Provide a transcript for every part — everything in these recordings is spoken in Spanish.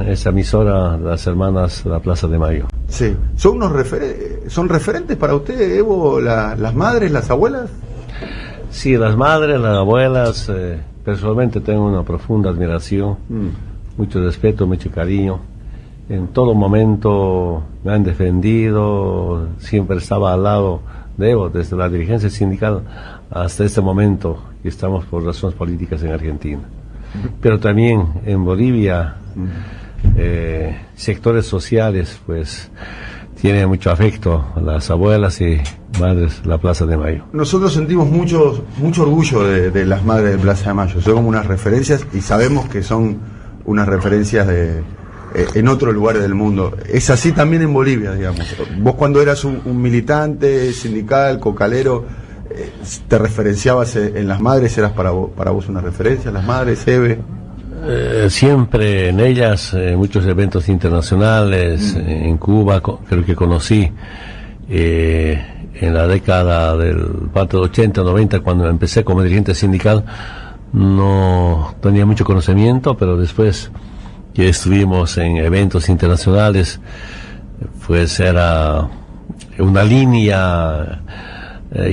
esa emisora, las hermanas de la Plaza de Mayo. Sí. ¿Son son referentes para usted, Evo, las madres, las abuelas? Sí, las madres, las abuelas, personalmente tengo una profunda admiración, mucho respeto, mucho cariño. En todo momento me han defendido, siempre estaba al lado de Evo, desde la dirigencia sindical hasta este momento, que estamos por razones políticas en Argentina. Pero también en Bolivia, sectores sociales, pues, tienen mucho afecto, las abuelas y madres de la Plaza de Mayo. Nosotros sentimos mucho orgullo de las madres de Plaza de Mayo, son como unas referencias y sabemos que son unas referencias en otros lugares del mundo. Es así también en Bolivia, digamos. Vos cuando eras un militante sindical, cocalero, te referenciabas en las madres, eras para vos una referencia, las madres, Eve. Siempre en ellas, muchos eventos internacionales, en Cuba, creo que conocí, en la década del parte de 80, 90, cuando empecé como dirigente sindical, no tenía mucho conocimiento, pero después que estuvimos en eventos internacionales, pues era una línea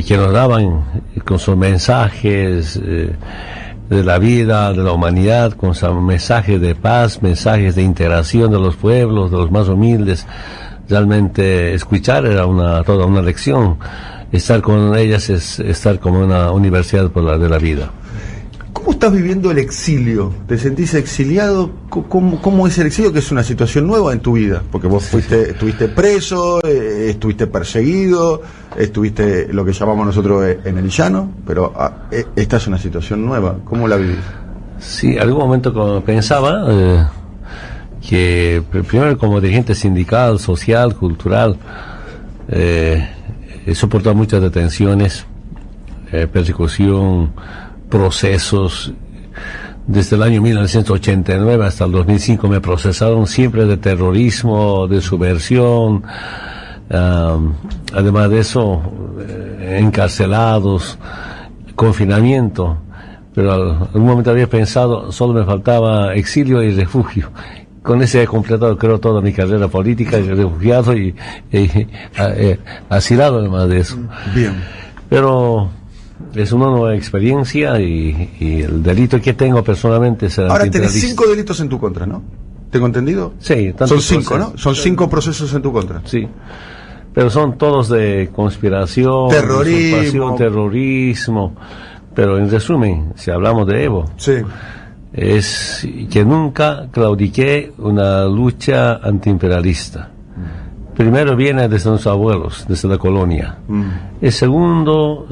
que nos daban con sus mensajes de la vida, de la humanidad, con sus mensajes de paz, mensajes de integración de los pueblos, de los más humildes. Realmente escuchar era toda una lección. Estar con ellas es estar como una universidad de la vida. ¿Cómo estás viviendo el exilio? ¿Te sentís exiliado? ¿Cómo es el exilio? Que es una situación nueva en tu vida, porque vos estuviste preso, estuviste perseguido, estuviste lo que llamamos nosotros en el llano, pero esta es una situación nueva. ¿Cómo la vivís? Sí, algún momento pensaba que primero como dirigente sindical, social, cultural, he soportado muchas detenciones, persecución, procesos. Desde el año 1989 hasta el 2005 me procesaron siempre de terrorismo, de subversión, además de eso, encarcelados, confinamiento, pero algún momento había pensado, solo me faltaba exilio y refugio. Con ese he completado, creo, toda mi carrera política, refugiado y asilado, además de eso. Bien. Pero es una nueva experiencia y el delito que tengo personalmente es Ahora tenés 5 delitos en tu contra, ¿no? ¿Tengo entendido? Sí. Son 5, ¿no? Son 5 procesos en tu contra. Sí. Pero son todos de conspiración, terrorismo. Pero en resumen, si hablamos de Evo, sí, es que nunca claudiqué una lucha antiimperialista. Primero viene desde nuestros abuelos, desde la colonia. El segundo,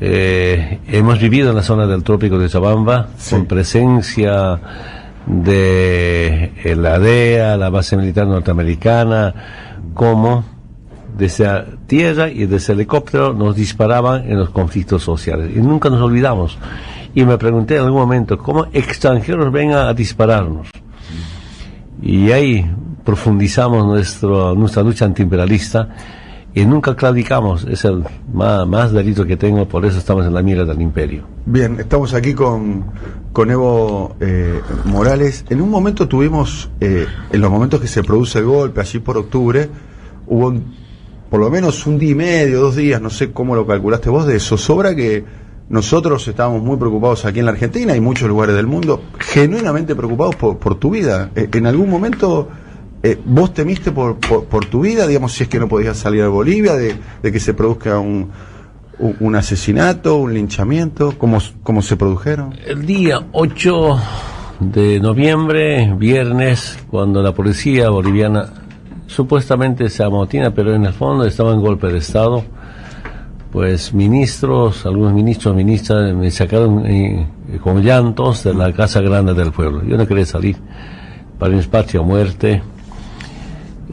hemos vivido en la zona del trópico de Chabamba, sí, con presencia de la DEA, la base militar norteamericana, como desde la tierra y desde el helicóptero nos disparaban en los conflictos sociales. Y nunca nos olvidamos. Y me pregunté en algún momento, ¿cómo extranjeros vengan a dispararnos? Y ahí profundizamos nuestra lucha antiimperialista y nunca claudicamos. Es el más delito que tengo, por eso estamos en la mira del imperio. Bien, estamos aquí con Evo Morales. En un momento tuvimos, en los momentos que se produce el golpe, allí por octubre, hubo por lo menos un día y medio, 2 días, no sé cómo lo calculaste vos, de zozobra que nosotros estábamos muy preocupados aquí en la Argentina y muchos lugares del mundo, genuinamente preocupados por tu vida. En algún momento vos temiste por tu vida, digamos, si es que no podías salir a Bolivia, de que se produzca un asesinato, un linchamiento, ¿cómo se produjeron? El día 8 de noviembre, viernes, cuando la policía boliviana supuestamente se amotina, pero en el fondo estaba en golpe de Estado, pues algunos ministros, ministras, me sacaron con llantos de la Casa Grande del Pueblo. Yo no quería salir, para mi patria o muerte,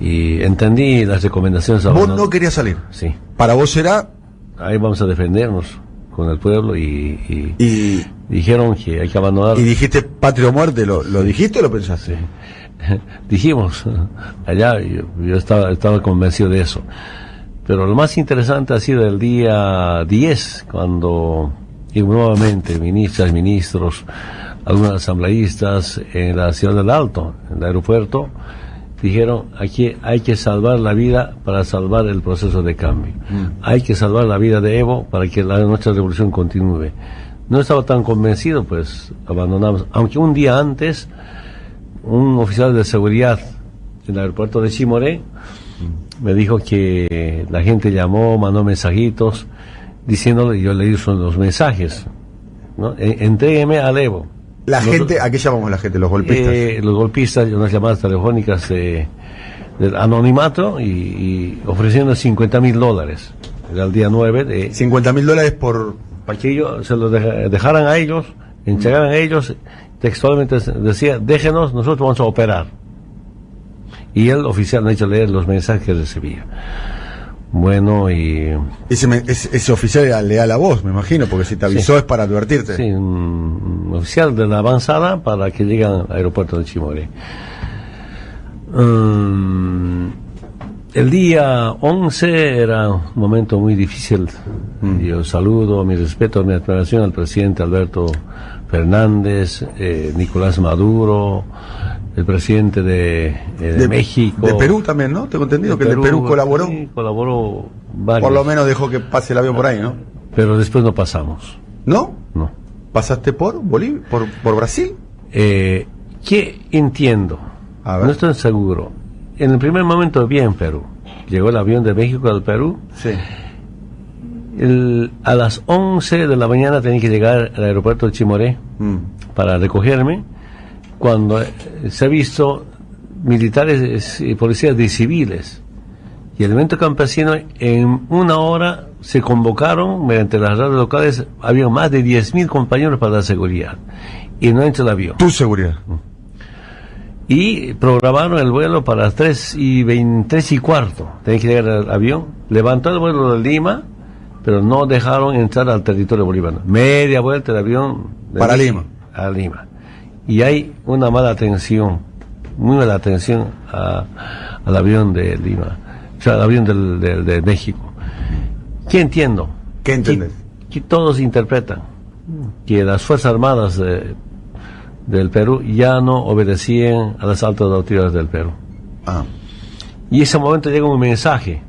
y entendí las recomendaciones. ¿Vos no querías salir? Sí. ¿Para vos era? Ahí vamos a defendernos con el pueblo y dijeron que hay que abandonar. ¿Y dijiste patria o muerte? ¿Lo dijiste o lo pensaste? Sí. Dijimos, allá yo estaba convencido de eso. Pero lo más interesante ha sido el día 10, cuando nuevamente ministras, ministros, algunos asambleístas en la ciudad del Alto, en el aeropuerto, dijeron, aquí hay que salvar la vida para salvar el proceso de cambio. Hay que salvar la vida de Evo para que nuestra revolución continúe. No estaba tan convencido, pues abandonamos. Aunque un día antes, un oficial de seguridad en el aeropuerto de Chimoré me dijo que la gente llamó, mandó mensajitos, diciéndole, yo leí los mensajes, ¿no? Entrégueme al Evo. La gente, ¿a qué llamamos la gente? ¿Los golpistas? Los golpistas, unas llamadas telefónicas del anonimato y ofreciendo $50,000. Era el día 9 de... $50,000 por... Para que ellos se lo dejaran a ellos, entregaran a ellos, textualmente decía, déjenos, nosotros vamos a operar. Y el oficial me ha hecho leer los mensajes que recibía. Bueno, y... Ese oficial era leal a vos, me imagino, porque si te avisó es para advertirte. Sí, un oficial de la avanzada para que lleguen al aeropuerto de Chimoré. El día 11 era un momento muy difícil. Yo saludo, mi respeto, mi admiración al presidente Alberto Fernández, Nicolás Maduro, el presidente de México. De Perú también, ¿no? Tengo entendido que el de Perú colaboró. Sí, colaboró varios. Por lo menos dejó que pase el avión por ahí, ¿no? Pero después no pasamos. ¿No? No. ¿Pasaste por Bolivia? ¿Por Brasil? ¿Qué entiendo? A ver. No estoy seguro. En el primer momento vi en Perú. Llegó el avión de México al Perú. Sí. A las 11 de la mañana tenía que llegar al aeropuerto de Chimoré para recogerme, cuando se ha visto militares y policías de civiles y el evento campesino. En una hora se convocaron mediante las radios locales, había más de 10,000 compañeros para la seguridad y no entra el avión. ¿Tu seguridad? Y programaron el vuelo para 3:15. Tenía que llegar al avión. Levantó el vuelo de Lima, pero no dejaron entrar al territorio boliviano. Media vuelta el avión para Lima. A Lima. Y hay una mala atención, muy mala atención al avión de Lima, o sea, al avión de México. ¿Qué entiendo? ¿Qué entiendes? Que todos interpretan que las Fuerzas Armadas del Perú ya no obedecían a las altas autoridades del Perú. Y en ese momento llega un mensaje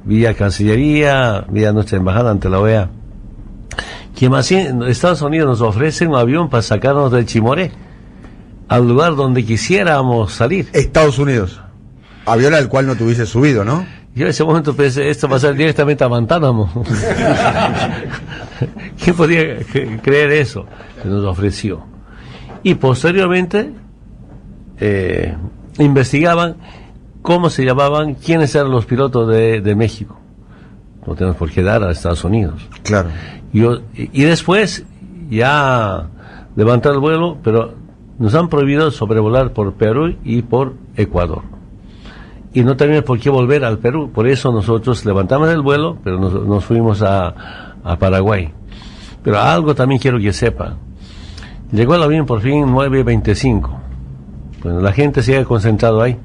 vía Cancillería, vía nuestra embajada ante la OEA, que más bien Estados Unidos nos ofrece un avión para sacarnos del Chimoré al lugar donde quisiéramos salir. Estados Unidos, avión al cual no te hubiese subido, ¿no? Yo en ese momento pensé, esto va a ser directamente a Guantánamo. ¿Quién podía creer eso? Se nos ofreció. Y posteriormente investigaban cómo se llamaban, quiénes eran los pilotos de México. No tenemos por qué dar a Estados Unidos. Claro. Y después ya levantar el vuelo, pero nos han prohibido sobrevolar por Perú y por Ecuador. Y no tenemos por qué volver al Perú. Por eso nosotros levantamos el vuelo, pero nos fuimos a Paraguay. Pero algo también quiero que sepa. Llegó el avión por fin 9:25. Bueno, la gente se ha concentrado ahí.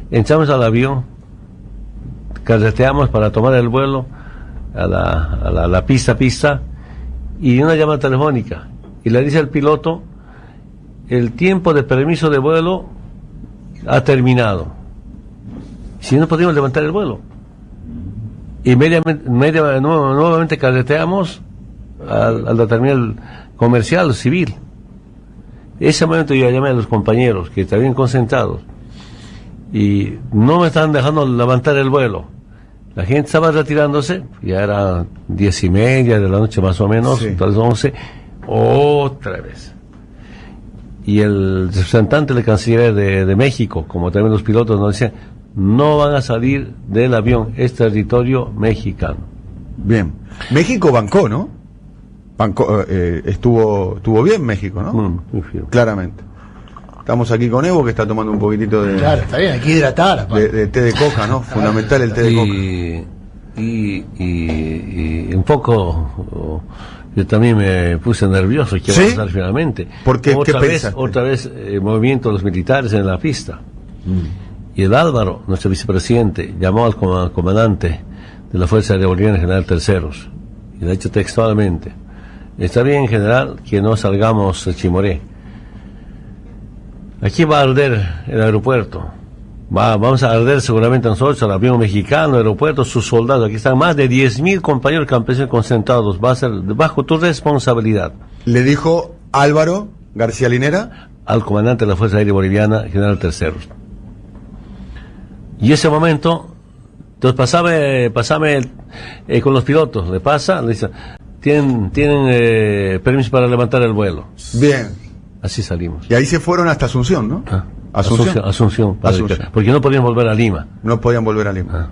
Entramos al avión, carreteamos para tomar el vuelo a la pista, y una llamada telefónica. Y le dice al piloto, el tiempo de permiso de vuelo ha terminado. Si no podíamos levantar el vuelo. Y nuevamente carreteamos a la terminal comercial, civil. Ese momento yo llamé a los compañeros que estaban concentrados y no me estaban dejando levantar el vuelo. La gente estaba retirándose, ya era 10:30 de la noche más o menos, sí. Entonces 11, otra vez. Y el representante de la Cancillería de México, como también los pilotos, nos decían, no van a salir del avión, es territorio mexicano. Bien. México bancó, ¿no? Bancó, estuvo bien México, ¿no? Muy firme. Claramente. Estamos aquí con Evo, que está tomando un poquitito de... Claro, está bien, hay que hidratar. De té de coca, ¿no? Fundamental el té de coca. Y un poco... Yo también me puse nervioso, ¿qué va a pasar finalmente? ¿Por qué? Otra ¿Qué vez, pensaste? otra vez movimiento de los militares en la pista. Y el Álvaro, nuestro vicepresidente, llamó al comandante de la Fuerza Aérea Boliviana, General Terceros, y le ha dicho textualmente, está bien, general, que no salgamos de Chimoré, aquí va a arder el aeropuerto. Vamos a arder seguramente nosotros, el avión mexicano, el aeropuerto, sus soldados. Aquí están más de 10.000 compañeros campesinos concentrados. Va a ser bajo tu responsabilidad. Le dijo Álvaro García Linera Al comandante de la Fuerza Aérea Boliviana, general Terceros. Y ese momento, entonces pasame con los pilotos. Le dice, tienen permiso para levantar el vuelo. Bien. Así salimos. Y ahí se fueron hasta Asunción, ¿no? Asunción. Porque no podían volver a Lima. No podían volver a Lima.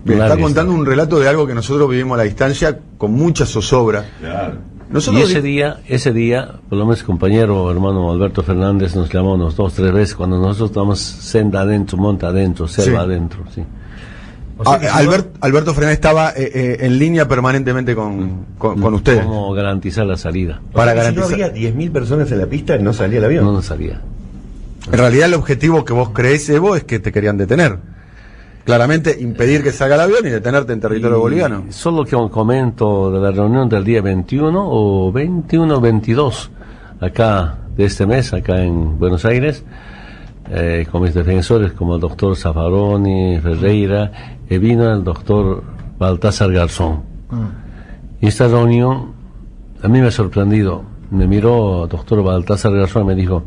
Bien, está contando un relato de algo que nosotros vivimos a la distancia con mucha zozobra. Claro. Y ese día, por lo menos compañero, hermano Alberto Fernández nos llamó unos 2-3 veces cuando nosotros estábamos senda adentro, monta adentro, selva adentro, sí. O sea Alberto Fernández estaba en línea permanentemente con ustedes. ¿Cómo garantizar la salida? Para garantizar. Si no había 10.000 personas en la pista, no salía el avión. No salía. En realidad el objetivo que vos creés, Evo, es que te querían detener. Claramente impedir que salga el avión y detenerte en territorio boliviano. Solo que un comento de la reunión del día 21 o 22 acá de este mes, acá en Buenos Aires, con mis defensores como el doctor Zaffaroni, Ferreira, y vino el doctor Baltasar Garzón. Y esta reunión a mí me ha sorprendido. Me miró el doctor Baltasar Garzón y me dijo: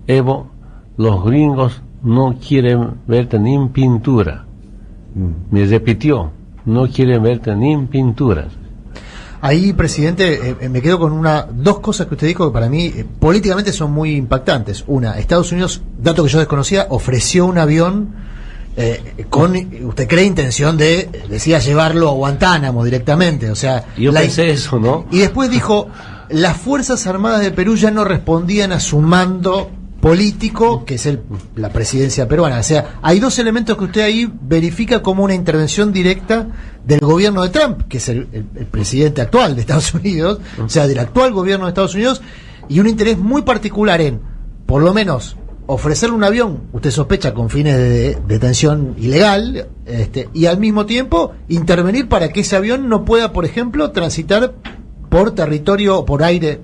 Evo, los gringos no quieren verte ni en pintura. Me repitió, no quieren verte ni en pinturas. Ahí, presidente, me quedo con dos cosas que usted dijo que para mí políticamente son muy impactantes. Una, Estados Unidos, dato que yo desconocía, ofreció un avión con, usted cree, intención decía, llevarlo a Guantánamo directamente. O sea, yo pensé eso, ¿no? Y después dijo, las Fuerzas Armadas de Perú ya no respondían a su mando político, que es la presidencia peruana. O sea, hay dos elementos que usted ahí verifica como una intervención directa del gobierno de Trump, que es el presidente actual de Estados Unidos, o sea, del actual gobierno de Estados Unidos, y un interés muy particular en, por lo menos, ofrecerle un avión, usted sospecha, con fines de detención ilegal, y al mismo tiempo intervenir para que ese avión no pueda, por ejemplo, transitar por territorio, por aire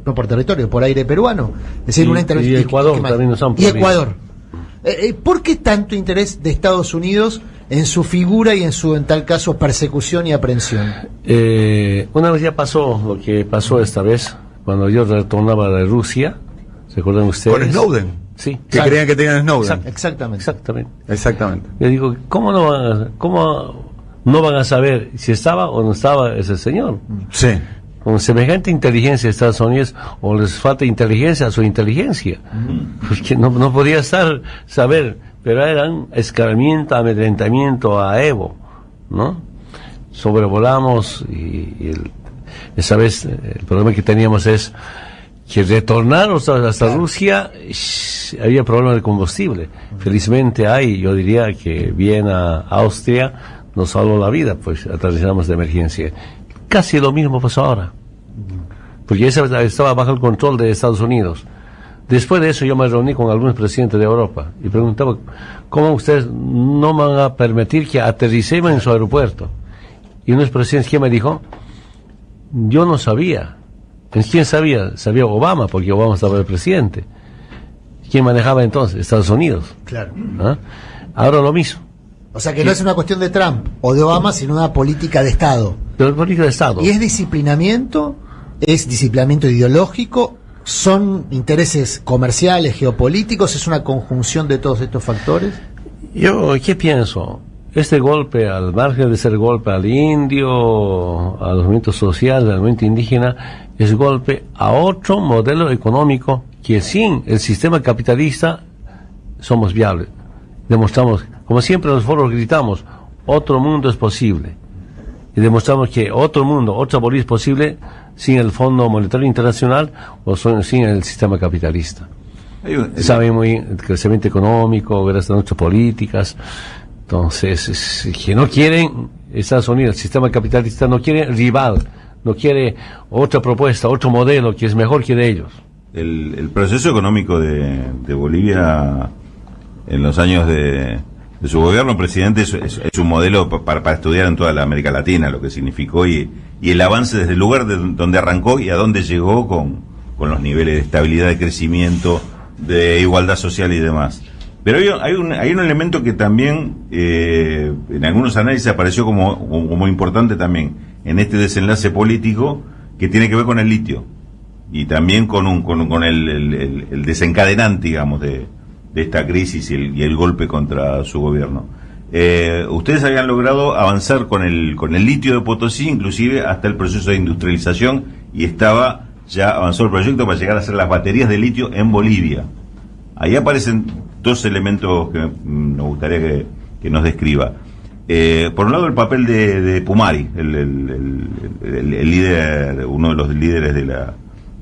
peruano. Es decir, una intervención. Y Ecuador también nos han prohibido. Y Ecuador. ¿Por qué tanto interés de Estados Unidos en su figura y en tal caso, persecución y aprehensión? Una vez ya pasó lo que pasó esta vez, cuando yo retornaba de Rusia, ¿se acuerdan ustedes? Con Snowden. Sí. Que creían que tenían Snowden. Exactamente. Yo digo, ¿cómo no van a saber si estaba o no estaba ese señor? Sí. Con semejante inteligencia de Estados Unidos, o les falta inteligencia a su inteligencia, porque no podía saber, pero eran escarmiento, amedrentamiento a Evo, ¿no? Sobrevolamos esa vez el problema que teníamos es que retornar hasta Rusia había problemas de combustible. Felizmente yo diría que Viena, Austria, nos salvó la vida, pues atravesamos de emergencia. Casi lo mismo pasó ahora, porque esa estaba bajo el control de Estados Unidos. Después de eso yo me reuní con algunos presidentes de Europa y preguntaba, ¿cómo ustedes no van a permitir que aterricemos en su aeropuerto? Y unos presidentes que me dijo, yo no sabía. ¿Quién sabía? Sabía Obama, porque Obama estaba el presidente. ¿Quién manejaba entonces? Estados Unidos. Claro. ¿Ah? Ahora lo mismo. O sea que no es una cuestión de Trump o de Obama, sino una política de Estado. De política de Estado. ¿Y es disciplinamiento ideológico? ¿Son intereses comerciales, geopolíticos? ¿Es una conjunción de todos estos factores? Yo, ¿qué pienso? Este golpe, al margen de ser golpe al indio, a los movimientos sociales, al movimiento indígena, es golpe a otro modelo económico que sin el sistema capitalista somos viables. Demostramos, como siempre en los foros gritamos, otro mundo es posible. Y demostramos que otro mundo, otra Bolivia es posible sin el Fondo Monetario Internacional o sin el sistema capitalista. Saben muy bien el crecimiento económico, gracias a nuestras políticas. Entonces, que no quieren Estados Unidos, el sistema capitalista no quiere rival, no quiere otra propuesta, otro modelo que es mejor que de ellos. El proceso económico de Bolivia en los años de su gobierno, presidente, es un modelo para estudiar en toda la América Latina, lo que significó y el avance desde el lugar donde arrancó y a dónde llegó con los niveles de estabilidad, de crecimiento, de igualdad social y demás. Pero hay un elemento que también en algunos análisis apareció como importante también en este desenlace político, que tiene que ver con el litio y también con el desencadenante, digamos, de esta crisis y el golpe contra su gobierno. Ustedes habían logrado avanzar con el litio de Potosí, inclusive hasta el proceso de industrialización, y ya avanzó el proyecto para llegar a hacer las baterías de litio en Bolivia. Ahí aparecen dos elementos que nos gustaría que nos describa. Por un lado, el papel de Pumari, el líder, uno de los líderes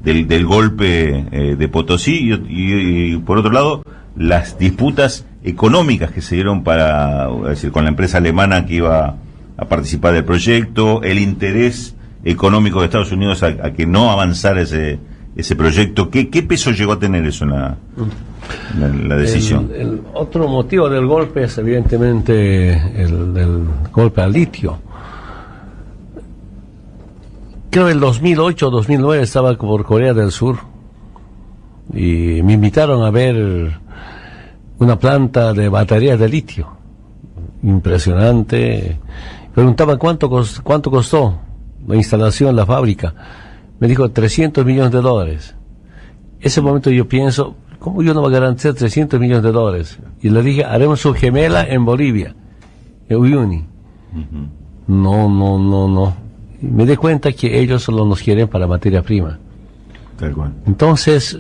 del golpe de Potosí, y por otro lado, las disputas económicas que se dieron es decir, con la empresa alemana que iba a participar del proyecto, el interés económico de Estados Unidos a que no avanzara ese proyecto. ¿Qué peso llegó a tener eso en la decisión? El otro motivo del golpe es evidentemente el golpe al litio. Creo que en el 2008 o 2009 estaba por Corea del Sur y me invitaron a ver una planta de baterías de litio. Impresionante. Preguntaba cuánto costó la instalación, la fábrica. Me dijo $300 millones. Ese momento yo pienso, ¿cómo yo no voy a garantizar $300 millones? Y le dije, haremos su gemela en Bolivia, en Uyuni. No. Y me di cuenta que ellos solo nos quieren para materia prima. Tal cual. Entonces,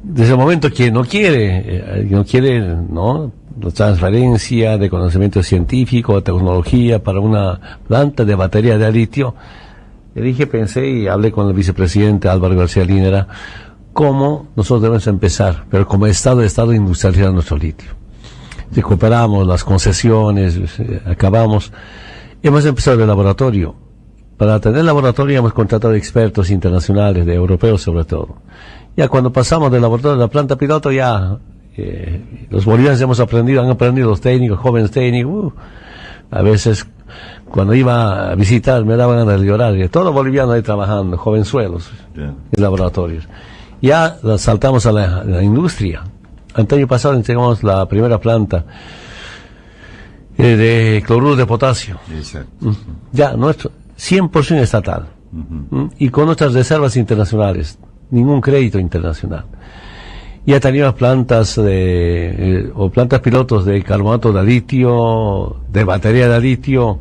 desde el momento que no quiere, la transferencia de conocimiento científico, tecnología para una planta de batería de litio, pensé y hablé con el vicepresidente Álvaro García Linera, cómo nosotros debemos empezar, pero como Estado industrializar nuestro litio. Recuperamos las concesiones, acabamos. Hemos empezado el laboratorio. Para tener laboratorio hemos contratado expertos internacionales, de europeos sobre todo. Ya cuando pasamos del laboratorio a la planta piloto, ya los bolivianos han aprendido los técnicos, jóvenes técnicos. A veces, cuando iba a visitar, me daban ganas de llorar. Todos los bolivianos ahí trabajando, jovenzuelos, en laboratorios. Ya saltamos a la industria. El año pasado entregamos la primera planta de cloruro de potasio. Exacto. Ya, nuestro 100% estatal. Y con nuestras reservas internacionales. Ningún crédito internacional. Ya teníamos plantas o plantas pilotos de carbonato de litio, de batería de litio.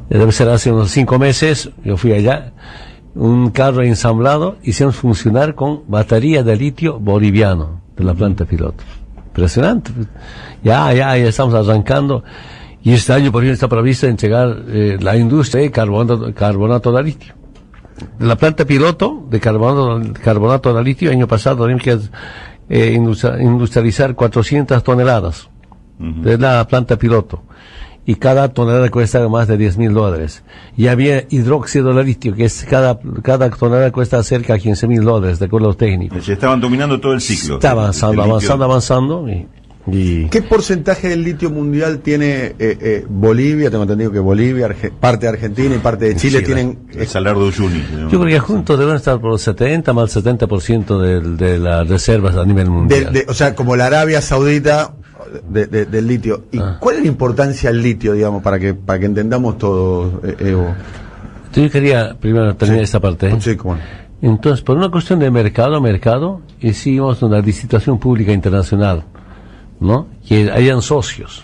Debe ser hace unos 5 meses, yo fui allá, un carro ensamblado, hicimos funcionar con batería de litio boliviano, de la planta piloto. Impresionante. Ya estamos arrancando, y este año por ejemplo está previsto entregar la industria de carbonato de litio. De la planta piloto de carbonato de litio, año pasado tenemos que industrializar 400 toneladas de la planta piloto, y cada tonelada cuesta más de $10,000. Y había hidróxido de litio, que es cada tonelada cuesta cerca de $15,000, de acuerdo a los técnicos. Se estaban dominando todo el ciclo. Está avanzando. Y ¿qué porcentaje del litio mundial tiene Bolivia? Tengo entendido que Bolivia, parte de Argentina y parte de Chile tienen... El Salar de Uyuni. Yo creo que juntos deben estar por 70% de las reservas a nivel mundial. O sea, como la Arabia Saudita del litio. ¿Y cuál es la importancia del litio, digamos, para que entendamos todo, Evo? Yo quería primero terminar esta parte. Sí, cómo no. Entonces, por una cuestión de mercado, hicimos una licitación pública internacional, ¿no? Que hayan socios,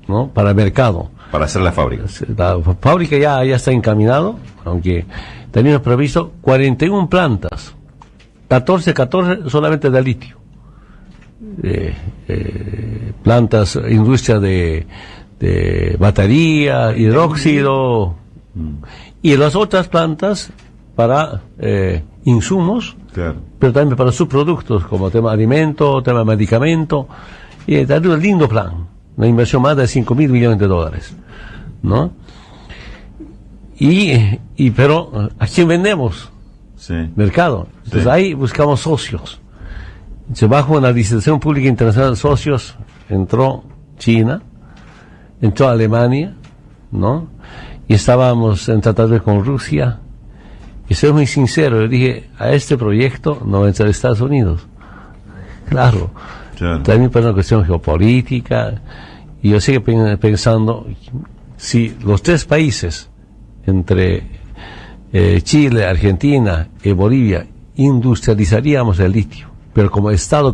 ¿no? Para el mercado. Para hacer la fábrica. La fábrica ya está encaminado, aunque teníamos previsto 41 plantas, 14 solamente de litio. Plantas, industria de batería, hidróxido, y las otras plantas para insumos, claro, pero también para subproductos, como tema alimento, tema medicamento, y es un lindo plan, una inversión más de $5,000 millones, ¿no? Pero ¿a quién vendemos? Sí. Mercado. Entonces ahí buscamos socios. Bajo una licitación pública internacional de socios, entró China, entró Alemania, ¿no? Y estábamos en tratar con Rusia, Y soy muy sincero, yo dije, a este proyecto no va a entrar Estados Unidos. Claro. También por una cuestión geopolítica. Y yo sigo pensando, si los tres países, entre Chile, Argentina y Bolivia, industrializaríamos el litio, pero como estados,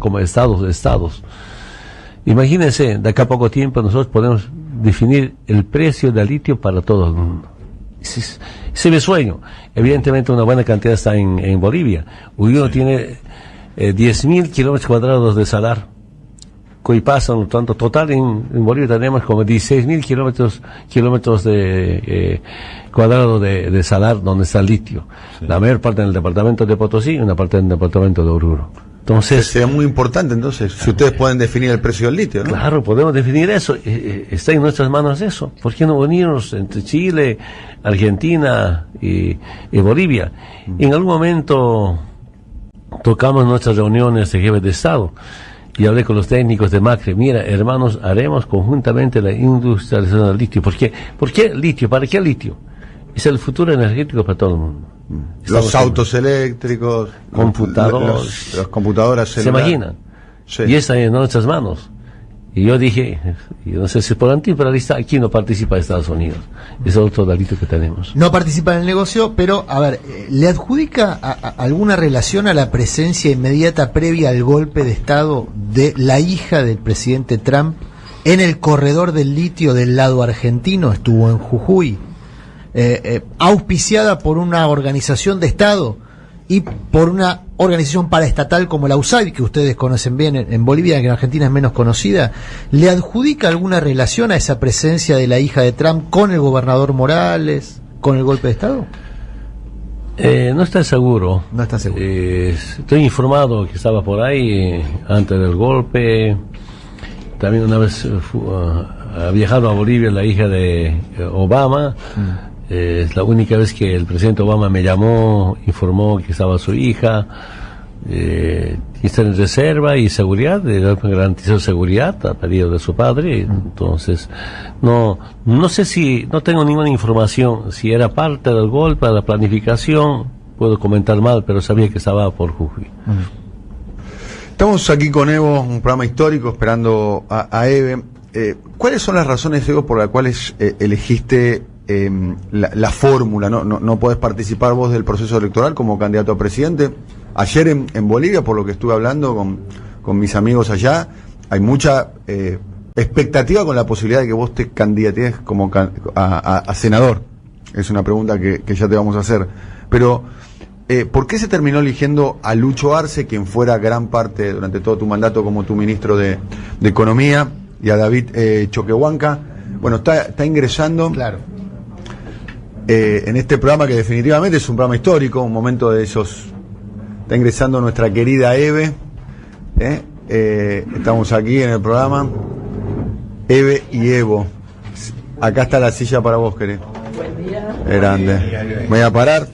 imagínense, de acá a poco tiempo nosotros podemos definir el precio del litio para todo el mundo. Ese es mi sueño. Evidentemente una buena cantidad está en Bolivia. Uno tiene 10.000 kilómetros cuadrados de salar. Y pasan, tanto total en Bolivia tenemos como 16.000 kilómetros de cuadrados de salar donde está el litio. Sí. La mayor parte en el departamento de Potosí y una parte en el departamento de Oruro. Entonces, sería muy importante entonces, si ustedes pueden definir el precio del litio, ¿no? Claro, podemos definir eso. Está en nuestras manos eso. ¿Por qué no unirnos entre Chile, Argentina y Bolivia? En algún momento tocamos nuestras reuniones de jefes de Estado. Y hablé con los técnicos de Macri, mira, hermanos, haremos conjuntamente la industrialización del litio. ¿Por qué? ¿Por qué litio? ¿Para qué litio? Es el futuro energético para todo el mundo. Los autos eléctricos, computadores, las computadoras celulares. ¿Se imaginan? Sí. Y está en nuestras manos. Y yo dije, yo no sé si por antiimperialista, aquí no participa Estados Unidos. Es otro delito que tenemos. No participa en el negocio, pero, a ver, ¿le adjudica alguna relación a la presencia inmediata previa al golpe de Estado de la hija del presidente Trump en el corredor del litio del lado argentino? Estuvo en Jujuy, auspiciada por una organización de Estado y por una organización paraestatal como la USAID, que ustedes conocen bien en Bolivia, que en Argentina es menos conocida. ¿Le adjudica alguna relación a esa presencia de la hija de Trump con el gobernador Morales, con el golpe de Estado? No está seguro. No está seguro. Estoy informado que estaba por ahí antes del golpe. También una vez ha viajado a Bolivia la hija de Obama. Es la única vez que el presidente Obama me llamó, informó que estaba su hija, está en reserva y seguridad, garantizó seguridad a pedido de su padre. Entonces no sé si, no tengo ninguna información si era parte del golpe, de la planificación. Puedo comentar mal, pero sabía que estaba por Jujuy. Estamos aquí con Evo, un programa histórico, esperando a Eve. ¿Cuáles son las razones, Evo, por las cuales elegiste la fórmula? No podés participar vos del proceso electoral como candidato a presidente. Ayer en Bolivia, por lo que estuve hablando con mis amigos allá, hay mucha expectativa con la posibilidad de que vos te candidates como a senador. Es una pregunta que ya te vamos a hacer. Pero, ¿por qué se terminó eligiendo a Lucho Arce, quien fuera gran parte durante todo tu mandato como tu ministro de Economía, y a David Choquehuanca? Bueno, está ingresando. Claro. En este programa, que definitivamente es un programa histórico, un momento de esos. Está ingresando nuestra querida Eve. Estamos aquí en el programa. Eve y Evo. Acá está la silla para vos, querés. Buen día. Grande. Me voy a parar.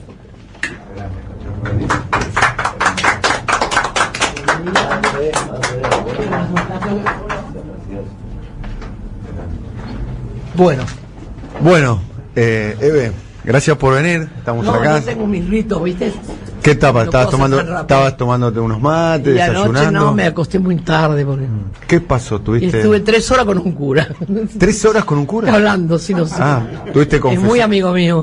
Bueno, Eve, gracias por venir. Estamos acá. No tengo mis ritos, ¿viste? ¿Qué etapa? ¿Estabas tomándote unos mates, y desayunando? Anoche no, me acosté muy tarde. Porque... ¿Qué pasó? ¿Tuviste? Estuve 3 horas con un cura. ¿3 horas con un cura? Hablando, sí, no sé. ¿tuviste confesión? Es muy amigo mío.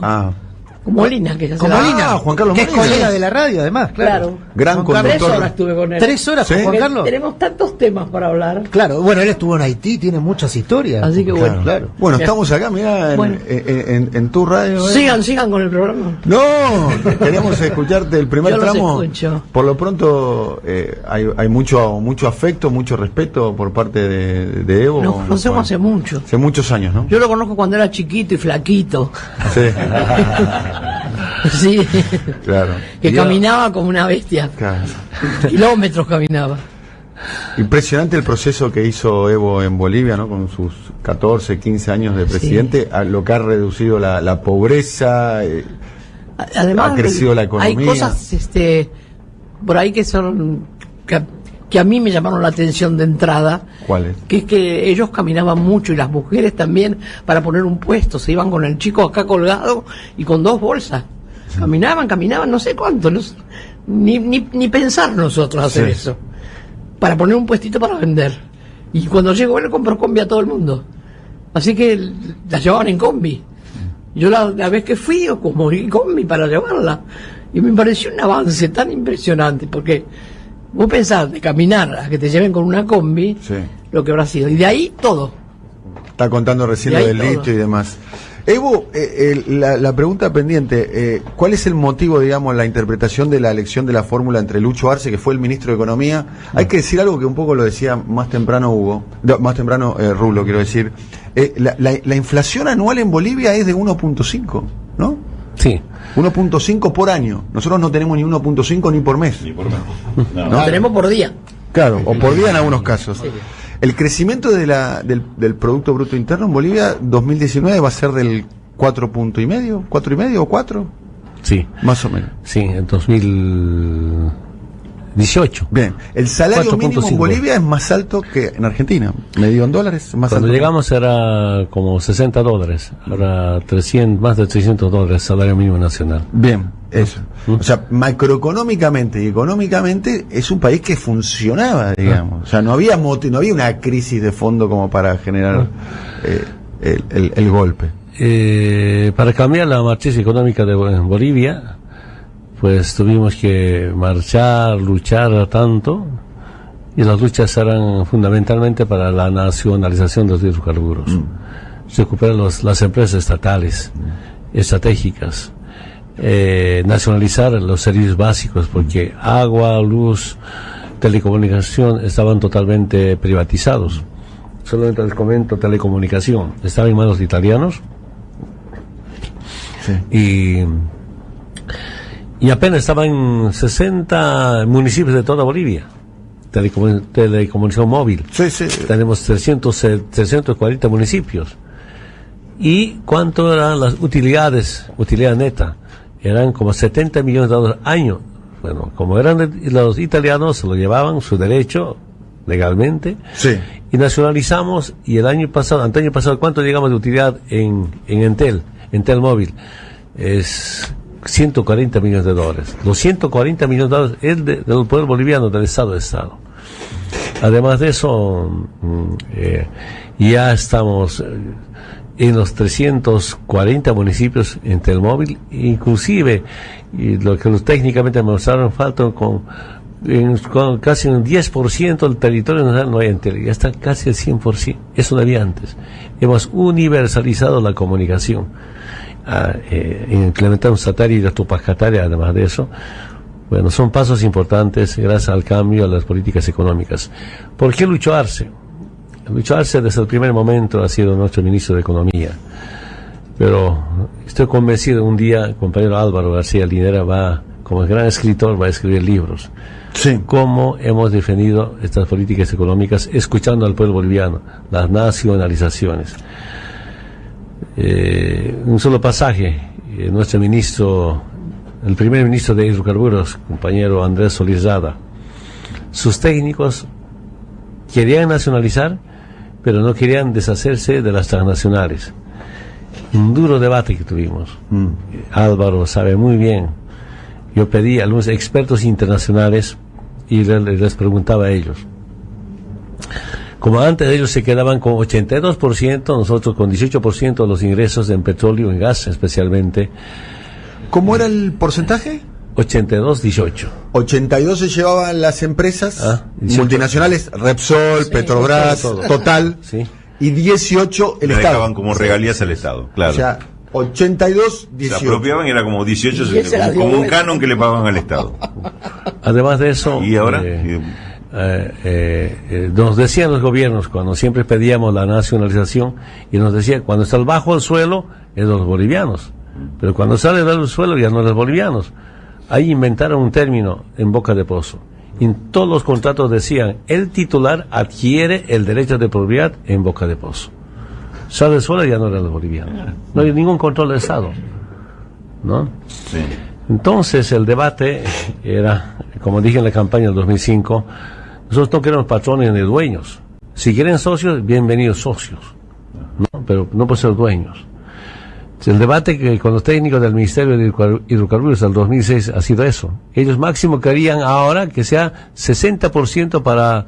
Molina, que ya se Molina, Juan Carlos que Molina. Es colega de la radio, además, claro. Gran conductor. 3 horas estuve con él. 3 horas con Juan Carlos. Tenemos tantos temas para hablar. Claro, bueno, él estuvo en Haití, tiene muchas historias. Así que bueno. Claro. Bueno, estamos acá, mirá, en tu radio. Sigan con el programa. No, queremos escucharte el primer Yo tramo. los escucho. Por lo pronto, hay mucho afecto, mucho respeto por parte de Evo. Nos conocemos hace mucho. Hace muchos años, ¿no? Yo lo conozco cuando era chiquito y flaquito. Sí. Sí, Claro. que caminaba como una bestia. Claro. Kilómetros caminaba. Impresionante el proceso que hizo Evo en Bolivia, ¿no? Con sus 14, 15 años de presidente, a lo que ha reducido la pobreza, además, ha crecido la economía. Hay cosas por ahí que son que a mí me llamaron la atención de entrada. ¿Cuáles? Que es que ellos caminaban mucho y las mujeres también para poner un puesto, se iban con el chico acá colgado y con 2 bolsas. Caminaban no sé cuánto, ni pensar nosotros hacer eso, para poner un puestito para vender. Y cuando llegó él compró combi a todo el mundo. Así que la llevaban en combi. Yo la vez que fui, como en combi para llevarla. Y me pareció un avance tan impresionante, porque vos pensás de caminar a que te lleven con una combi, lo que habrá sido. Y de ahí todo. Está contando recién lo del litio y demás. Evo, la pregunta pendiente, ¿cuál es el motivo, digamos, la interpretación de la elección de la fórmula entre Lucho Arce, que fue el ministro de Economía? Hay que decir algo que un poco lo decía más temprano Rulo, quiero decir. La inflación anual en Bolivia es de 1.5, ¿no? Sí. 1.5 por año. Nosotros no tenemos ni 1.5 ni por mes. Ni por mes. No, tenemos por día. Claro, o por día en algunos casos. Sí. El crecimiento del Producto Bruto Interno en Bolivia 2019 va a ser del 4.5 o 4. Sí. Más o menos. Sí, en 2018. Bien. El salario mínimo en Bolivia es más alto que en Argentina. Medido en dólares, más Cuando alto. llegamos era como $60. Ahora más de $300 salario mínimo nacional. Bien, eso. O sea, macroeconómicamente y económicamente es un país que funcionaba, digamos. O sea, no había una crisis de fondo como para generar el golpe. Para cambiar la matriz económica de Bolivia, pues tuvimos que marchar, luchar tanto, y las luchas eran fundamentalmente para la nacionalización de los hidrocarburos. Recuperar las empresas estatales, estratégicas, nacionalizar los servicios básicos, porque agua, luz, telecomunicación estaban totalmente privatizados. Solamente les comento, telecomunicación estaba en manos de italianos. Sí. Y apenas estaban 60 municipios de toda Bolivia. Telecomunicación móvil. Sí, sí. Tenemos 340 municipios. ¿Y cuánto eran las utilidad neta? Eran como $70 millones año. Bueno, como eran los italianos, se lo llevaban su derecho legalmente. Sí. Y nacionalizamos, y anteaño pasado, ¿cuánto llegamos de utilidad en Entel móvil? Es $140 millones. Los $140 millones es del poder boliviano, del Estado de Estado. Además de eso, ya estamos en los 340 municipios en Telmóvil, inclusive, y lo que técnicamente me mostraron, faltan con casi un 10% del territorio nacional no hay Entel, ya está casi el 100%, eso no había antes. Hemos universalizado la comunicación, implementar un satélite de Tupacatare. Además de eso, bueno, son pasos importantes gracias al cambio a las políticas económicas. ¿Por qué Lucho Arce? Lucho Arce desde el primer momento ha sido nuestro ministro de Economía, pero estoy convencido un día el compañero Álvaro García Linera como gran escritor, va a escribir libros. Sí. Cómo hemos defendido estas políticas económicas escuchando al pueblo boliviano, las nacionalizaciones. Un solo pasaje, nuestro ministro, el primer ministro de hidrocarburos, compañero Andrés Solís Rada, sus técnicos querían nacionalizar, pero no querían deshacerse de las transnacionales. Un duro debate que tuvimos. Álvaro sabe muy bien. Yo pedí a algunos expertos internacionales y les preguntaba a ellos. Como antes ellos se quedaban con 82%, nosotros con 18% de los ingresos en petróleo y gas especialmente. ¿Cómo era el porcentaje? 82-18. 82 se llevaban las empresas multinacionales, Repsol, sí, Petrobras, Total, sí. Y 18 el Estado. Dejaban como regalías al Estado, claro. O sea, 82, 18. Se apropiaban y era como 18, como un canon que le pagaban al Estado. Además de eso, ¿y ahora? Nos decían los gobiernos, cuando siempre pedíamos la nacionalización, y nos decían, cuando está bajo el suelo, es de los bolivianos. Pero cuando sale del suelo, ya no es de los bolivianos. Ahí inventaron un término en boca de pozo. En todos los contratos decían, el titular adquiere el derecho de propiedad en boca de pozo. Sale del suelo, ya no era de los bolivianos. No hay ningún control del Estado, ¿no? Sí. Entonces el debate era, como dije en la campaña del 2005, nosotros no queremos patrones ni dueños. Si quieren socios, bienvenidos socios, ¿no? Pero no por ser dueños. El debate que con los técnicos del Ministerio de Hidrocarburos del 2006 ha sido eso. Ellos máximo querían ahora que sea 60% para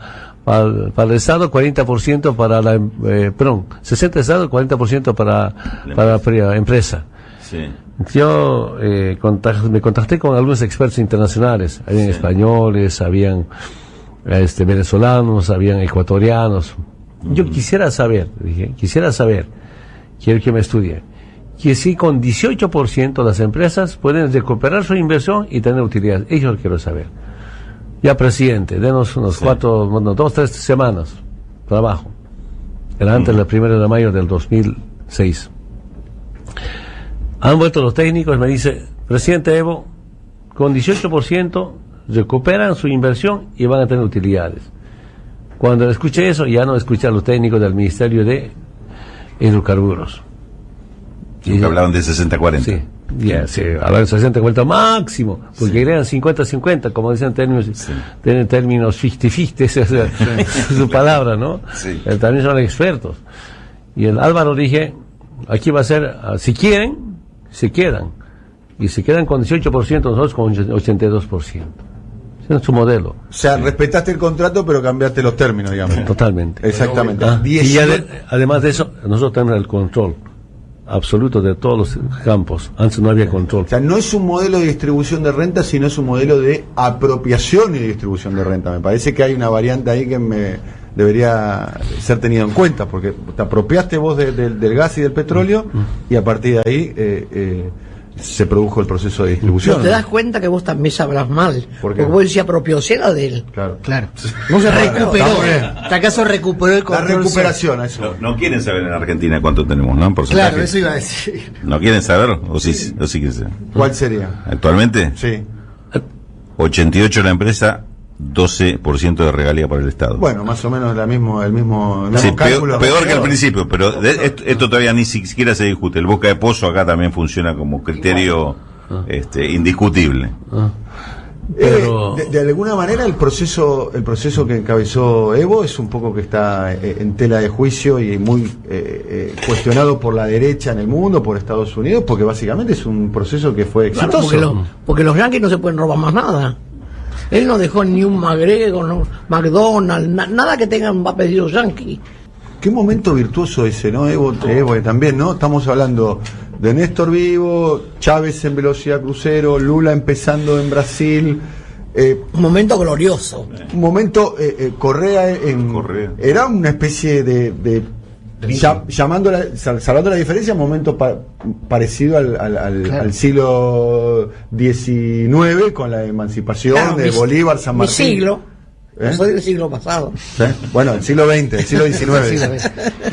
el Estado, 40% para la, 60% Estado, 40% para la empresa. Sí. Yo me contacté con algunos expertos internacionales, habían españoles, habían venezolanos, habían ecuatorianos. Yo quisiera saber, quiero que me estudien, que si con 18% las empresas pueden recuperar su inversión y tener utilidad. Ellos lo quiero saber. Ya, presidente, denos unos 2-3 semanas trabajo. Era antes del 1 de mayo del 2006. Han vuelto los técnicos y me dice, presidente Evo, con 18% recuperan su inversión y van a tener utilidades. Cuando escuché eso, ya no escuché a los técnicos del Ministerio de Hidrocarburos. Y hablaban de 60-40. Sí, hablaban de 60-40 máximo, porque eran 50-50, como dicen términos 50-50, esa es su palabra, ¿no? Sí. También son expertos. Y el Álvaro dije, aquí va a ser, si quieren, se quedan. Y se quedan con 18%, nosotros con 82%. Ese es su modelo. O sea, respetaste el contrato, pero cambiaste los términos, digamos. Totalmente. Exactamente. Y además de eso, nosotros tenemos el control absoluto de todos los campos. Antes no había control. O sea, no es un modelo de distribución de renta, sino es un modelo de apropiación y distribución de renta. Me parece que hay una variante ahí que debería ser tenido en cuenta, porque te apropiaste vos del gas y del petróleo, y a partir de ahí se produjo el proceso de distribución. Pero te das cuenta que vos también sabrás mal. ¿Por qué? Porque vos decías apropióse era de él. Claro. No se recuperó. ¿Acaso recuperó el La control? recuperación, a eso. No quieren saber en Argentina cuánto tenemos, ¿no? En porcentaje. Claro, eso iba a decir. ¿No quieren saber? ¿O sí quieren saber? ¿Cuál sería? Actualmente, Sí. 88 la empresa, 12% de regalía para el Estado. Bueno, más o menos el mismo Sí, cálculo. peor que al principio, pero esto todavía ni siquiera se discute. El boca de pozo acá también funciona como criterio indiscutible. Pero De alguna manera el proceso que encabezó Evo es un poco que está en tela de juicio y muy cuestionado por la derecha en el mundo, por Estados Unidos, porque básicamente es un proceso que fue Claro, exitoso. porque los yanquis no se pueden robar más nada. Él no dejó ni un McGregor, no, McDonald's, nada que tengan va a pedir los yanquis. Qué momento virtuoso ese, ¿no? Evo también, ¿no? Estamos hablando de Néstor vivo, Chávez en velocidad crucero, Lula empezando en Brasil. Un momento glorioso. Un momento, Correa era una especie de salvando la diferencia, un momento parecido al siglo XIX, con la emancipación de Bolívar, San Martín. Mi siglo. Soy del siglo pasado. ¿Sí? Bueno, el siglo XX, el siglo XIX.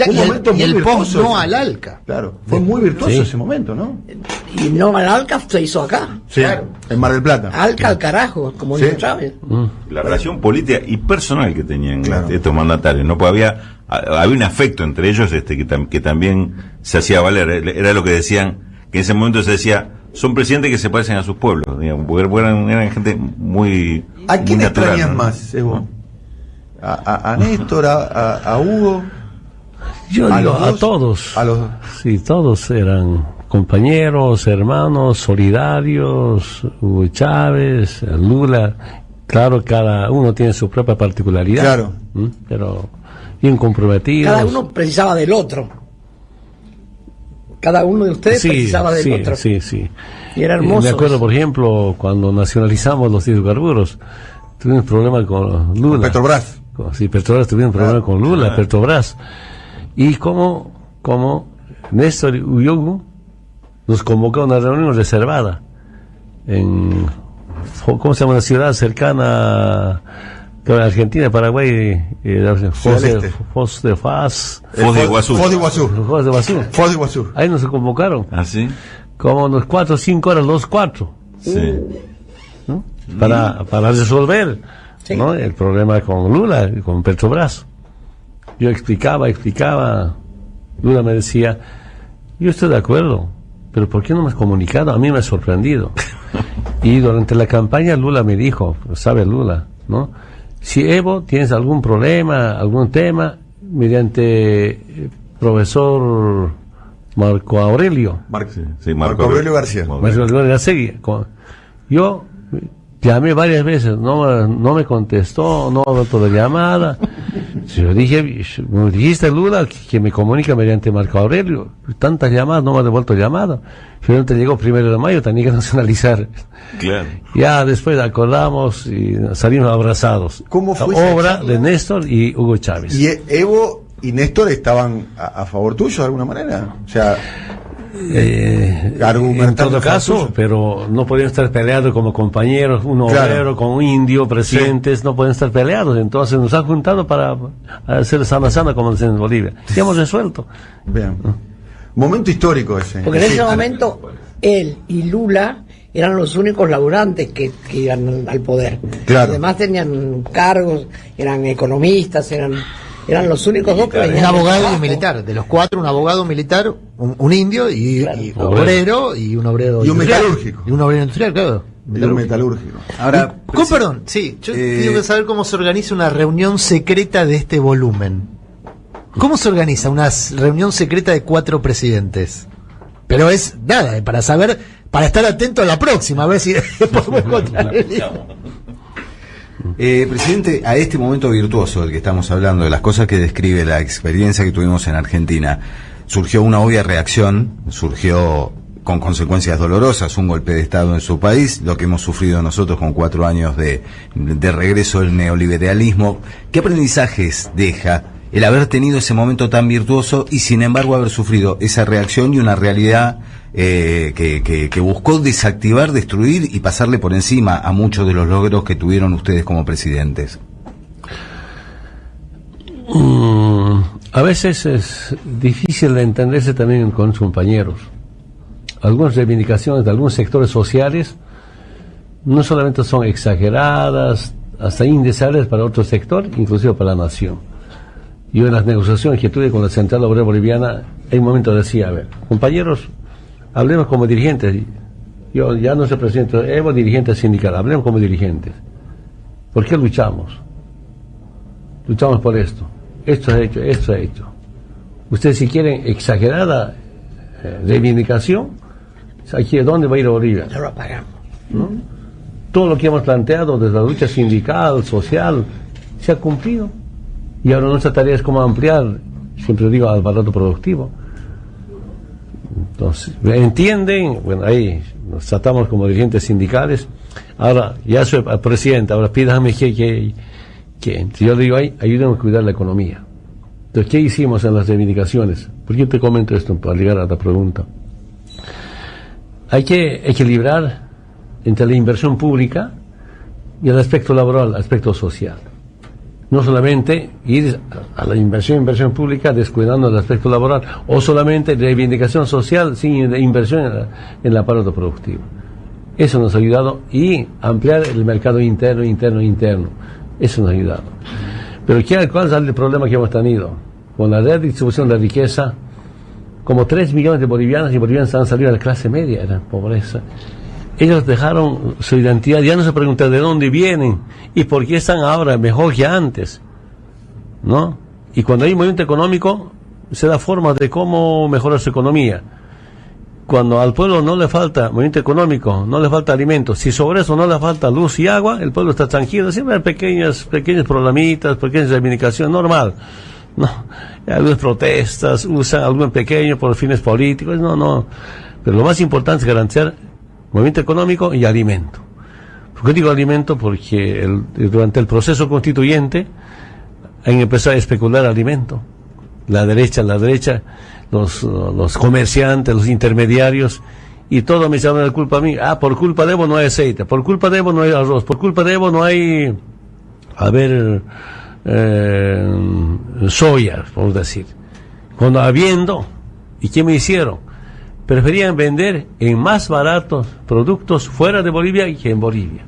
Un momento muy y el post virtuoso no ese. al ALCA. Claro, fue muy virtuoso ese momento, ¿no? Y no, el Alca se hizo acá. Sí, en Mar del Plata. Alca al carajo, como dijo Chávez. La relación política y personal que tenían Claro. estos mandatarios, ¿no? Pues había un afecto entre ellos que también se hacía valer. Era lo que decían, que en ese momento se decía, son presidentes que se parecen a sus pueblos, digamos, porque eran gente muy ¿A quién muy natural, extrañas ¿no? más, Evo? ¿A Néstor, a Hugo? yo ¿A digo, los a dos? todos. A los... Sí, todos eran compañeros, hermanos, solidarios. Hugo Chávez, Lula. Claro, cada uno tiene su propia particularidad. Claro. Pero bien comprometidos. Cada uno precisaba del otro. Cada uno de ustedes precisaba del otro. Sí. Y era hermoso. Me acuerdo, por ejemplo, cuando nacionalizamos los hidrocarburos, tuvimos problemas con Lula. Petrobras. Sí, Petrobras tuvieron problemas con Lula, Petrobras. Y como Néstor y Hugo nos convocó a una reunión reservada en, ¿cómo se llama? Una ciudad cercana a Argentina, Paraguay, Foz de Iguazú. Ahí nos convocaron. ¿Ah, sí? Como unos 4 o 5 horas, los 4. Sí. ¿No? Para resolver, Sí. ¿no? El problema con Lula y con Petrobras. Yo explicaba, Lula me decía, yo estoy de acuerdo, pero ¿por qué no me has comunicado? A mí me ha sorprendido. Y durante la campaña Lula me dijo, sabe Lula, ¿no? Si Evo tienes algún problema, algún tema, mediante profesor Marco Aurelio. Sí, Marco Aurelio García. Marco Aurelio García. Yo llamé varias veces, no me contestó, no abortó la llamada. Yo dije, me dijiste, Lula, que me comunica mediante Marco Aurelio. Tantas llamadas, no me ha devuelto llamada. Finalmente llegó 1 de mayo, tenía que nacionalizar. Claro. Ya después acordamos y salimos abrazados. ¿Cómo fue la esa obra charla? de Néstor y Hugo Chávez? ¿Y Evo y Néstor estaban a favor tuyo de alguna manera? O sea, en argumentando todo a favor caso, tuyo. pero no pueden estar peleados como compañeros, un obrero con un indio, presidentes, no pueden estar peleados. Entonces nos han juntado para hacer sana como dicen en Bolivia. Y hemos resuelto. Bien. Momento histórico ese. Porque en Sí, ese momento él y Lula eran los únicos laburantes que iban al poder. Claro. Además tenían cargos, eran economistas, eran los únicos dos que Un venían abogado y abajo. un militar. De los 4, un abogado, un militar, un indio y un Obrero. obrero y un obrero Y un industrial. metalúrgico. Y un obrero industrial, claro. Y un metalúrgico. Ahora, Perdón, sí, yo tengo que saber cómo se organiza una reunión secreta de este volumen. ¿Cómo se organiza una reunión secreta de 4 presidentes? Pero es nada, para saber, para estar atento a la próxima, a ver si podemos encontrar el lío. presidente, a este momento virtuoso del que estamos hablando, de las cosas que describe la experiencia que tuvimos en Argentina, surgió una obvia reacción, surgió con consecuencias dolorosas, un golpe de Estado en su país, lo que hemos sufrido nosotros con 4 años de regreso del neoliberalismo. ¿Qué aprendizajes deja el haber tenido ese momento tan virtuoso y sin embargo haber sufrido esa reacción y una realidad que buscó desactivar, destruir y pasarle por encima a muchos de los logros que tuvieron ustedes como presidentes? A veces es difícil de entenderse también con sus compañeros. Algunas reivindicaciones de algunos sectores sociales no solamente son exageradas, hasta indeseables para otro sector, inclusive para la nación. Yo en las negociaciones que tuve con la Central Obrera Boliviana, en un momento decía, a ver, compañeros, hablemos como dirigentes. Yo ya no soy presidente, Evo dirigente sindical, hablemos como dirigentes. ¿Por qué luchamos? Luchamos por esto. Esto se ha hecho, esto se ha hecho. Ustedes si quieren exagerada reivindicación, aquí ¿dónde va a ir a Bolivia? Ya lo apagamos. ¿No? Todo lo que hemos planteado desde la lucha sindical, social, se ha cumplido. Y ahora nuestra tarea es cómo ampliar, siempre digo, al aparato productivo. Entonces, entienden, bueno, ahí nos tratamos como dirigentes sindicales. Ahora, ya soy presidente, ahora pídame que yo digo, ahí, ayúdenme a cuidar la economía. Entonces, ¿qué hicimos en las reivindicaciones? ¿Por qué te comento esto? Para llegar a la pregunta. Hay que equilibrar entre la inversión pública y el aspecto laboral, el aspecto social. No solamente ir a la inversión pública descuidando el aspecto laboral, o solamente reivindicación social sin inversión en el aparato productivo. Eso nos ha ayudado, y ampliar el mercado interno. Eso nos ha ayudado. Pero ¿cuál es el problema que hemos tenido? Con la redistribución de la riqueza, como 3 millones de bolivianos y bolivianas han salido a la clase media, era pobreza. Ellos dejaron su identidad, ya no se preguntan de dónde vienen y por qué están ahora mejor que antes, ¿no? Y cuando hay movimiento económico, se da forma de cómo mejorar su economía. Cuando al pueblo no le falta movimiento económico, no le falta alimentos, si sobre eso no le falta luz y agua, el pueblo está tranquilo. Siempre hay pequeños problemitas, pequeñas reivindicaciones, normal. No, algunas protestas, usan algún pequeño por fines políticos, no. Pero lo más importante es garantizar movimiento económico y alimento. ¿Por qué digo alimento? Porque durante el proceso constituyente han empezado a especular alimento. La derecha, los comerciantes, los intermediarios, y todos me echaron la culpa a mí. Por culpa de Evo no hay aceite, por culpa de Evo no hay arroz, por culpa de Evo no hay, soya, vamos a decir. Cuando habiendo, ¿y qué me hicieron? Preferían vender en más baratos productos fuera de Bolivia que en Bolivia.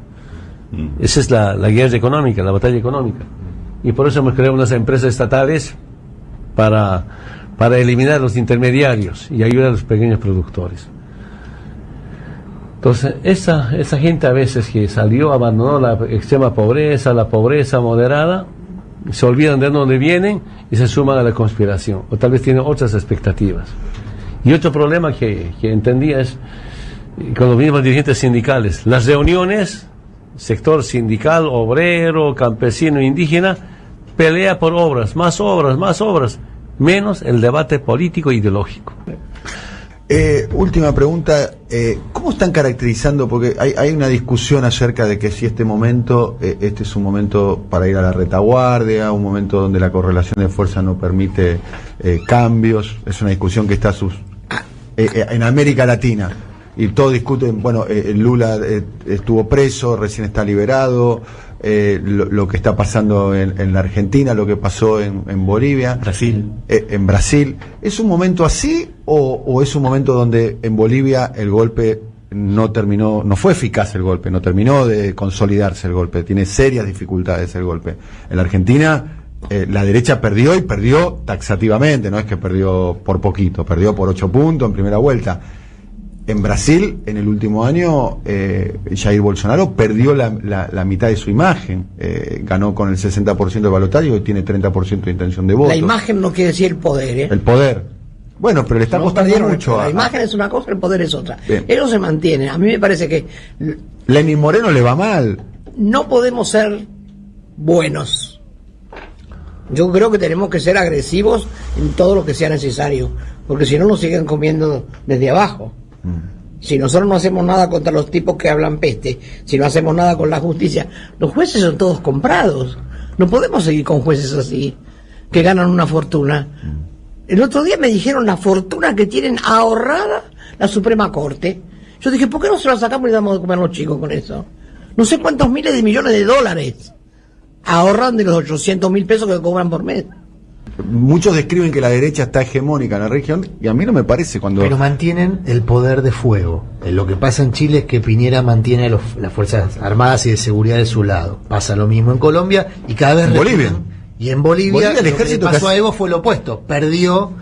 Esa es la guerra económica, la batalla económica. Y por eso hemos creado unas empresas estatales para eliminar los intermediarios y ayudar a los pequeños productores. Entonces, esa gente a veces que salió, abandonó la extrema pobreza, la pobreza moderada, se olvidan de dónde vienen y se suman a la conspiración, o tal vez tienen otras expectativas. Y otro problema que entendía es, con los mismos dirigentes sindicales, las reuniones, sector sindical, obrero, campesino, indígena, pelea por obras, menos el debate político e ideológico. Última pregunta, ¿cómo están caracterizando? Porque hay una discusión acerca de que si este es un momento para ir a la retaguardia, un momento donde la correlación de fuerza no permite cambios. Es una discusión que está en América Latina. Y todos discuten, bueno, Lula estuvo preso, recién está liberado, lo que está pasando en la Argentina, lo que pasó en Bolivia, en Brasil. ¿Es un momento así o es un momento donde en Bolivia el golpe no fue eficaz el golpe, no terminó de consolidarse el golpe, tiene serias dificultades el golpe? En la Argentina la derecha perdió y perdió taxativamente, no es que perdió por poquito, perdió por 8 puntos en primera vuelta. En Brasil, en el último año, Jair Bolsonaro perdió la mitad de su imagen. Ganó con el 60% de balotaje y tiene 30% de intención de voto. La imagen no quiere decir el poder, ¿eh? El poder. Bueno, pero le está costando mucho. La imagen es una cosa, el poder es otra. Bien. Eso se mantiene. A mí me parece que Lenín Moreno le va mal. no podemos ser buenos. Yo creo que tenemos que ser agresivos en todo lo que sea necesario, porque si no nos siguen comiendo desde abajo. Si nosotros no hacemos nada contra los tipos que hablan peste, si no hacemos nada con la justicia, los jueces son todos comprados. No podemos seguir con jueces así, que ganan una fortuna. El otro día me dijeron la fortuna que tienen ahorrada la Suprema Corte. Yo dije, ¿por qué no se la sacamos y damos de comer a los chicos con eso? No sé cuántos miles de millones de dólares ahorran de los 800.000 pesos que cobran por mes. Muchos describen que la derecha está hegemónica en la región y a mí no me parece cuando... Pero mantienen el poder de fuego. Lo que pasa en Chile es que Piñera mantiene las Fuerzas Armadas y de Seguridad de su lado. Pasa lo mismo en Colombia y cada vez... ¿En Bolivia? Y en Bolivia el ejército lo que pasó a Evo fue lo opuesto. Perdió,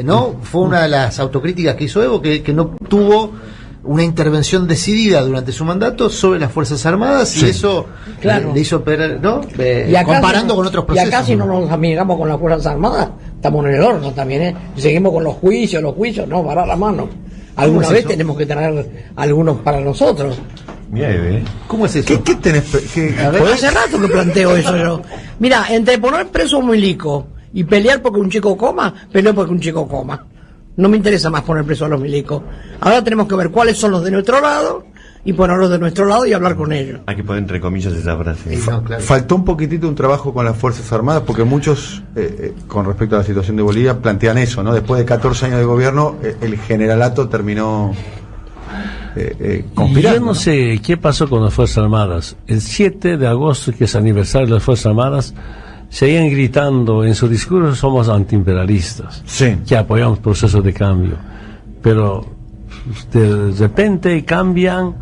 ¿no? Fue una de las autocríticas que hizo Evo, que no tuvo una intervención decidida durante su mandato sobre las Fuerzas Armadas y eso claro. le hizo perder, ¿no? Y acá, comparando con otros procesos. Y acá si no nos amigamos con las Fuerzas Armadas, estamos en el horno también, ¿eh? Si seguimos con los juicios, no, para la mano. Alguna vez tenemos que tener algunos para nosotros. ¿Cómo es eso? ¿Qué tenés? Hace rato que planteo eso yo. Mira, entre poner preso a un milico y pelear porque un chico coma, peleo porque un chico coma. No me interesa más poner preso a los milicos. Ahora tenemos que ver cuáles son los de nuestro lado y ponerlos de nuestro lado y hablar con ellos. Hay que poner entre comillas esa frase. Claro. Faltó un poquitito un trabajo con las Fuerzas Armadas porque muchos, con respecto a la situación de Bolivia, plantean eso, ¿no? Después de 14 años de gobierno, el generalato terminó conspirando. Yo no sé qué pasó con las Fuerzas Armadas. El 7 de agosto, que es aniversario de las Fuerzas Armadas, seguían gritando en su discurso: somos antiimperialistas, sí, que apoyamos procesos de cambio, pero de repente cambian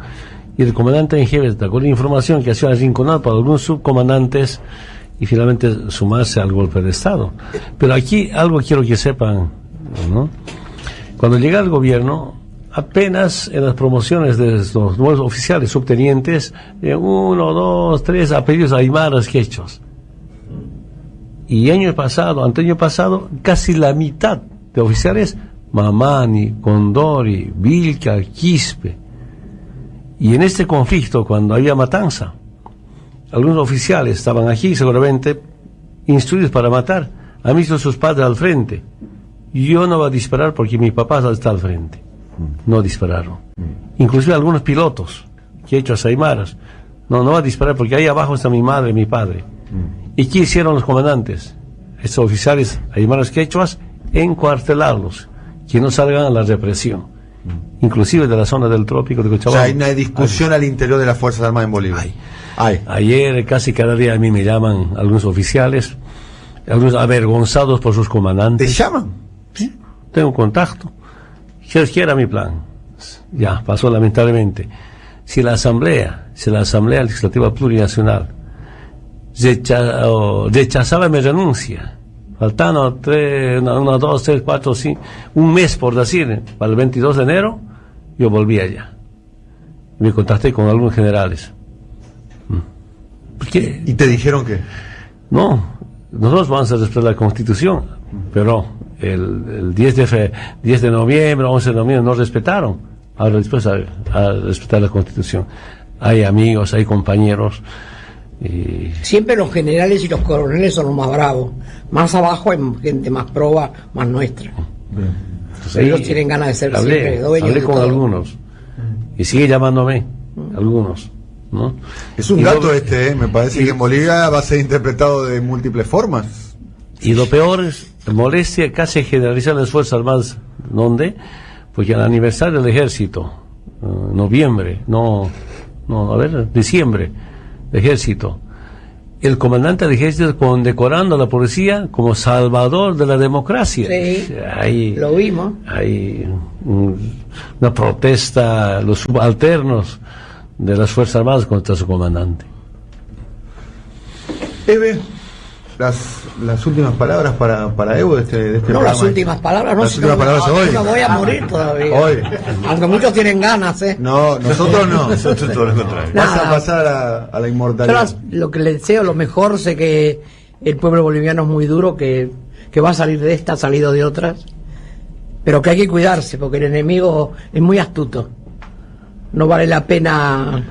y el comandante en jefe está con la información que ha sido arrinconado por algunos subcomandantes y finalmente sumarse al golpe de Estado. Pero aquí algo quiero que sepan, ¿no? Cuando llega el gobierno, apenas en las promociones de los nuevos oficiales subtenientes, 1, 2, 3 apellidos aymaras quechos. Y año pasado, anteaño pasado, casi la mitad de oficiales, Mamani, Condori, Vilca, Quispe. Y en este conflicto, cuando había matanza, algunos oficiales estaban aquí seguramente instruidos para matar. Han visto a sus padres al frente. Yo no voy a disparar porque mi papá está al frente. No dispararon. Inclusive algunos pilotos, que he hecho a Aymaras, no va a disparar porque ahí abajo está mi madre y mi padre. ¿Y qué hicieron los comandantes? Estos oficiales aymaras quechuas, encuartelarlos, que no salgan a la represión, inclusive de la zona del trópico de Cochabamba. O sea, hay una discusión al interior de las Fuerzas Armadas en Bolivia. Ayer casi cada día a mí me llaman algunos oficiales, algunos avergonzados por sus comandantes. ¿Te llaman? Sí, tengo contacto. ¿Qué era mi plan? Ya, pasó lamentablemente. Si la Asamblea Legislativa Plurinacional rechazaba mi renuncia, faltando 1, 2, 3, 4, 5, un mes por decir, para el 22 de enero, yo volví allá. Me contacté con algunos generales. ¿Y te dijeron qué? No, nosotros vamos a respetar la Constitución, pero el 10 de noviembre, 11 de noviembre, no respetaron. Ahora después a respetar la Constitución. Hay amigos, hay compañeros. Y Siempre los generales y los coroneles son los más bravos. Más abajo hay gente más proba, más nuestra. entonces, Ellos ahí tienen ganas de ser siempre dueños hablé de con todo. algunos. Y sigue llamándome, algunos, ¿no? Es un Y dato lo- me parece que en Bolivia va a ser interpretado de múltiples formas. Y lo peor es molestia casi generalizada en las Fuerzas Armadas. ¿Dónde? Porque el aniversario del Ejército, noviembre, diciembre, del Ejército, el comandante del Ejército condecorando a la policía como salvador de la democracia. Sí, Hay, lo vimos. hay una protesta, los subalternos de las Fuerzas Armadas contra su comandante. Eve, las últimas palabras para Evo de este No, programa. las últimas palabras, no, Las si últimas no, palabras hoy. no voy a morir todavía. Hoy. Aunque muchos tienen ganas, ¿eh? No, nosotros no. Nosotros todo lo contrario. Vas a Nada. pasar a la Yo inmortalidad. lo que le deseo, lo mejor, sé que el pueblo boliviano es muy duro, que va a salir de esta, ha salido de otras, pero que hay que cuidarse, porque el enemigo es muy astuto. No vale la pena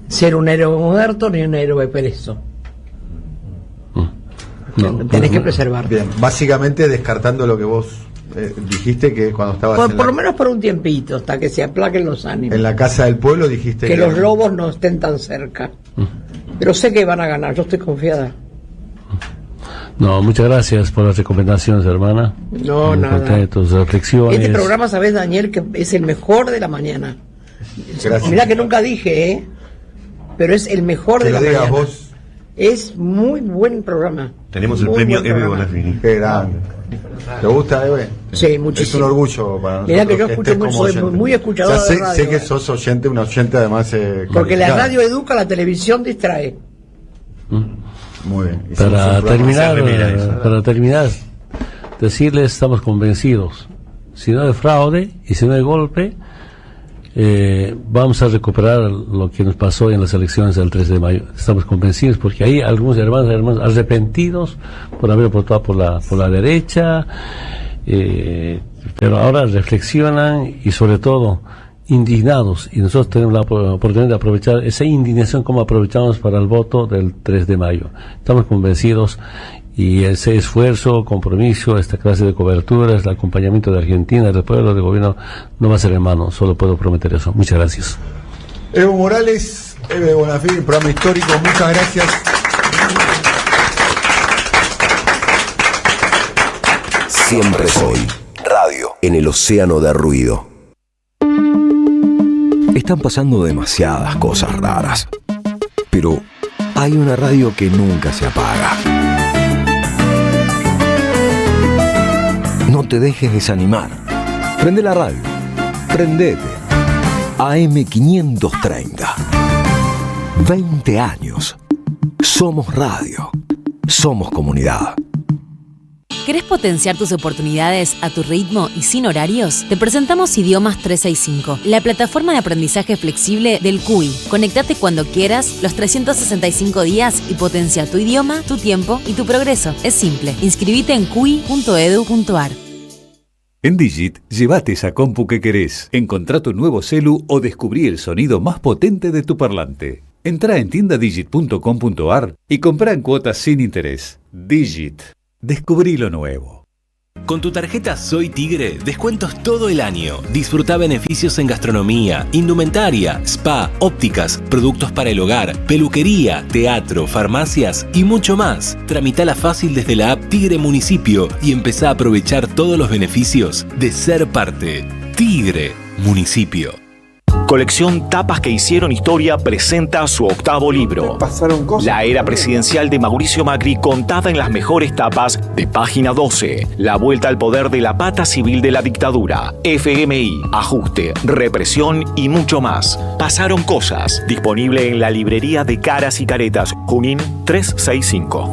ser un héroe muerto ni un héroe perezo. Tenés que preservarte. Bien, básicamente descartando lo que vos dijiste que cuando estabas Por lo menos por un tiempito, hasta que se aplaquen los ánimos. en la Casa del Pueblo, dijiste Que los lobos no estén tan cerca. Pero sé que van a ganar, yo estoy confiada. No, muchas gracias por las recomendaciones, hermana. No, Me nada. encantan tus reflexiones. Este programa, sabes, Daniel, que es el mejor de la mañana. Gracias. Mirá que nunca dije, ¿eh? Pero es el mejor Que de lo la digas mañana. vos. Es muy buen programa. Tenemos el Muy premio buen Eve programa. Bonafini. Qué grande. ¿Te gusta, Eve? Sí, Es un muchísimo. orgullo para nosotros. Mirá que yo escucho estés muy- como soy oyente. muy escuchador O sea, sé, de radio, sé que ¿eh? sos oyente, un oyente además. Porque la calificado. radio educa, la televisión distrae. Muy bien. Hicimos un Para programa terminar, se remira eso. decirles, estamos convencidos. Si no hay fraude y si no hay golpe, vamos a recuperar lo que nos pasó en las elecciones del 3 de mayo. Estamos convencidos porque hay algunos hermanos arrepentidos por haber votado por la derecha, pero ahora reflexionan y sobre todo indignados, y nosotros tenemos la oportunidad de aprovechar esa indignación como aprovechamos para el voto del 3 de mayo. Estamos convencidos y ese esfuerzo, compromiso, esta clase de coberturas, el acompañamiento de Argentina, del pueblo, del gobierno, no va a ser en vano, solo puedo prometer eso. Muchas gracias. Evo Morales, Eve Bonafini, programa histórico, muchas gracias. Siempre soy radio en el océano de ruido. Están pasando demasiadas cosas raras, pero hay una radio que nunca se apaga. No te dejes desanimar. Prende la radio. Prendete. AM530. 20 años. Somos radio. Somos comunidad. ¿Querés potenciar tus oportunidades a tu ritmo y sin horarios? Te presentamos Idiomas 365, la plataforma de aprendizaje flexible del CUI. Conectate cuando quieras, los 365 días y potencia tu idioma, tu tiempo y tu progreso. Es simple. Inscribite en cui.edu.ar. En Digit, llévate esa compu que querés, encontrá tu nuevo celu o descubrí el sonido más potente de tu parlante. Entrá en tiendadigit.com.ar y comprá en cuotas sin interés. Digit. Descubrí lo nuevo. Con tu tarjeta Soy Tigre, descuentos todo el año. Disfruta beneficios en gastronomía, indumentaria, spa, ópticas, productos para el hogar, peluquería, teatro, farmacias y mucho más. Tramitala fácil desde la app Tigre Municipio y empezá a aprovechar todos los beneficios de ser parte. Tigre Municipio. Colección Tapas que hicieron historia presenta su octavo libro. La era presidencial de Mauricio Macri contada en las mejores tapas de Página 12. La vuelta al poder de la pata civil de la dictadura. FMI, ajuste, represión y mucho más. Pasaron cosas. Disponible en la librería de Caras y Caretas, Junín 365.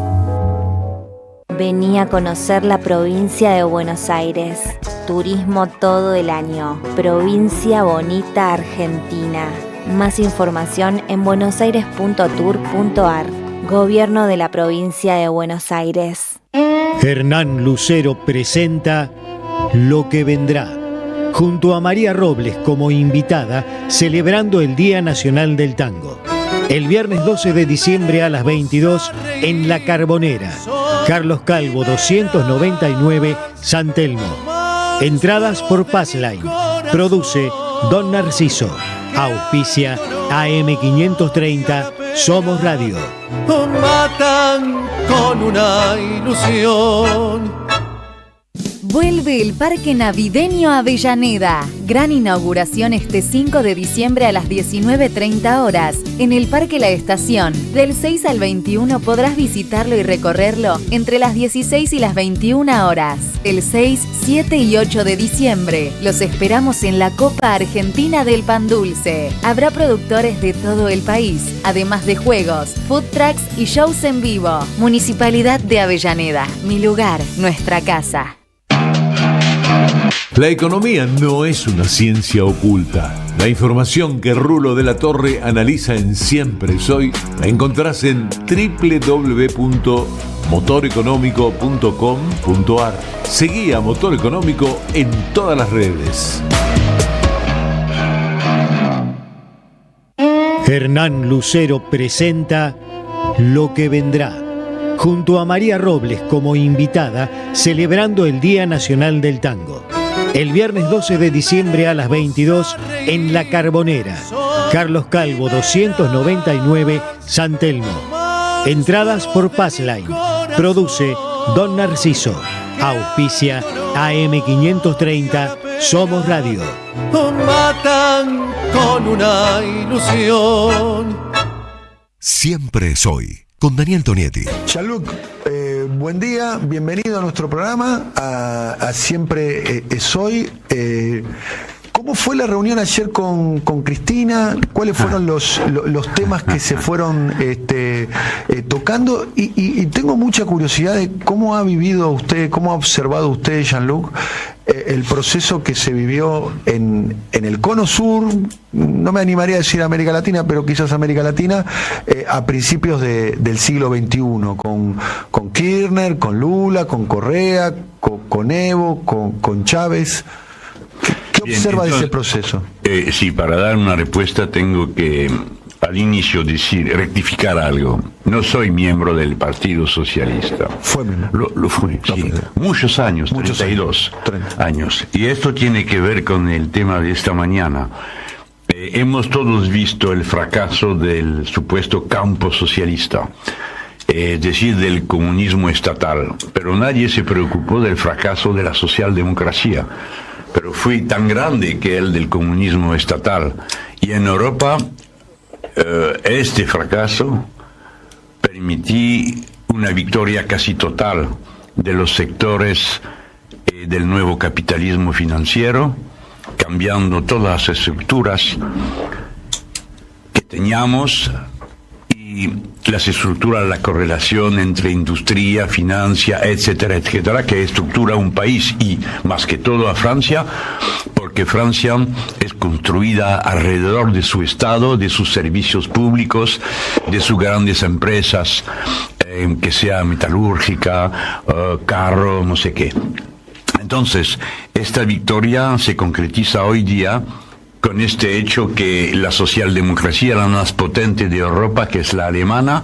Vení a conocer la provincia de Buenos Aires. Turismo todo el año. Provincia Bonita, Argentina. Más información en buenosaires.tour.ar. Gobierno de la provincia de Buenos Aires. Hernán Lucero presenta Lo que vendrá, junto a María Robles como invitada, celebrando el Día Nacional del Tango. El viernes 12 de diciembre a las 22 en La Carbonera, Carlos Calvo 299, San Telmo. Entradas por Passline. Produce Don Narciso. Auspicia AM530 Somos Radio. Matan con una ilusión. Vuelve el Parque Navideño Avellaneda. Gran inauguración este 5 de diciembre a las 19:30 horas en el Parque La Estación. Del 6 al 21 podrás visitarlo y recorrerlo entre las 16 y las 21 horas. El 6, 7 y 8 de diciembre los esperamos en la Copa Argentina del Pan Dulce. Habrá productores de todo el país, además de juegos, food trucks y shows en vivo. Municipalidad de Avellaneda. Mi lugar, nuestra casa. La economía no es una ciencia oculta. La información que Rulo de la Torre analiza en Siempre Soy la encontrás en www.motoreconómico.com.ar. Seguí a Motor Económico en todas las redes. Hernán Lucero presenta Lo que vendrá, junto a María Robles como invitada, celebrando el Día Nacional del Tango. El viernes 12 de diciembre a las 22 en La Carbonera, Carlos Calvo 299, San Telmo. Entradas por Passline. Produce Don Narciso. Auspicia AM530 Somos Radio. Matan con una ilusión. Siempre Soy, con Daniel Tonietti. Jean-Luc, buen día, bienvenido a nuestro programa, a Siempre Soy. ¿Cómo fue la reunión ayer con Cristina? ¿Cuáles fueron los temas que se fueron tocando? Y tengo mucha curiosidad de cómo ha vivido usted, cómo ha observado usted, Jean-Luc, el proceso que se vivió en el Cono Sur, no me animaría a decir América Latina, pero quizás América Latina, a principios del siglo XXI, con Kirchner, con Lula, con Correa, con Evo, con Chávez. ¿Qué observa de ese proceso? Sí, para dar una respuesta tengo que al inicio rectificar algo. No soy miembro del Partido Socialista. Fue miembro. Lo fui, sí. Muchos años, 32 años. Y esto tiene que ver con el tema de esta mañana. Hemos todos visto el fracaso del supuesto campo socialista, es decir, del comunismo estatal. Pero nadie se preocupó del fracaso de la socialdemocracia. Pero fue tan grande que el del comunismo estatal. Y en Europa, este fracaso permitió una victoria casi total de los sectores del nuevo capitalismo financiero, cambiando todas las estructuras que teníamos y las estructuras, la correlación entre industria, financia, etcétera, etcétera, que estructura un país y más que todo a Francia, porque Francia es construida alrededor de su Estado, de sus servicios públicos, de sus grandes empresas, que sea metalúrgica, carro, no sé qué. Entonces, esta victoria se concretiza hoy día con este hecho que la socialdemocracia, la más potente de Europa, que es la alemana,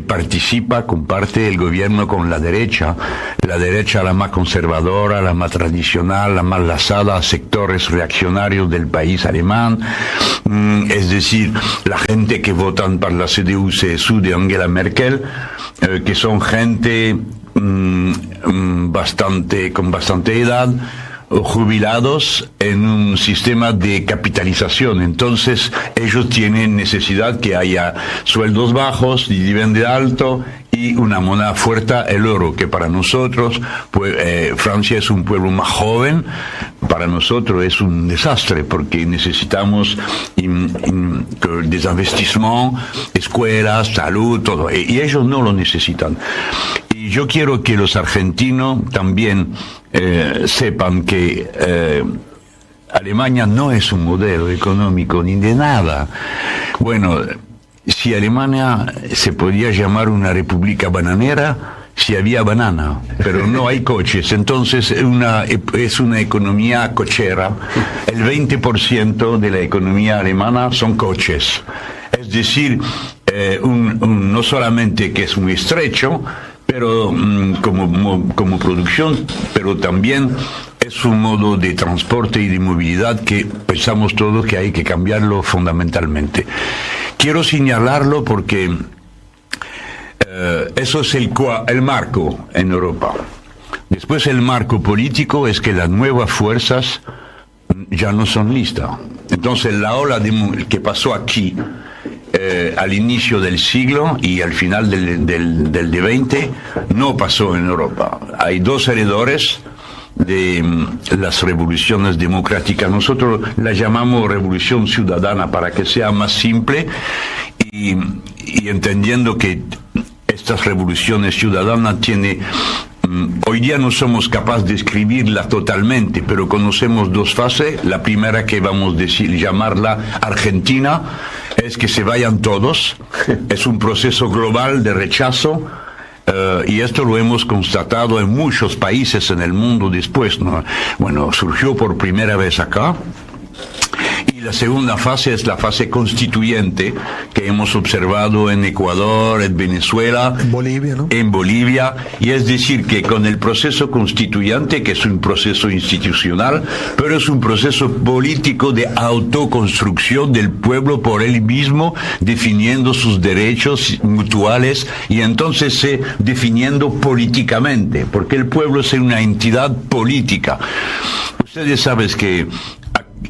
participa, comparte el gobierno con la derecha la más conservadora, la más tradicional, la más lazada a sectores reaccionarios del país alemán, es decir, la gente que votan para la CDU-CSU de Angela Merkel, que son gente con bastante edad, jubilados en un sistema de capitalización. Entonces ellos tienen necesidad que haya sueldos bajos, dividendo alto y una moneda fuerte, el oro, que para nosotros, Francia es un pueblo más joven, para nosotros es un desastre porque necesitamos desinvestimiento, escuelas, salud, todo, y ellos no lo necesitan. Y yo quiero que los argentinos también sepan que Alemania no es un modelo económico ni de nada. Bueno, si Alemania se podía llamar una república bananera, si había banana, pero no hay coches. Entonces es una economía cochera. El 20% de la economía alemana son coches. Es decir, no solamente que es muy estrecho, pero como producción, pero también es un modo de transporte y de movilidad que pensamos todos que hay que cambiarlo fundamentalmente. Quiero señalarlo porque eso es el marco en Europa. Después el marco político es que las nuevas fuerzas ya no son listas. Entonces la ola que pasó aquí al inicio del siglo y al final del XX no pasó en Europa. Hay dos heredores de las revoluciones democráticas. Nosotros la llamamos revolución ciudadana para que sea más simple y entendiendo que estas revoluciones ciudadanas hoy día no somos capaces de escribirla totalmente, pero conocemos dos fases. La primera, que vamos a llamarla Argentina, es que se vayan todos. Es un proceso global de rechazo. Y esto lo hemos constatado en muchos países en el mundo después, ¿no? Bueno, surgió por primera vez acá. Y la segunda fase es la fase constituyente que hemos observado en Ecuador, en Venezuela, Bolivia, ¿no? En Bolivia, y es decir que con el proceso constituyente, que es un proceso institucional, pero es un proceso político de autoconstrucción del pueblo por él mismo, definiendo sus derechos mutuales y entonces definiendo políticamente, porque el pueblo es una entidad política. Ustedes saben que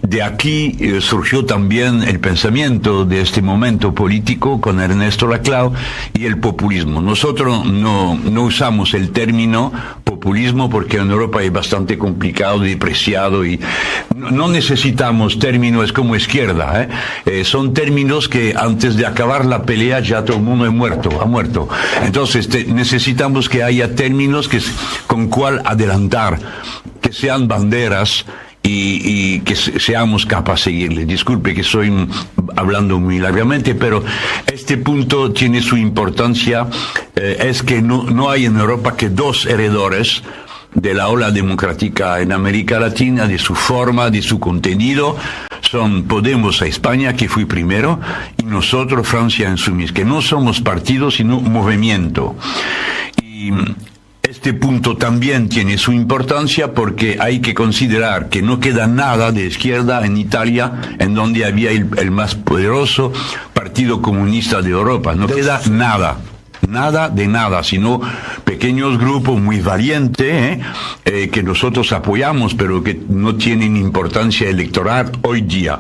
de aquí surgió también el pensamiento de este momento político con Ernesto Laclau y el populismo. Nosotros no usamos el término populismo porque en Europa es bastante complicado, depreciado y no necesitamos términos como izquierda. Son términos que antes de acabar la pelea ya todo el mundo ha muerto. Entonces necesitamos que haya términos con cual adelantar, que sean banderas y que seamos capaces de seguirle. Disculpe que estoy hablando muy largamente, pero este punto tiene su importancia. Es que no hay en Europa que dos heredores de la ola democrática en América Latina, de su forma, de su contenido. Son Podemos a España, que fue primero, y nosotros, Francia en su misma, que no somos partidos, sino movimiento. Y este punto también tiene su importancia porque hay que considerar que no queda nada de izquierda en Italia, en donde había el más poderoso Partido Comunista de Europa. No queda nada de nada, sino pequeños grupos muy valientes que nosotros apoyamos, pero que no tienen importancia electoral hoy día.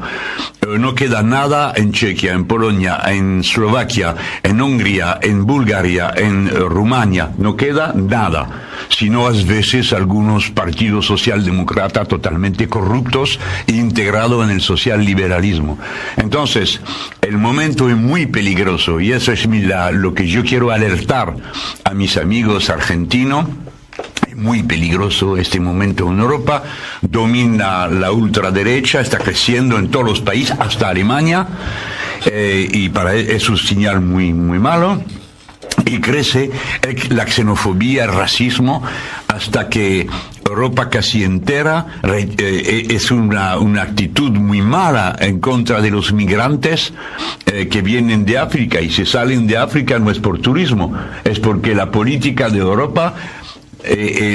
No queda nada en Chequia, en Polonia, en Eslovaquia, en Hungría, en Bulgaria, en Rumania. No queda nada, sino a veces algunos partidos socialdemócratas totalmente corruptos e integrados en el socialliberalismo. Entonces, el momento es muy peligroso y eso es lo que yo quiero alertar a mis amigos argentinos. Es muy peligroso este momento en Europa. Domina la ultraderecha, está creciendo en todos los países, hasta Alemania, y para eso es un señal muy, muy malo. Y crece la xenofobia, el racismo, hasta que Europa casi entera es una actitud muy mala en contra de los migrantes que vienen de África, y si salen de África no es por turismo, es porque la política de Europa,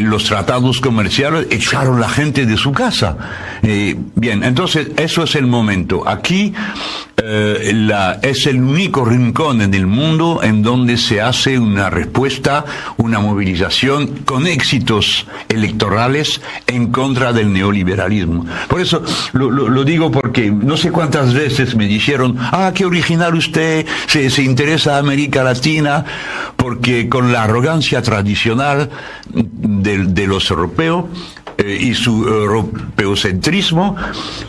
los tratados comerciales echaron la gente de su casa. Bien, entonces eso es el momento. Aquí es el único rincón en el mundo en donde se hace una respuesta, una movilización con éxitos electorales en contra del neoliberalismo. Por eso lo digo, porque no sé cuántas veces me dijeron, qué original usted, se interesa a América Latina, porque con la arrogancia tradicional de los europeos y su europeocentrismo,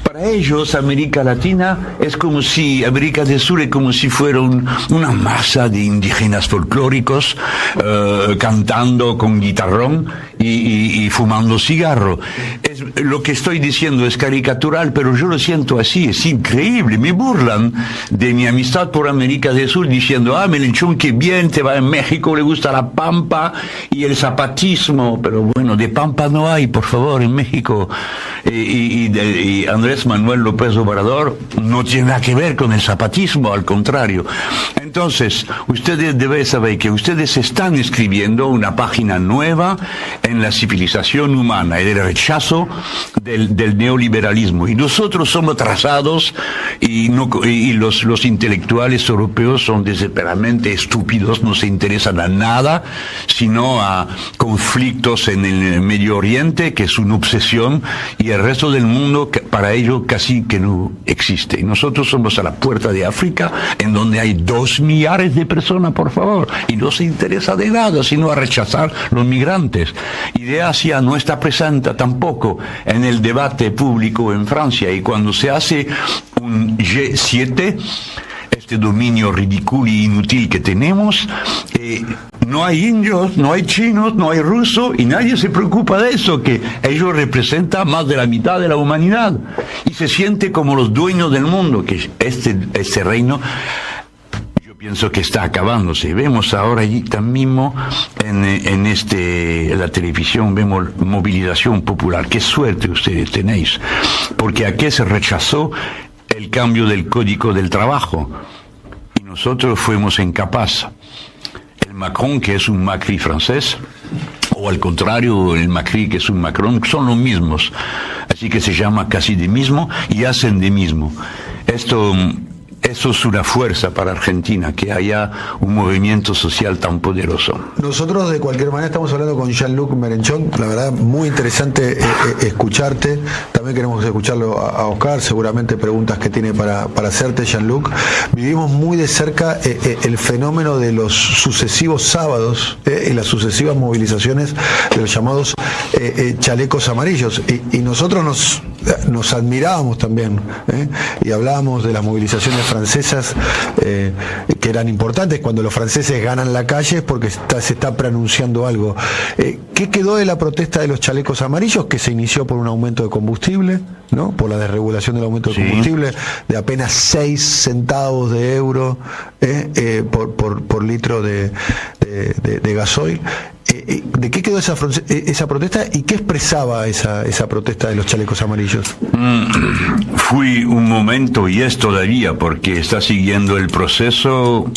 para ellos América Latina es como si, América del Sur es como si fuera una masa de indígenas folclóricos cantando con guitarrón y fumando cigarro. Lo que estoy diciendo es caricatural, pero yo lo siento así, es increíble. Me burlan de mi amistad por América del Sur diciendo, Melenchón, qué bien, te va en México, le gusta la pampa y el zapatismo, pero bueno, de pampa no hay, por favor, en México. Y Andrés Manuel López Obrador no tiene nada que ver con el zapatismo, al contrario. Entonces, ustedes deben saber que ustedes están escribiendo una página nueva en la civilización humana, el rechazo del neoliberalismo. Y nosotros somos trazados y los intelectuales europeos son desesperadamente estúpidos, no se interesan a nada, sino a conflictos en el Medio Oriente, que es una obsesión, y el resto del mundo, para ello, casi que no existe. Y nosotros somos a la puerta de África, en donde hay 2 millares de personas, por favor, y no se interesa de nada, sino a rechazar los migrantes. Y de Asia no está presente tampoco en el debate público en Francia, y cuando se hace un G7, este dominio ridículo y inútil que tenemos, no hay indios, no hay chinos, no hay rusos, y nadie se preocupa de eso, que ellos representan más de la mitad de la humanidad, y se siente como los dueños del mundo, que este reino, yo pienso que está acabándose. Vemos ahora allí también mismo en la televisión, vemos movilización popular. Qué suerte ustedes tenéis, porque aquí se rechazó el cambio del Código del Trabajo y nosotros fuimos incapaces. El Macron, que es un Macri francés, o al contrario, el Macri, que es un Macron, son los mismos. Así que se llama casi de mismo y hacen de mismo. Eso es una fuerza para Argentina, que haya un movimiento social tan poderoso. Nosotros de cualquier manera estamos hablando con Jean-Luc Mélenchon, la verdad muy interesante escucharte, también queremos escucharlo a Oscar, seguramente preguntas que tiene para hacerte Jean-Luc. Vivimos muy de cerca el fenómeno de los sucesivos sábados y las sucesivas movilizaciones de los llamados chalecos amarillos, y nosotros nos admirábamos también, y hablábamos de las movilizaciones francesas que eran importantes. Cuando los franceses ganan la calle es porque se está preanunciando algo. ¿Qué quedó de la protesta de los chalecos amarillos, que se inició por un aumento de combustible, ¿no? Por la desregulación del aumento de combustible de apenas 6 centavos de euro por litro de gasoil? ¿De qué quedó esa protesta y qué expresaba esa protesta de los chalecos amarillos? Fue un momento, y es todavía, porque está siguiendo el proceso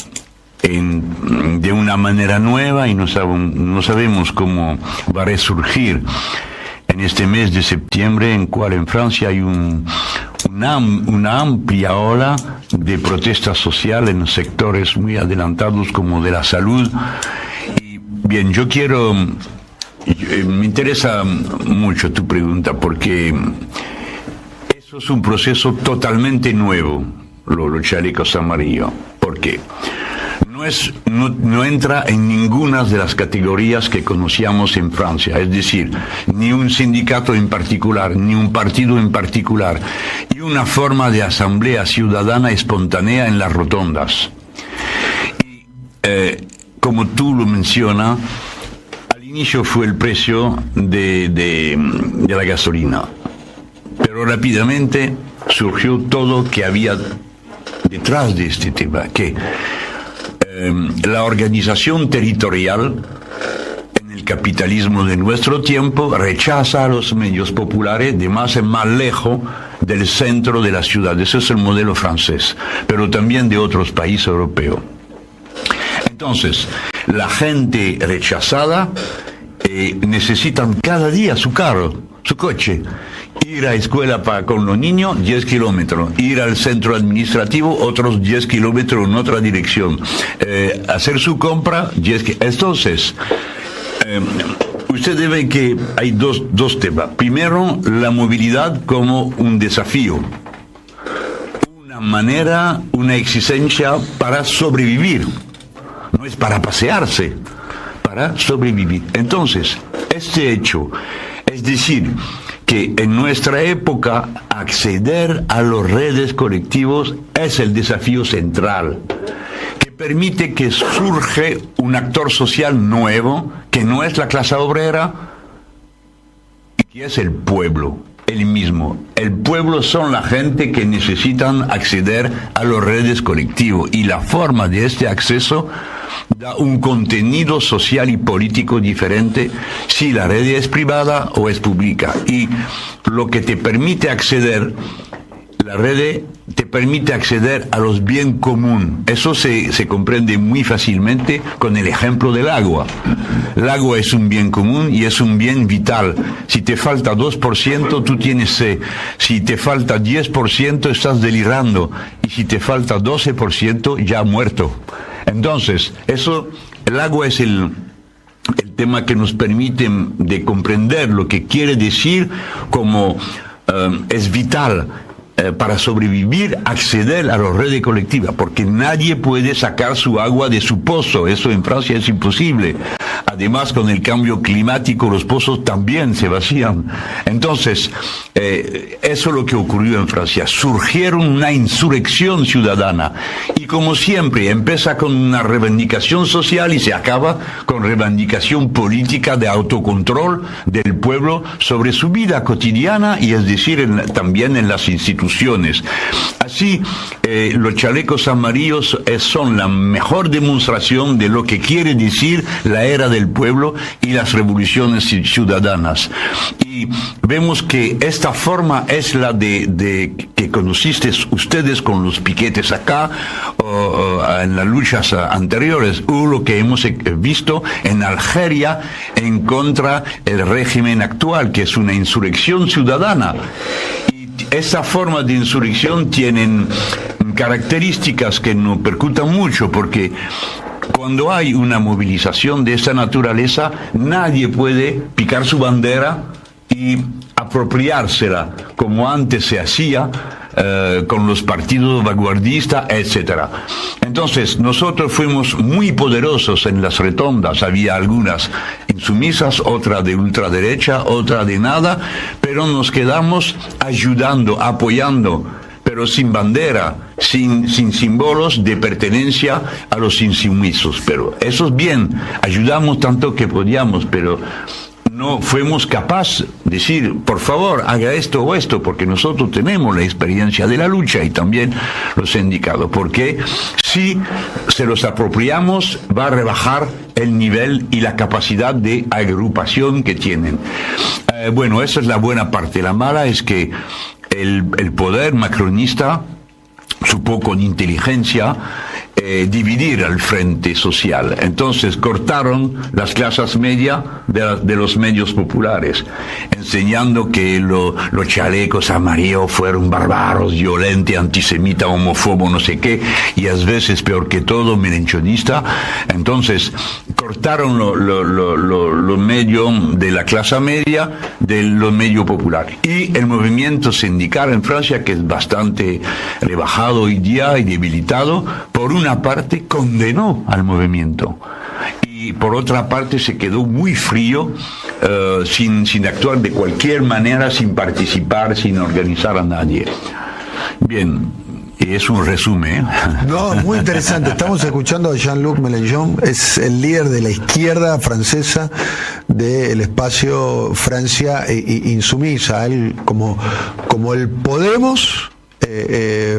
de una manera nueva y no sabemos cómo va a resurgir en este mes de septiembre, en cual en Francia hay una amplia ola de protesta social en sectores muy adelantados como de la salud. Bien, me interesa mucho tu pregunta, porque eso es un proceso totalmente nuevo, los chalecos amarillos. ¿Por qué? No entra en ninguna de las categorías que conocíamos en Francia, es decir, ni un sindicato en particular, ni un partido en particular, y una forma de asamblea ciudadana espontánea en las rotondas. Como tú lo mencionas, al inicio fue el precio de la gasolina, pero rápidamente surgió todo que había detrás de este tema, que la organización territorial en el capitalismo de nuestro tiempo rechaza a los medios populares de más en más lejos del centro de la ciudad. Ese es el modelo francés, pero también de otros países europeos. Entonces, la gente rechazada necesitan cada día su carro, su coche. Ir a escuela con los niños, 10 kilómetros. Ir al centro administrativo, otros 10 kilómetros en otra dirección. Hacer su compra, 10 kilómetros. Entonces, ustedes ven que hay dos temas. Primero, la movilidad como un desafío. Una exigencia para sobrevivir. No es para pasearse, para sobrevivir. Entonces, este hecho, es decir, que en nuestra época acceder a las redes colectivos es el desafío central, que permite que surge un actor social nuevo, que no es la clase obrera, que es el pueblo, el mismo. El pueblo son la gente que necesitan acceder a las redes colectivas y la forma de este acceso da un contenido social y político diferente si la red es privada o es pública. Y lo que te permite acceder, la red te permite acceder a los bienes comunes. Eso se comprende muy fácilmente con el ejemplo del agua. El agua es un bien común y es un bien vital. Si te falta 2%, tú tienes sed. Si te falta 10%, estás delirando. Y si te falta 12%, ya muerto. Entonces, el agua es el tema que nos permite de comprender lo que quiere decir como es vital para sobrevivir, acceder a las redes colectivas, porque nadie puede sacar su agua de su pozo. Eso en Francia es imposible. Además, con el cambio climático, los pozos también se vacían. Entonces, eso es lo que ocurrió en Francia. Surgieron una insurrección ciudadana. Y como siempre, empieza con una reivindicación social y se acaba con reivindicación política de autocontrol del pueblo sobre su vida cotidiana y es decir, también en las instituciones. Así, los chalecos amarillos son la mejor demostración de lo que quiere decir la era del pueblo y las revoluciones ciudadanas. Y vemos que esta forma es la de que conociste ustedes con los piquetes acá, o en las luchas anteriores, o lo que hemos visto en Algeria en contra del régimen actual, que es una insurrección ciudadana. Esa forma de insurrección tienen características que nos percutan mucho, porque cuando hay una movilización de esta naturaleza, nadie puede picar su bandera y apropiársela, como antes se hacía con los partidos vanguardistas, etcétera. Entonces, nosotros fuimos muy poderosos en las rotondas. Había algunas insumisas, otra de ultraderecha, otra de nada, pero nos quedamos ayudando, apoyando, pero sin bandera, sin símbolos de pertenencia a los insumisos. Pero eso es bien, ayudamos tanto que podíamos, pero no fuimos capaces de decir, por favor, haga esto o esto, porque nosotros tenemos la experiencia de la lucha y también los sindicatos, porque si se los apropiamos, va a rebajar el nivel y la capacidad de agrupación que tienen. Bueno, esa es la buena parte. La mala es que el poder macronista supo con inteligencia dividir al frente social. Entonces cortaron las clases medias de los medios populares, enseñando que los chalecos amarillos fueron bárbaros, violentos, antisemitas, homófobos, no sé qué, y a veces peor que todo, melenchonista. Entonces cortaron los medios de la clase media de los medios populares. Y el movimiento sindical en Francia, que es bastante rebajado hoy día y debilitado, por una parte condenó al movimiento y por otra parte se quedó muy frío, sin actuar de cualquier manera, sin participar, sin organizar a nadie. Bien, es un resumen. No, muy interesante. Estamos escuchando a Jean-Luc Mélenchon, es el líder de la izquierda francesa del espacio Francia insumisa. Él como el Podemos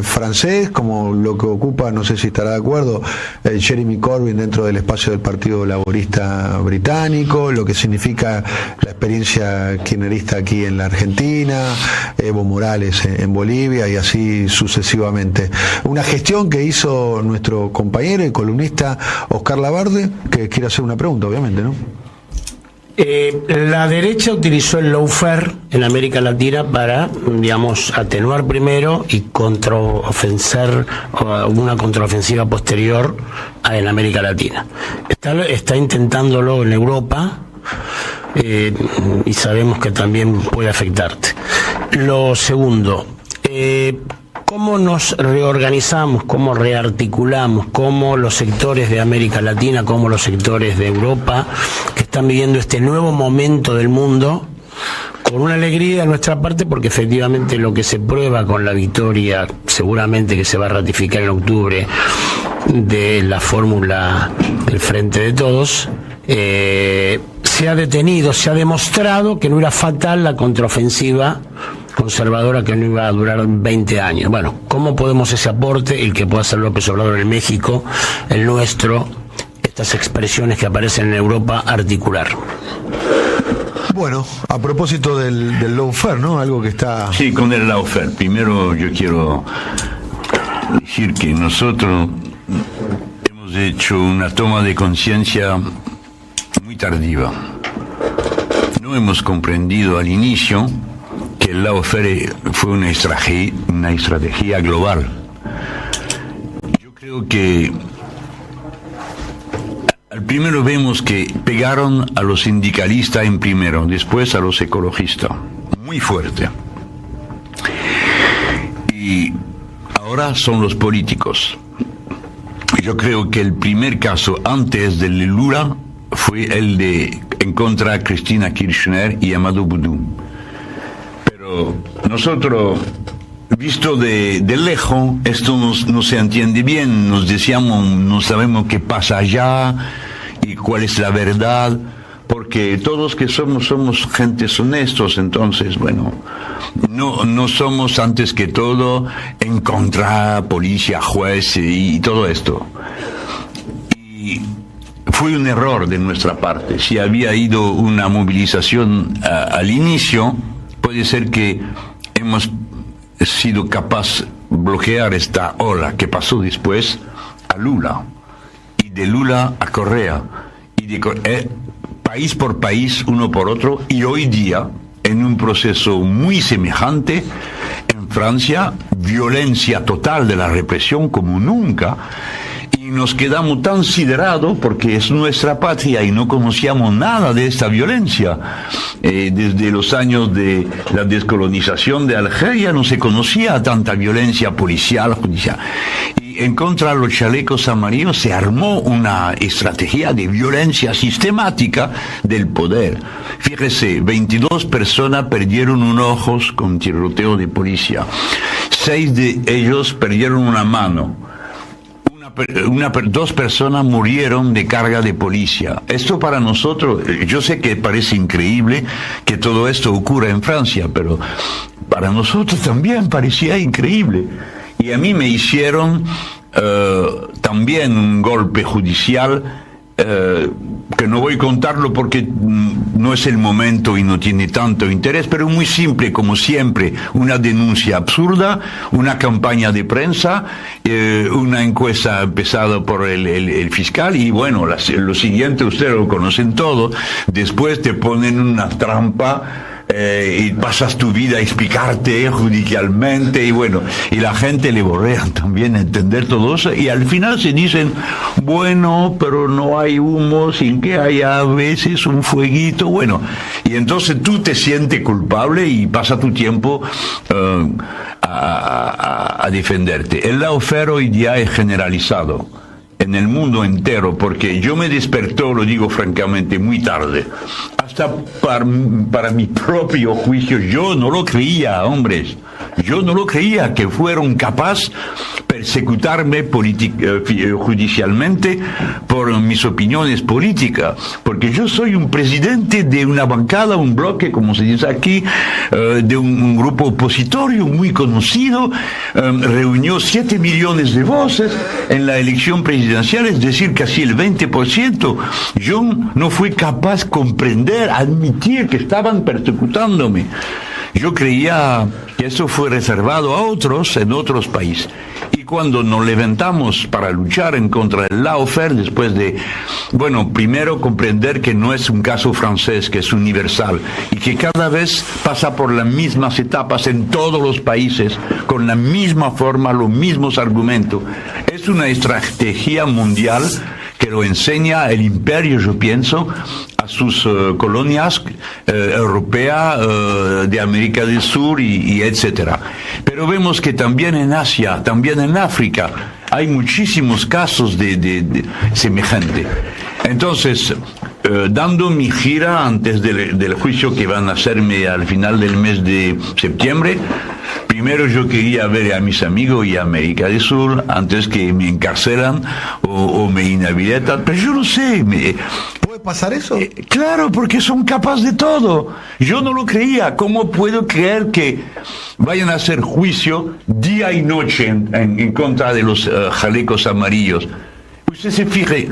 francés, como lo que ocupa, no sé si estará de acuerdo, Jeremy Corbyn dentro del espacio del Partido Laborista británico, lo que significa la experiencia kirchnerista aquí en la Argentina, Evo Morales en Bolivia y así sucesivamente. Una gestión que hizo nuestro compañero y columnista Oscar Labarde, que quiere hacer una pregunta, obviamente, ¿no? La derecha utilizó el lawfare en América Latina para, digamos, atenuar primero y contraofensar una contraofensiva posterior en América Latina. Está intentándolo en Europa y sabemos que también puede afectarte. Lo segundo, ¿cómo nos reorganizamos, cómo rearticulamos, cómo los sectores de América Latina, cómo los sectores de Europa, que están viviendo este nuevo momento del mundo, con una alegría de nuestra parte, porque efectivamente lo que se prueba con la victoria, seguramente que se va a ratificar en octubre, de la fórmula del Frente de Todos, se ha detenido, se ha demostrado que no era fatal la contraofensiva conservadora, que no iba a durar 20 años. Bueno, ¿cómo podemos ese aporte, el que pueda hacer López Obrador en México, el nuestro, estas expresiones que aparecen en Europa, articular? Bueno, a propósito del lawfare, ¿no? Algo que está... Sí, con el lawfare. Primero yo quiero decir que nosotros hemos hecho una toma de conciencia muy tardiva. No hemos comprendido al inicio que el lawfare fue una estrategia global. Yo creo que al primero vemos que pegaron a los sindicalistas en primero, después a los ecologistas, muy fuerte. Y ahora son los políticos. Yo creo que el primer caso antes del Lula fue el de en contra de Cristina Kirchner y Amadou Boudou. Pero nosotros, visto de lejos, esto no se entiende bien, nos decíamos, no sabemos qué pasa allá y cuál es la verdad, porque todos que somos gentes honestos, entonces, bueno, no somos antes que todo en contra policía, juez y todo esto. Y fue un error de nuestra parte. Si había ido una movilización al inicio, puede ser que hemos sido capaz de bloquear esta ola que pasó después a Lula, y de Lula a Correa, y de país por país, uno por otro, y hoy día, en un proceso muy semejante, en Francia, violencia total de la represión como nunca, y nos quedamos tan siderados porque es nuestra patria y no conocíamos nada de esta violencia. Desde los años de la descolonización de Algeria no se conocía tanta violencia policial, judicial. Y en contra de los chalecos amarillos se armó una estrategia de violencia sistemática del poder. Fíjese, 22 personas perdieron un ojo con tiroteo de policía. 6 de ellos perdieron una mano. Dos personas murieron de carga de policía. Esto para nosotros, yo sé que parece increíble que todo esto ocurra en Francia, pero para nosotros también parecía increíble. Y a mí me hicieron también un golpe judicial, que no voy a contarlo porque no es el momento y no tiene tanto interés, pero muy simple, como siempre, una denuncia absurda, una campaña de prensa, una encuesta empezada por el fiscal, y bueno, lo siguiente ustedes lo conocen todo, después te ponen una trampa, y pasas tu vida a explicarte judicialmente, y bueno, y la gente le borrea también entender todo eso, y al final se dicen, bueno, pero no hay humo sin que haya a veces un fueguito, bueno, y entonces tú te sientes culpable y pasa tu tiempo a defenderte. El lawfare hoy día es generalizado en el mundo entero, porque yo me despertó, lo digo francamente, muy tarde. Hasta para mi propio juicio, yo no lo creía, hombres. Yo no lo creía que fueron capaces de persecutarme judicialmente por mis opiniones políticas, porque yo soy un presidente de una bancada, un bloque, como se dice aquí, de un grupo opositorio muy conocido, reunió 7 millones de voces en la elección presidencial, es decir, casi el 20%. Yo no fui capaz de comprender, admitir que estaban persecutándome. Yo creía que eso fue reservado a otros en otros países. Y cuando nos levantamos para luchar en contra del lawfare, después de, bueno, primero comprender que no es un caso francés, que es universal, y que cada vez pasa por las mismas etapas en todos los países, con la misma forma, los mismos argumentos. Es una estrategia mundial que lo enseña el imperio, yo pienso, a sus colonias europeas, de América del Sur y etcétera. Pero vemos que también en Asia, también en África, hay muchísimos casos de semejante. Entonces, dando mi gira antes del juicio que van a hacerme al final del mes de septiembre, primero yo quería ver a mis amigos y a América del Sur antes que me encarcelan o me inhabilitan, pero yo no sé, pasar eso? Claro, porque son capaces de todo. Yo no lo creía. ¿Cómo puedo creer que vayan a hacer juicio día y noche en contra de los chalecos amarillos? Usted se fije,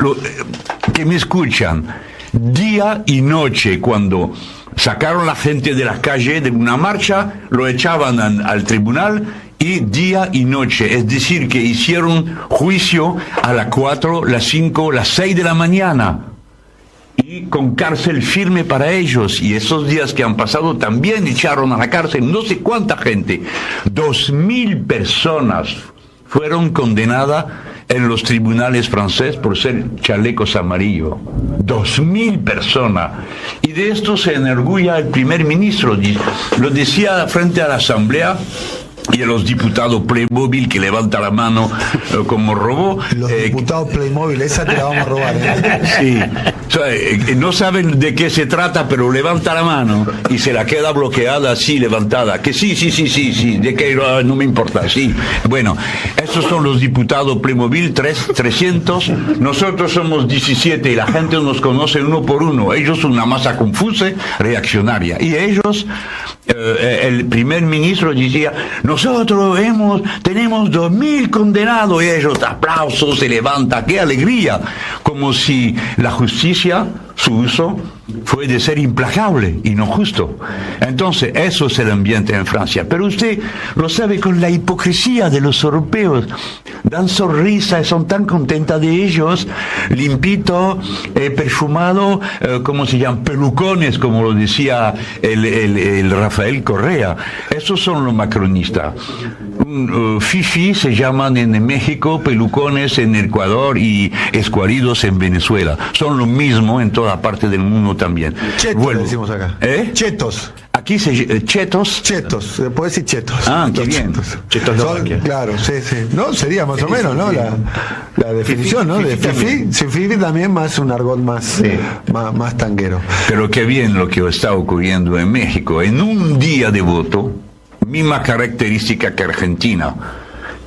que me escuchan, día y noche, cuando sacaron la gente de la calle de una marcha, lo echaban al tribunal, y día y noche, es decir, que hicieron juicio a las 4, las 5, las 6 de la mañana, y con cárcel firme para ellos. Y esos días que han pasado también echaron a la cárcel no sé cuánta gente. 2.000 personas fueron condenadas en los tribunales franceses por ser chalecos amarillos. 2.000 personas. Y de esto se enorgulla el primer ministro. Lo decía frente a la asamblea y a los diputados Playmobil, que levanta la mano como robó. Los diputados Playmobil, esa te la vamos a robar. Sí. O sea, no saben de qué se trata, pero levanta la mano y se la queda bloqueada así, levantada. Que sí, de que no me importa, sí. Bueno, estos son los diputados Playmobil, 300. Nosotros somos 17 y la gente nos conoce uno por uno. Ellos una masa confusa, reaccionaria. Y ellos, el primer ministro decía, nosotros tenemos 2.000 condenados, y ellos aplausos, se levanta, qué alegría, como si la justicia, su uso, fue de ser implacable y no justo. Entonces, eso es el ambiente en Francia. Pero usted lo sabe, con la hipocresía de los europeos, dan sonrisas, son tan contentas de ellos, limpito, perfumado, ¿cómo se llaman? Pelucones, como lo decía el Rafael Correa. Esos son los macronistas. Fifi se llaman en México, pelucones en Ecuador y escuaridos en Venezuela. Son lo mismo en toda parte del mundo también. Chetos, decimos acá. Chetos. Aquí chetos. Chetos, se puede decir chetos. Ah, qué bien. Checoslovaquia. Claro, sí. No, sería más o menos, ¿no? La definición, ¿no? De Fifi. Fifi también más un argot más tanguero. Pero qué bien lo que está ocurriendo en México. En un día de voto, misma característica que Argentina.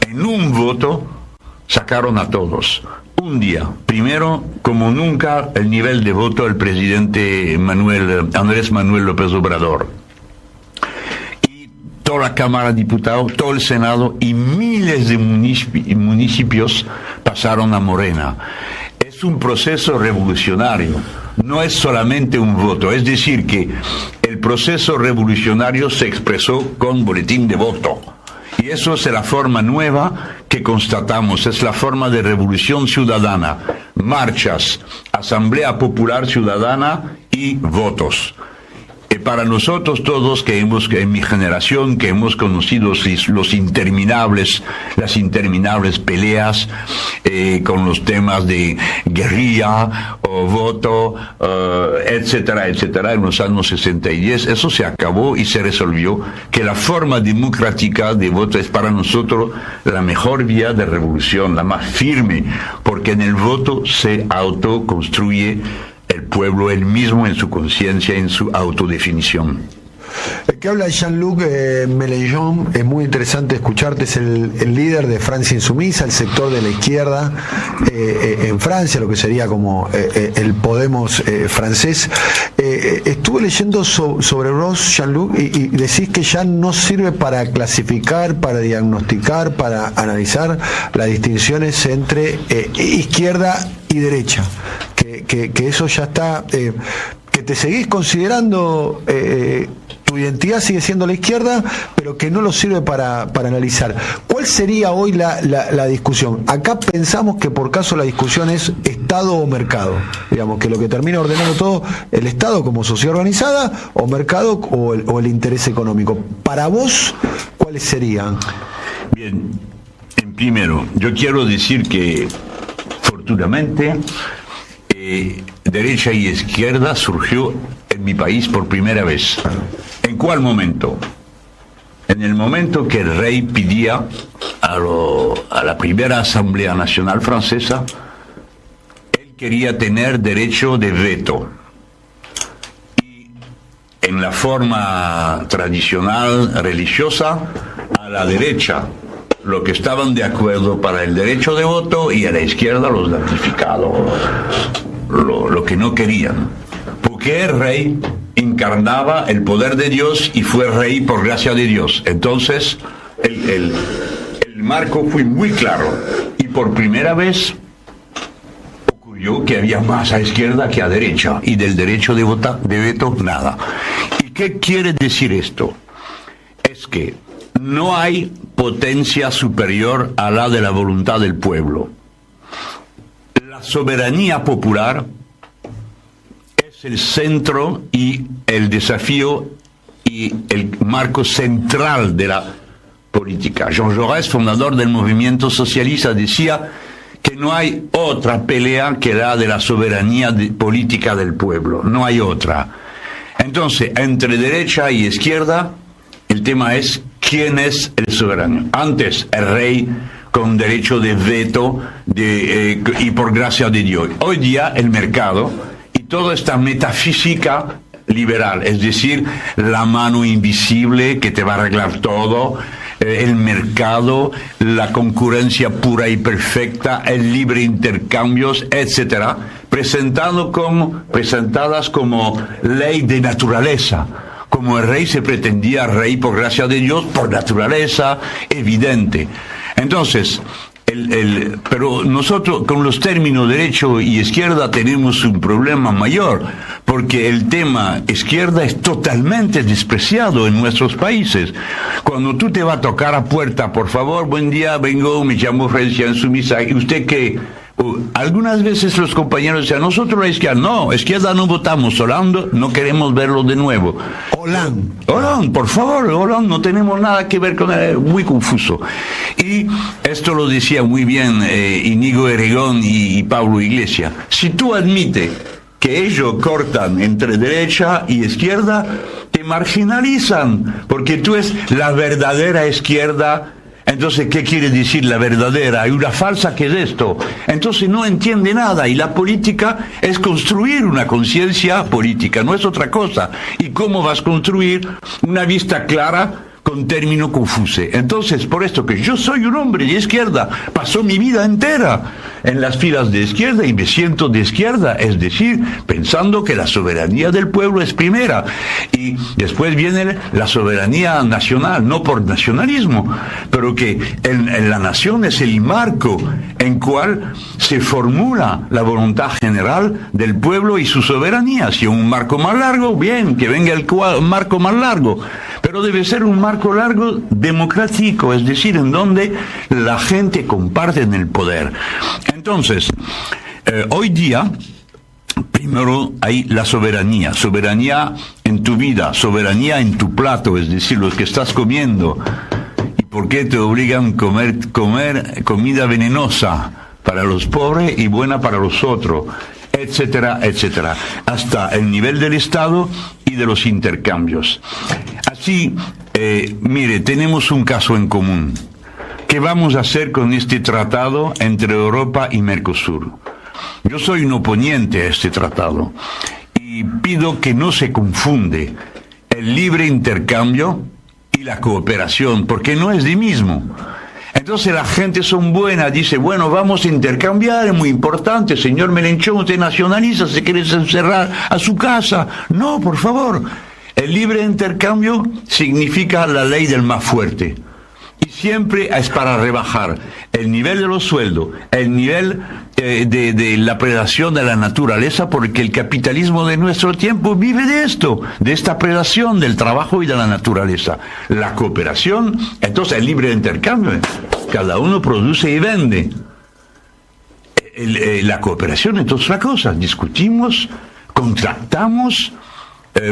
En un voto sacaron a todos. Un día. Primero, como nunca, el nivel de voto del presidente Andrés Manuel López Obrador. Y toda la Cámara de Diputados, todo el Senado y miles de municipios pasaron a Morena. Es un proceso revolucionario. No es solamente un voto. Es decir, que el proceso revolucionario se expresó con boletín de voto. Y eso es la forma nueva que constatamos, es la forma de revolución ciudadana, marchas, asamblea popular ciudadana y votos. Para nosotros todos que en mi generación, que hemos conocido las interminables peleas con los temas de guerrilla o voto, etcétera, en los años 60 y 10, eso se acabó y se resolvió que la forma democrática de voto es para nosotros la mejor vía de revolución, la más firme, porque en el voto se autoconstruye el pueblo él mismo en su conciencia, en su autodefinición. El que habla Jean-Luc Mélenchon, es muy interesante escucharte, es el líder de Francia Insumisa, el sector de la izquierda en Francia, lo que sería como el Podemos francés. Estuve leyendo sobre vos, Jean-Luc, y decís que ya no sirve para clasificar, para diagnosticar, para analizar las distinciones entre izquierda y derecha. Que eso ya está, que te seguís considerando, tu identidad sigue siendo la izquierda, pero que no lo sirve para analizar. ¿Cuál sería hoy la discusión? Acá pensamos que por caso la discusión es Estado o mercado, digamos, que lo que termina ordenando todo, el Estado como sociedad organizada, o mercado, o el interés económico. Para vos, ¿cuáles serían? Bien, primero, yo quiero decir que, afortunadamente, derecha y izquierda surgió en mi país por primera vez. ¿En cuál momento? En el momento que el rey pedía a la primera Asamblea Nacional Francesa, él quería tener derecho de veto. Y en la forma tradicional religiosa, a la derecha, los que estaban de acuerdo para el derecho de voto, y a la izquierda los damnificados, lo que no querían. Porque el rey encarnaba el poder de Dios y fue rey por gracia de Dios. Entonces, el marco fue muy claro. Y por primera vez ocurrió que había más a izquierda que a derecha. Y del derecho de veto, nada. ¿Y qué quiere decir esto? Es que no hay potencia superior a la de la voluntad del pueblo. La soberanía popular es el centro y el desafío y el marco central de la política. Jean Jaurès, fundador del movimiento socialista, decía que no hay otra pelea que la de la soberanía política del pueblo. No hay otra. Entonces, entre derecha y izquierda, el tema es quién es el soberano. Antes, el rey con derecho de veto y por gracia de Dios. Hoy día, el mercado y toda esta metafísica liberal, es decir, la mano invisible que te va a arreglar todo, el mercado, la concurrencia pura y perfecta, el libre intercambios, etcétera, presentadas como ley de naturaleza. Como el rey se pretendía rey por gracia de Dios, por naturaleza, evidente. Entonces, pero nosotros con los términos derecho y izquierda tenemos un problema mayor, porque el tema izquierda es totalmente despreciado en nuestros países. Cuando tú te vas a tocar a puerta, por favor, buen día, vengo, me llamo Francia en su misa, ¿y usted qué? Algunas veces los compañeros decían, nosotros la izquierda no votamos, Hollande, no queremos verlo de nuevo. Hollande, por favor, Hollande, no tenemos nada que ver con él, muy confuso. Y esto lo decía muy bien Íñigo Errejón y Pablo Iglesias. Si tú admites que ellos cortan entre derecha y izquierda, te marginalizan, porque tú es la verdadera izquierda. Entonces, ¿qué quiere decir la verdadera? Hay una falsa que es esto. Entonces no entiende nada. Y la política es construir una conciencia política, no es otra cosa. ¿Y cómo vas a construir una vista clara con términos confusos? Entonces, por esto que yo soy un hombre de izquierda, pasó mi vida entera en las filas de izquierda y me siento de izquierda, es decir, pensando que la soberanía del pueblo es primera. Y después viene la soberanía nacional, no por nacionalismo, pero que en la nación es el marco en cual se formula la voluntad general del pueblo y su soberanía. Si un marco más largo, bien, que venga el marco más largo, pero debe ser un marco largo democrático, es decir, en donde la gente comparte en el poder. Entonces, hoy día, primero hay la soberanía en tu vida, soberanía en tu plato, es decir, lo que estás comiendo. ¿Y por qué te obligan a comer comida venenosa para los pobres y buena para los otros? Etcétera, etcétera, hasta el nivel del Estado y de los intercambios. Así, mire, tenemos un caso en común. ¿Qué vamos a hacer con este tratado entre Europa y Mercosur? Yo soy un oponente a este tratado y pido que no se confunde el libre intercambio y la cooperación, porque no es lo mismo. Entonces la gente son buena, dice, bueno, vamos a intercambiar, es muy importante, señor Melenchón, usted nacionaliza, se quiere encerrar a su casa. No, por favor. El libre intercambio significa la ley del más fuerte. Y siempre es para rebajar el nivel de los sueldos, el nivel de la predación de la naturaleza, porque el capitalismo de nuestro tiempo vive de esto, de esta predación del trabajo y de la naturaleza. La cooperación, entonces el libre intercambio, cada uno produce y vende. La cooperación es otra cosa, discutimos, contratamos,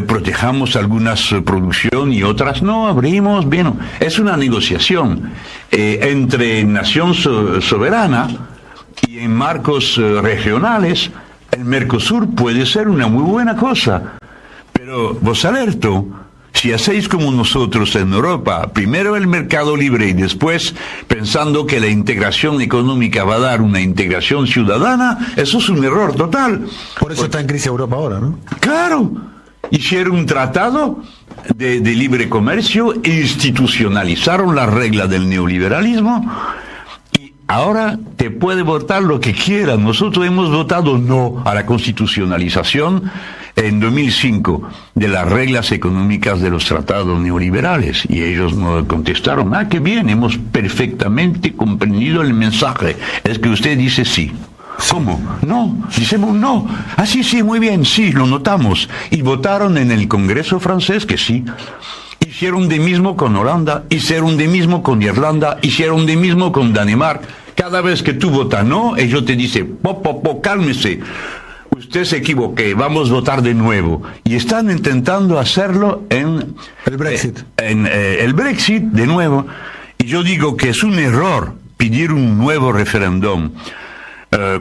protejamos algunas producciones y otras no, abrimos, bien, es una negociación entre nación soberana y en marcos regionales. El Mercosur puede ser una muy buena cosa, pero vos alerto, si hacéis como nosotros en Europa, primero el mercado libre y después pensando que la integración económica va a dar una integración ciudadana, eso es un error total. Por eso está en crisis Europa ahora, ¿no? Claro. Hicieron un tratado de libre comercio, institucionalizaron la regla del neoliberalismo y ahora te puede votar lo que quiera. Nosotros hemos votado no a la constitucionalización en 2005 de las reglas económicas de los tratados neoliberales, y ellos nos contestaron: qué bien, hemos perfectamente comprendido el mensaje. Es que usted dice sí. ¿Cómo? No, decimos no. Sí, muy bien, sí, lo notamos. Y votaron en el Congreso francés que sí. Hicieron de mismo con Holanda, hicieron de mismo con Irlanda, hicieron de mismo con Dinamarca. Cada vez que tú votas no, ellos te dicen: cálmese, usted se equivocó, vamos a votar de nuevo. Y están intentando hacerlo en el Brexit. El Brexit de nuevo. Y yo digo que es un error pedir un nuevo referéndum,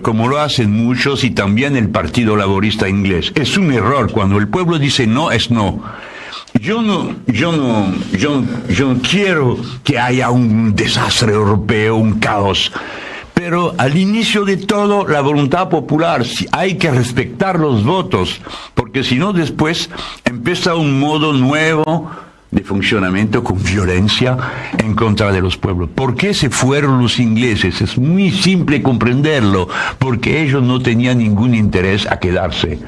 como lo hacen muchos, y también el Partido Laborista inglés. Es un error. Cuando el pueblo dice no, es no. Yo no quiero que haya un desastre europeo, un caos. Pero al inicio de todo, la voluntad popular, hay que respetar los votos, porque si no después empieza un modo nuevo de funcionamiento con violencia en contra de los pueblos. ¿Por qué se fueron los ingleses? Es muy simple comprenderlo, porque ellos no tenían ningún interés a quedarse.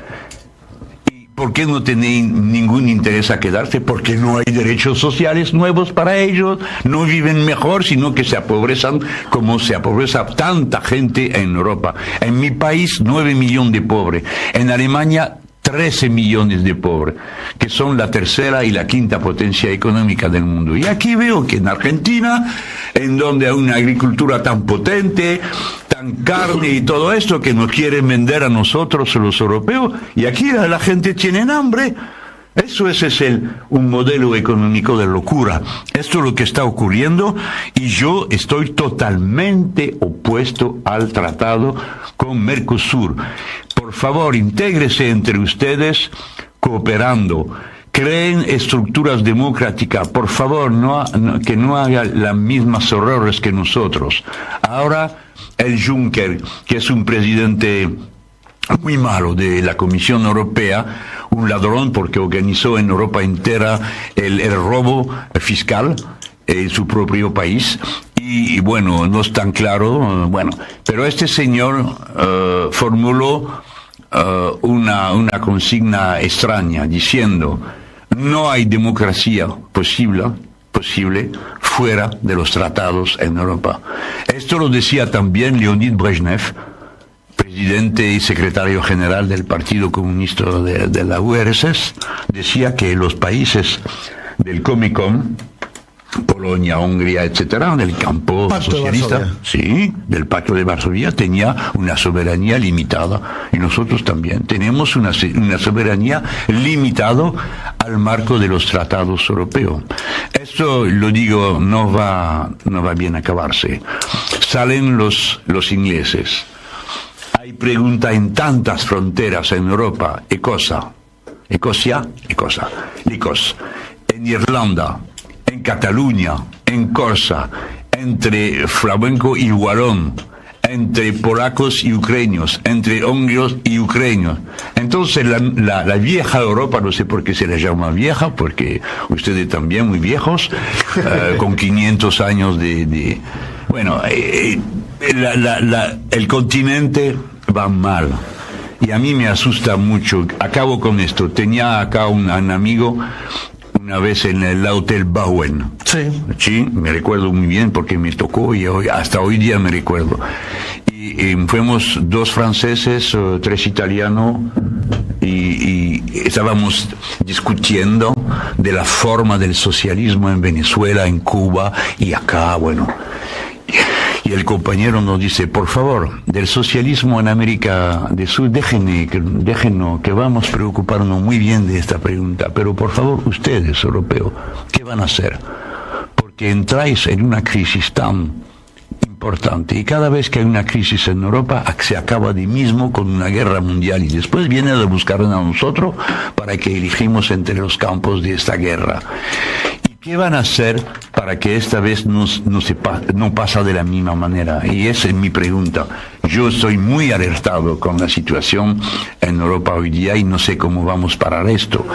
¿Por qué no tienen ningún interés a quedarse? Porque no hay derechos sociales nuevos para ellos, no viven mejor, sino que se apobrezan como se apobreza tanta gente en Europa. En mi país, 9 millones de pobres. En Alemania, 13 millones de pobres, que son la tercera y la quinta potencia económica del mundo. Y aquí veo que en Argentina, en donde hay una agricultura tan potente, tan carne y todo esto que nos quieren vender a nosotros los europeos, y aquí la gente tiene hambre. Eso es un modelo económico de locura. Esto es lo que está ocurriendo, y yo estoy totalmente opuesto al tratado con Mercosur. Por favor, intégrese entre ustedes cooperando. Creen estructuras democráticas. Por favor, que no hagan las mismas errores que nosotros. Ahora, el Juncker, que es un presidente muy malo de la Comisión Europea, un ladrón porque organizó en Europa entera el robo fiscal en su propio país, y bueno, no es tan claro, pero este señor formuló una consigna extraña, diciendo: no hay democracia posible fuera de los tratados en Europa. Esto lo decía también Leonid Brezhnev, presidente y secretario general del Partido Comunista de la URSS. Decía que los países del Comecon, Polonia, Hungría, etcétera, del campo socialista, del Pacto de Varsovia, tenía una soberanía limitada, y nosotros también tenemos una soberanía limitada al marco de los tratados europeos. Esto, lo digo, no va bien a acabarse. Salen los ingleses. Hay pregunta en tantas fronteras en Europa: Escocia, en Irlanda, en Cataluña, en Corsa, entre flamenco y wallón, entre polacos y ucranios, entre húngaros y ucranios. Entonces la vieja Europa, no sé por qué se la llama vieja, porque ustedes también muy viejos, con 500 años de el continente va mal. Y a mí me asusta mucho. Acabo con esto. Tenía acá un amigo una vez en el Hotel Bowen. Sí, me recuerdo muy bien porque me tocó, y hasta hoy día me recuerdo. Y fuimos 2 franceses, 3 italianos, y estábamos discutiendo de la forma del socialismo en Venezuela, en Cuba y acá, Y el compañero nos dice: por favor, del socialismo en América del Sur, déjenos que vamos a preocuparnos muy bien de esta pregunta, pero por favor, ustedes, europeos, ¿qué van a hacer? Porque entráis en una crisis tan importante, y cada vez que hay una crisis en Europa, se acaba de mismo con una guerra mundial, y después vienen a buscarnos a nosotros para que elegimos entre los campos de esta guerra. ¿Qué van a hacer para que esta vez no pasa de la misma manera? Y esa es mi pregunta. Yo estoy muy alertado con la situación en Europa hoy día, y no sé cómo vamos a parar esto.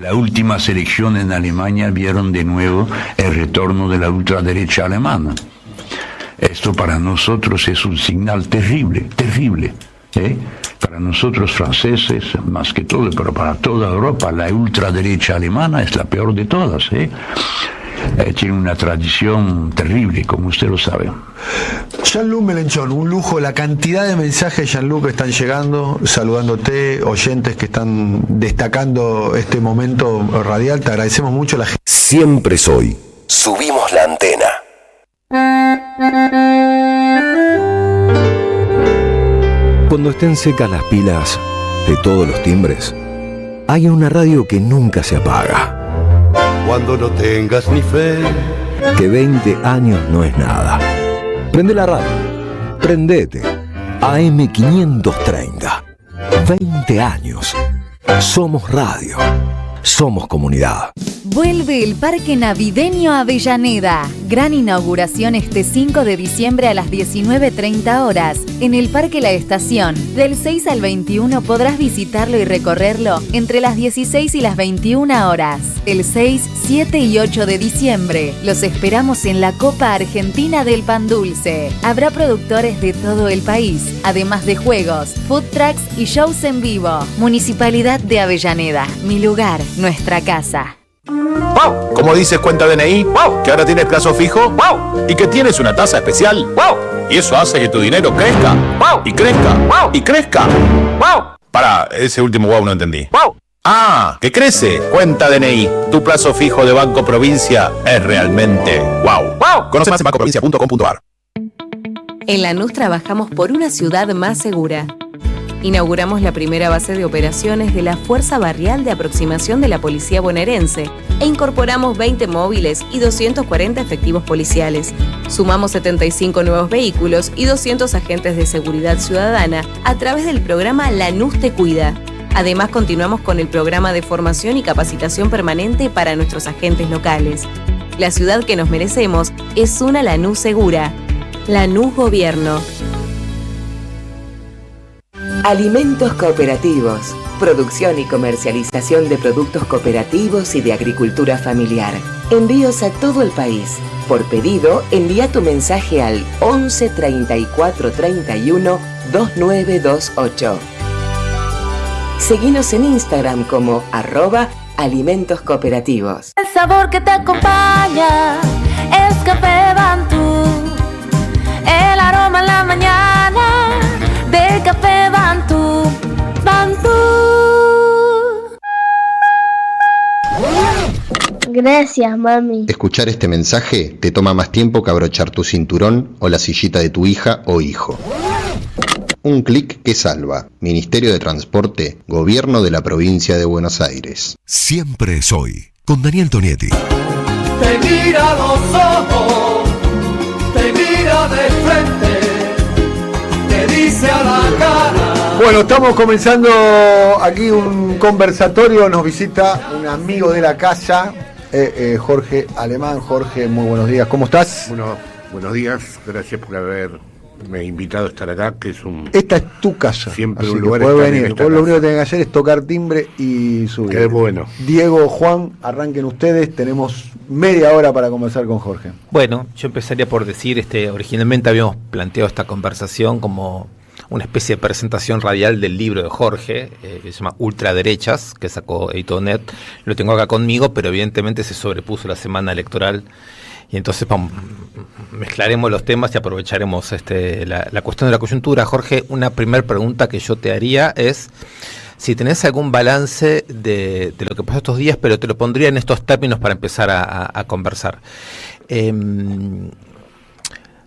La última elección en Alemania vieron de nuevo el retorno de la ultraderecha alemana. Esto para nosotros es un señal terrible, terrible. Para nosotros franceses, más que todo, pero para toda Europa, la ultraderecha alemana es la peor de todas. Tiene una tradición terrible, como usted lo sabe. Jean-Luc Mélenchon, un lujo, la cantidad de mensajes, Jean-Luc, que están llegando, saludándote, oyentes que están destacando este momento radial, te agradecemos mucho la gente. Siempre soy. Subimos la antena. Cuando estén secas las pilas de todos los timbres, hay una radio que nunca se apaga. Cuando no tengas ni fe, Que 20 años no es nada. Prende la radio. Prendete. AM530. 20 años. Somos radio. Somos comunidad. Vuelve el Parque Navideño Avellaneda. Gran inauguración este 5 de diciembre a las 19:30 horas en el Parque La Estación. Del 6 al 21 podrás visitarlo y recorrerlo entre las 16 y las 21 horas. El 6, 7 y 8 de diciembre los esperamos en la Copa Argentina del Pan Dulce. Habrá productores de todo el país, además de juegos, food trucks y shows en vivo. Municipalidad de Avellaneda. Mi lugar, nuestra casa. ¡Wow! ¿Cómo dices cuenta DNI? ¡Wow! ¿Que ahora tienes plazo fijo? ¡Wow! ¿Y que tienes una tasa especial? ¡Wow! Y eso hace que tu dinero crezca. ¡Wow! Y crezca. ¡Wow! Y crezca. ¡Wow! Pará, ese último wow no entendí. ¡Wow! ¡Ah! ¡Que crece! Cuenta DNI. Tu plazo fijo de Banco Provincia es realmente wow. ¡Wow! Conoce más en bancoprovincia.com.ar. En Lanús trabajamos por una ciudad más segura. Inauguramos la primera base de operaciones de la Fuerza Barrial de Aproximación de la Policía Bonaerense e incorporamos 20 móviles y 240 efectivos policiales. Sumamos 75 nuevos vehículos y 200 agentes de seguridad ciudadana a través del programa Lanús Te Cuida. Además, continuamos con el programa de formación y capacitación permanente para nuestros agentes locales. La ciudad que nos merecemos es una Lanús segura. Lanús Gobierno. Alimentos cooperativos. Producción y comercialización de productos cooperativos y de agricultura familiar. Envíos a todo el país. Por pedido, envía tu mensaje al 11 34 31 2928. Seguinos en Instagram como @alimentos cooperativos. El sabor que te acompaña es Café Bantú. El aroma en la mañana de Café Bantú. Bantú. Gracias, mami. Escuchar este mensaje te toma más tiempo que abrochar tu cinturón o la sillita de tu hija o hijo. Un clic que salva. Ministerio de Transporte, Gobierno de la Provincia de Buenos Aires. Siempre soy. Con Daniel Tonietti. te mira a los ojos, te mira de frente, te dice a la cara. Bueno, estamos comenzando aquí un conversatorio. Nos visita un amigo de la casa, Jorge Alemán. Jorge, muy buenos días. ¿Cómo estás? Bueno, buenos días. Gracias por haberme invitado a estar acá, que es un... Esta es tu casa. Siempre así un que lugar puedes estar en venir. esta Vos lo casa. único que tenés que hacer es tocar timbre y subir. Qué bueno. Diego, Juan, arranquen ustedes. Tenemos media hora para conversar con Jorge. Bueno, yo empezaría por decir, originalmente habíamos planteado esta conversación como una especie de presentación radial del libro de Jorge, que se llama Ultraderechas, que sacó Editonet. Lo tengo acá conmigo, pero evidentemente se sobrepuso la semana electoral. Y entonces mezclaremos los temas y aprovecharemos la cuestión de la coyuntura. Jorge, una primera pregunta que yo te haría es si tenés algún balance de lo que pasó estos días, pero te lo pondría en estos términos para empezar a conversar.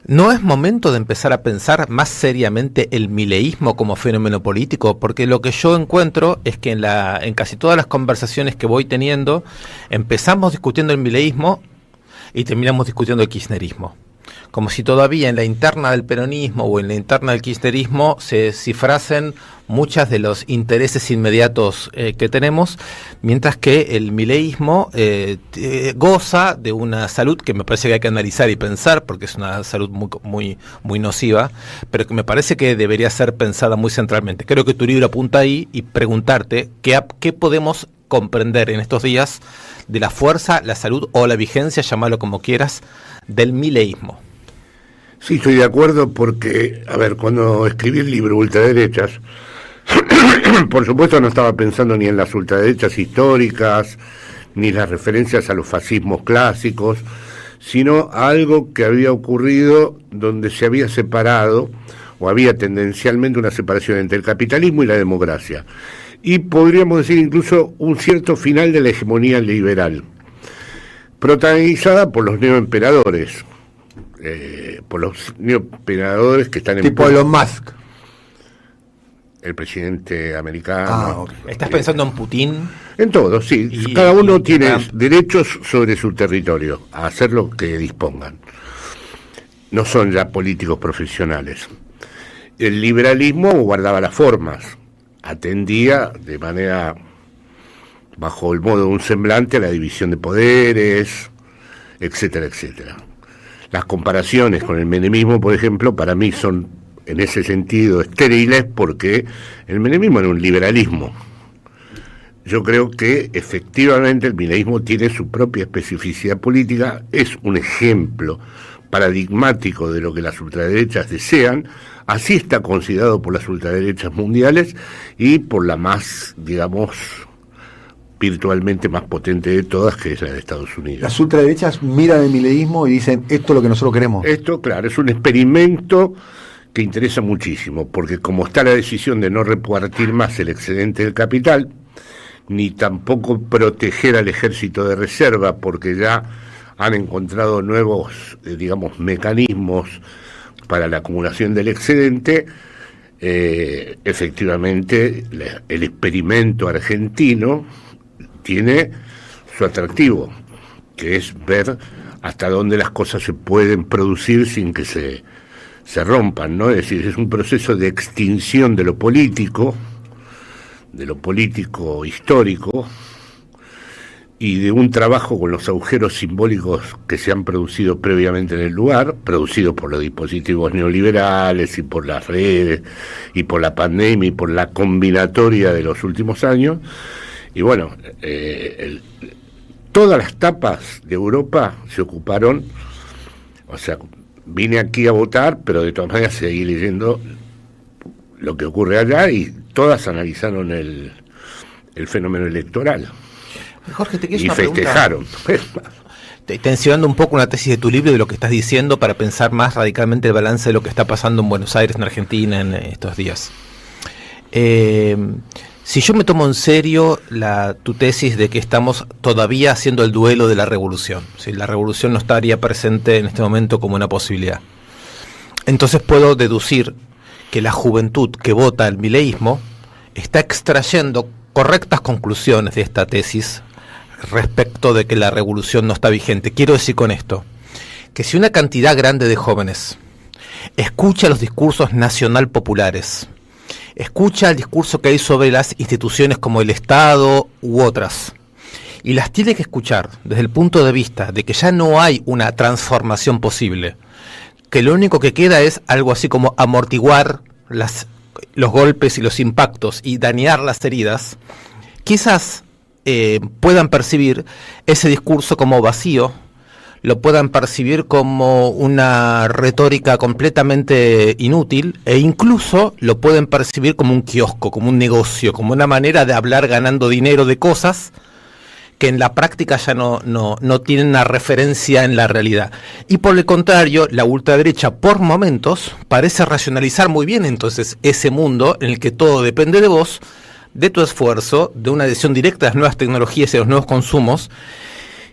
¿No es momento de empezar a pensar más seriamente el mileísmo como fenómeno político? Porque lo que yo encuentro es que en casi todas las conversaciones que voy teniendo, empezamos discutiendo el mileísmo y terminamos discutiendo el kirchnerismo. Como si todavía en la interna del peronismo o en la interna del kirchnerismo se cifrasen muchas de los intereses inmediatos que tenemos, mientras que el mileísmo goza de una salud que me parece que hay que analizar y pensar, porque es una salud muy nociva, pero que me parece que debería ser pensada muy centralmente. Creo que tu libro apunta ahí y preguntarte qué podemos comprender en estos días de la fuerza, la salud o la vigencia, llámalo como quieras, del mileísmo. Sí, estoy de acuerdo porque, a ver, cuando escribí el libro Ultraderechas, por supuesto no estaba pensando ni en las ultraderechas históricas, ni las referencias a los fascismos clásicos, sino a algo que había ocurrido donde se había separado, o había tendencialmente una separación entre el capitalismo y la democracia. Y podríamos decir incluso un cierto final de la hegemonía liberal, protagonizada por los neoemperadores, que están en... Tipo Elon Musk. El presidente americano. Okay. ¿Estás pensando en Putin? En todo, sí. Cada uno tiene derechos sobre su territorio, a hacer lo que dispongan. No son ya políticos profesionales. El liberalismo guardaba las formas, atendía de manera, bajo el modo de un semblante, a la división de poderes, etcétera, etcétera. Las comparaciones con el menemismo, por ejemplo, para mí son, en ese sentido, estériles, porque el menemismo era un liberalismo. Yo creo que efectivamente el mileísmo tiene su propia especificidad política, es un ejemplo paradigmático de lo que las ultraderechas desean, así está considerado por las ultraderechas mundiales y por la más, digamos, virtualmente más potente de todas, que es la de Estados Unidos. Las ultraderechas miran el mileísmo y dicen, esto es lo que nosotros queremos. Esto, claro, es un experimento que interesa muchísimo, porque como está la decisión de no repartir más el excedente del capital, ni tampoco proteger al ejército de reserva, porque ya han encontrado nuevos, digamos, mecanismos para la acumulación del excedente, efectivamente el experimento argentino tiene su atractivo, que es ver hasta dónde las cosas se pueden producir sin que se rompan, ¿no? Es decir, es un proceso de extinción de lo político histórico, y de un trabajo con los agujeros simbólicos que se han producido previamente en el lugar, producidos por los dispositivos neoliberales y por las redes y por la pandemia y por la combinatoria de los últimos años. Y bueno, todas las tapas de Europa se ocuparon, o sea, vine aquí a votar, pero de todas maneras seguí leyendo lo que ocurre allá, y todas analizaron el fenómeno electoral. Jorge, te y festejaron. Tensionando un poco una tesis de tu libro, de lo que estás diciendo, para pensar más radicalmente el balance de lo que está pasando en Buenos Aires, en Argentina, en estos días. Si yo me tomo en serio tu tesis de que estamos todavía haciendo el duelo de la revolución, si la revolución no estaría presente en este momento como una posibilidad, entonces puedo deducir que la juventud que vota el mileísmo está extrayendo correctas conclusiones de esta tesis respecto de que la revolución no está vigente. Quiero decir con esto que si una cantidad grande de jóvenes escucha los discursos nacional populares, escucha el discurso que hay sobre las instituciones como el Estado u otras, y las tiene que escuchar desde el punto de vista de que ya no hay una transformación posible, que lo único que queda es algo así como amortiguar los golpes y los impactos y dañar las heridas, quizás puedan percibir ese discurso como vacío, lo puedan percibir como una retórica completamente inútil, e incluso lo pueden percibir como un kiosco, como un negocio, como una manera de hablar ganando dinero de cosas que en la práctica ya no tienen una referencia en la realidad. Y por el contrario, la ultraderecha por momentos parece racionalizar muy bien entonces ese mundo en el que todo depende de vos, de tu esfuerzo, de una adhesión directa a las nuevas tecnologías y a los nuevos consumos,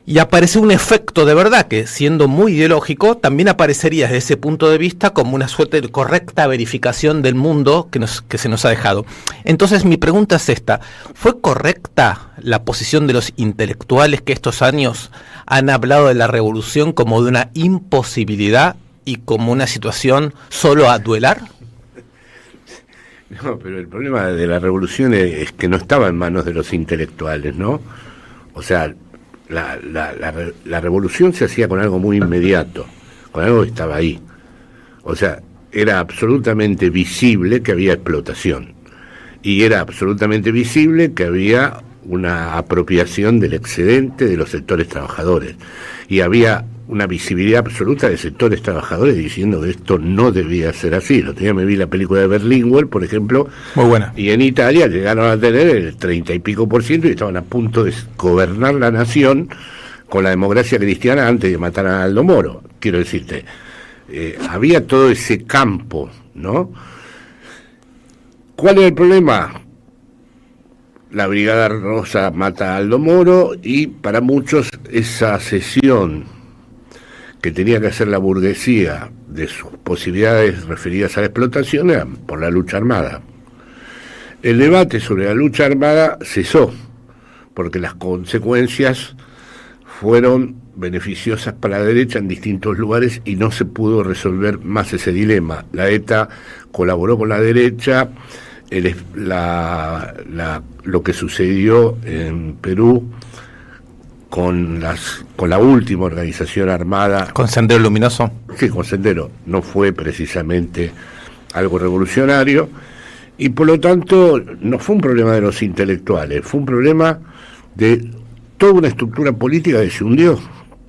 y aparece un efecto de verdad que, siendo muy ideológico, también aparecería desde ese punto de vista como una suerte de correcta verificación del mundo que se nos ha dejado. Entonces mi pregunta es esta: ¿fue correcta la posición de los intelectuales que estos años han hablado de la revolución como de una imposibilidad y como una situación solo a duelar? No, pero el problema de la revolución es que no estaba en manos de los intelectuales, ¿no? O sea, la revolución se hacía con algo muy inmediato, con algo que estaba ahí. O sea, era absolutamente visible que había explotación, y era absolutamente visible que había una apropiación del excedente de los sectores trabajadores, y había una visibilidad absoluta de sectores trabajadores diciendo que esto no debía ser así. El otro día me vi la película de Berlinguer, por ejemplo, muy buena, y en Italia llegaron a tener el 30 y pico % y estaban a punto de gobernar la nación con la democracia cristiana antes de matar a Aldo Moro. Quiero decirte, había todo ese campo, ¿no? ¿Cuál es el problema? La Brigada Rosa mata a Aldo Moro y para muchos esa cesión que tenía que hacer la burguesía de sus posibilidades referidas a la explotación era por la lucha armada. El debate sobre la lucha armada cesó porque las consecuencias fueron beneficiosas para la derecha en distintos lugares y no se pudo resolver más ese dilema. La ETA colaboró con la derecha. Lo que sucedió en Perú con la última organización armada, con Sendero Luminoso, sí, con Sendero, no fue precisamente algo revolucionario y por lo tanto no fue un problema de los intelectuales, fue un problema de toda una estructura política que se hundió,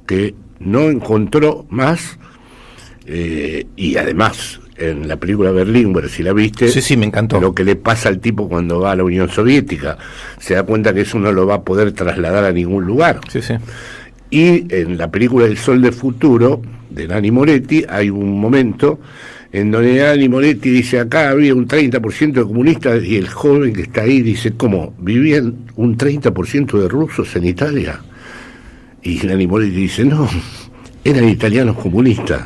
que no encontró más y además en la película Berlinguer, si la viste, sí, me encantó. Lo que le pasa al tipo cuando va a la Unión Soviética, se da cuenta que eso no lo va a poder trasladar a ningún lugar. Sí. Y en la película El Sol del Futuro, de Nanni Moretti, hay un momento en donde Nanni Moretti dice, acá había un 30% de comunistas, y el joven que está ahí dice, ¿cómo? ¿Vivían un 30% de rusos en Italia? Y Nanni Moretti dice, no, eran italianos comunistas.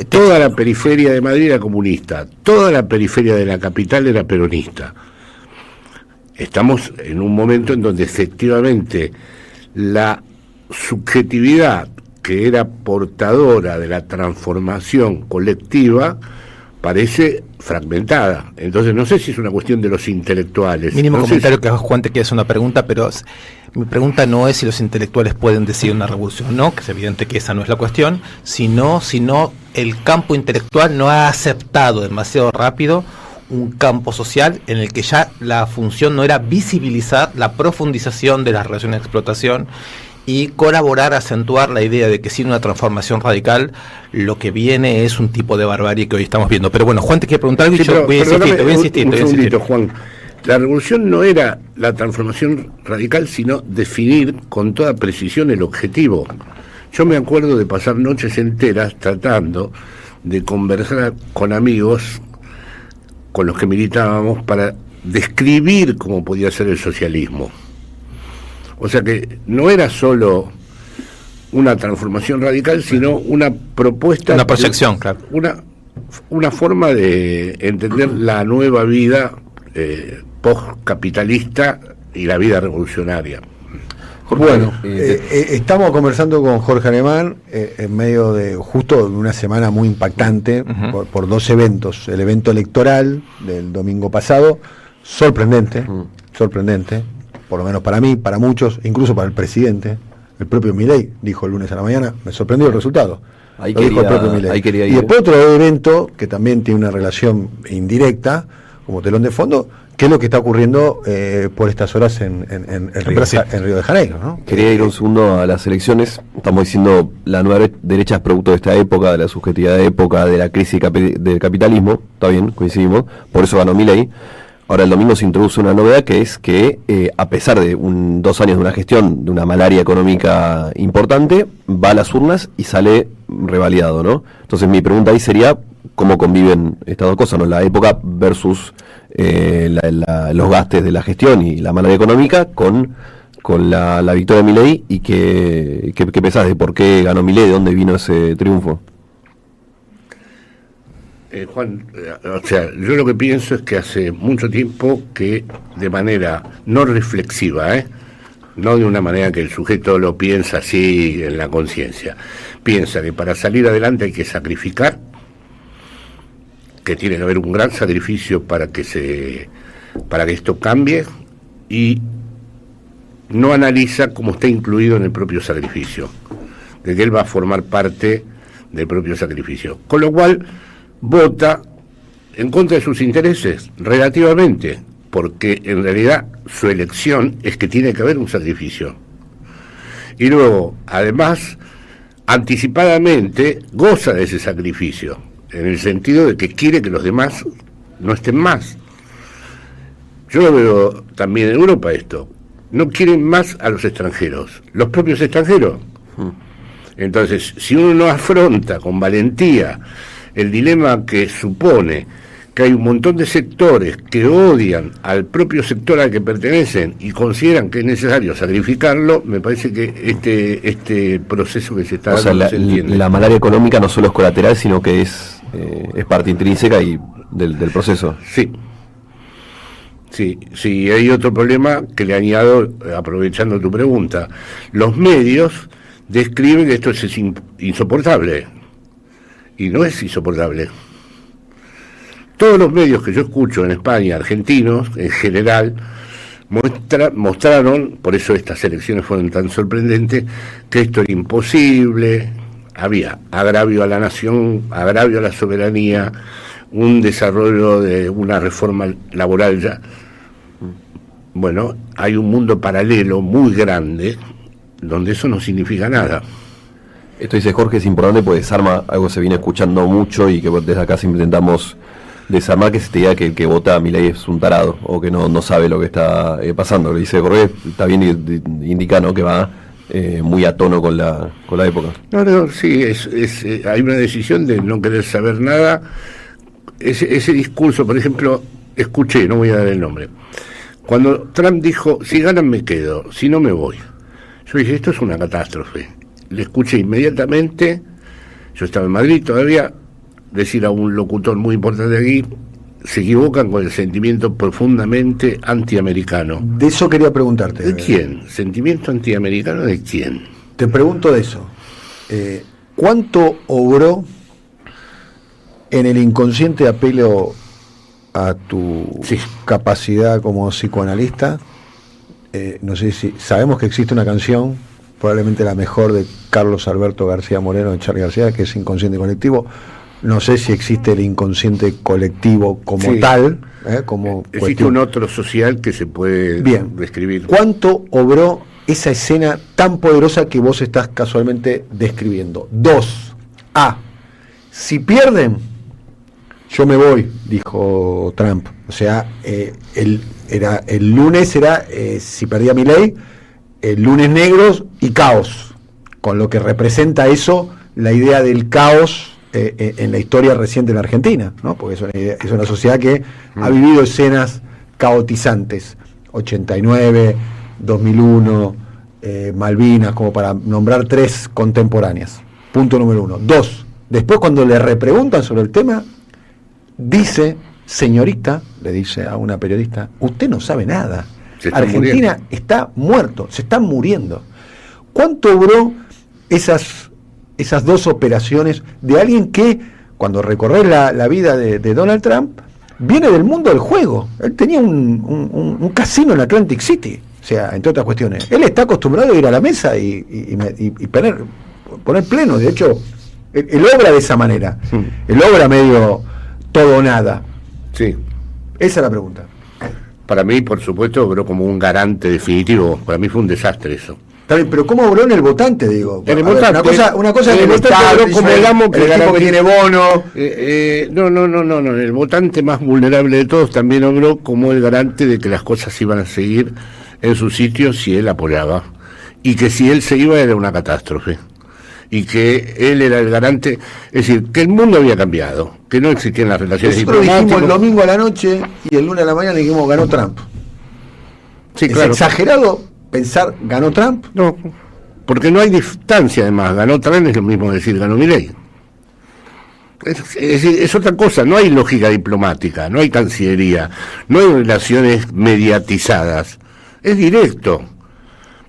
Toda la periferia de Madrid era comunista, toda la periferia de la capital era peronista. Estamos en un momento en donde efectivamente la subjetividad que era portadora de la transformación colectiva parece fragmentada. Entonces no sé si es una cuestión de los intelectuales. Mínimo no comentario que hagas, Juan, te queda una pregunta, pero mi pregunta no es si los intelectuales pueden decidir una revolución, no, que es evidente que esa no es la cuestión, sino el campo intelectual no ha aceptado demasiado rápido un campo social en el que ya la función no era visibilizar la profundización de las relaciones de explotación y colaborar a acentuar la idea de que sin una transformación radical lo que viene es un tipo de barbarie que hoy estamos viendo. Pero bueno, Juan te quiere preguntar algo y yo voy a insistir. Un segundito, Juan. La revolución no era la transformación radical, sino definir con toda precisión el objetivo. Yo me acuerdo de pasar noches enteras tratando de conversar con amigos con los que militábamos para describir cómo podía ser el socialismo. O sea que no era solo una transformación radical, sino una propuesta... Una proyección, claro. Una forma de entender la nueva vida post-capitalista y la vida revolucionaria. Bueno, estamos conversando con Jorge Alemán en medio de justo una semana muy impactante por dos eventos. El evento electoral del domingo pasado, sorprendente, por lo menos para mí, para muchos, incluso para el presidente. El propio Milei dijo el lunes a la mañana, me sorprendió el resultado. Ahí quería ir. Y después otro evento que también tiene una relación indirecta, como telón de fondo, que es lo que está ocurriendo por estas horas en Río de Janeiro, ¿no? Quería ir un segundo a las elecciones. Estamos diciendo la nueva derecha es producto de esta época, de la subjetividad de época, de la crisis del capitalismo. Está bien, coincidimos. Por eso ganó Milei. Ahora el domingo se introduce una novedad que es que a pesar de 2 años de una gestión, de una malaria económica importante, va a las urnas y sale revalidado, ¿no? Entonces mi pregunta ahí sería cómo conviven estas dos cosas, ¿no? La época versus los gastos de la gestión y la malaria económica con la victoria de Milei. ¿Y qué pensás de por qué ganó Milei, de dónde vino ese triunfo? Juan, o sea, yo lo que pienso es que hace mucho tiempo que de manera no reflexiva, no de una manera que el sujeto lo piensa así en la conciencia, piensa que para salir adelante hay que sacrificar, que tiene que haber un gran sacrificio para que esto cambie, y no analiza cómo está incluido en el propio sacrificio, de que él va a formar parte del propio sacrificio, con lo cual vota en contra de sus intereses, relativamente, porque en realidad su elección es que tiene que haber un sacrificio. Y luego, además, anticipadamente goza de ese sacrificio, en el sentido de que quiere que los demás no estén más. Yo lo veo también en Europa esto. No quieren más a los extranjeros, los propios extranjeros. Entonces, si uno no afronta con valentía el dilema que supone que hay un montón de sectores que odian al propio sector al que pertenecen y consideran que es necesario sacrificarlo, me parece que este proceso que se está dando no se entiende. La malaria económica no solo es colateral, sino que es parte intrínseca del proceso. Sí, hay otro problema que le añado, aprovechando tu pregunta. Los medios describen que esto es insoportable, y no es insoportable. Todos los medios que yo escucho en España, argentinos en general, mostraron, por eso estas elecciones fueron tan sorprendentes, que esto era imposible, había agravio a la nación, agravio a la soberanía, un desarrollo de una reforma laboral ya. Bueno, hay un mundo paralelo muy grande donde eso no significa nada. Esto dice Jorge, es importante porque desarma algo que se viene escuchando mucho y que desde acá siempre intentamos desarmar, que es esta idea que el que vota a Milei es un tarado o que no sabe lo que está pasando. Lo dice Jorge, está bien, indica, ¿no?, que va muy a tono con la época. No, sí, hay una decisión de no querer saber nada. Ese discurso, por ejemplo, escuché, no voy a dar el nombre, cuando Trump dijo, si ganan me quedo, si no me voy. Yo dije, esto es una catástrofe. Le escuché inmediatamente, yo estaba en Madrid todavía, decir a un locutor muy importante aquí, se equivocan con el sentimiento profundamente antiamericano. De eso quería preguntarte. ¿De quién? ¿Sentimiento antiamericano de quién? Te pregunto de eso. ¿Cuánto obró en el inconsciente apelo a tu capacidad como psicoanalista? No sé si sabemos que existe una canción, probablemente la mejor, de Carlos Alberto García Moreno, de Charly García, que es Inconsciente Colectivo. No sé si existe el inconsciente colectivo como tal. Existe cuestión. un otro social que se puede describir. ¿Cuánto obró esa escena tan poderosa que vos estás casualmente describiendo? 2. Si pierden, yo me voy, dijo Trump. O sea, el lunes era, si perdía Milei, el lunes negros y caos, con lo que representa eso, la idea del caos en la historia reciente de la Argentina, ¿no? Porque es una sociedad que ha vivido escenas caotizantes, 89, 2001, Malvinas, como para nombrar 3 contemporáneas. Punto número 1. 2. Después, cuando le repreguntan sobre el tema, dice, señorita, le dice a una periodista, usted no sabe nada. Argentina está muerto, se están muriendo. ¿Cuánto obró esas 2 operaciones de alguien que, cuando recorre la vida de Donald Trump, viene del mundo del juego? Él tenía un casino en Atlantic City, o sea, entre otras cuestiones. Él está acostumbrado a ir a la mesa y poner pleno. De hecho, él obra de esa manera. Él obra medio todo o nada. Sí. Esa es la pregunta. Para mí, por supuesto, obró como un garante definitivo. Para mí fue un desastre eso. También, pero ¿cómo obró en el votante, digo? En el votante. Una cosa es el Estado, como el amo que el tipo que tiene bono. No. En el votante más vulnerable de todos también obró como el garante de que las cosas iban a seguir en su sitio si él apoyaba. Y que si él se iba era una catástrofe. Y que él era el garante, es decir, que el mundo había cambiado, que no existían las relaciones diplomáticas. Nosotros dijimos el domingo a la noche y el lunes a la mañana dijimos ganó Trump. Sí, ¿Es claro. exagerado pensar ganó Trump? No, porque no hay distancia además. Ganó Trump es lo mismo decir ganó Milei. Es otra cosa, no hay lógica diplomática, no hay cancillería, no hay relaciones mediatizadas. Es directo,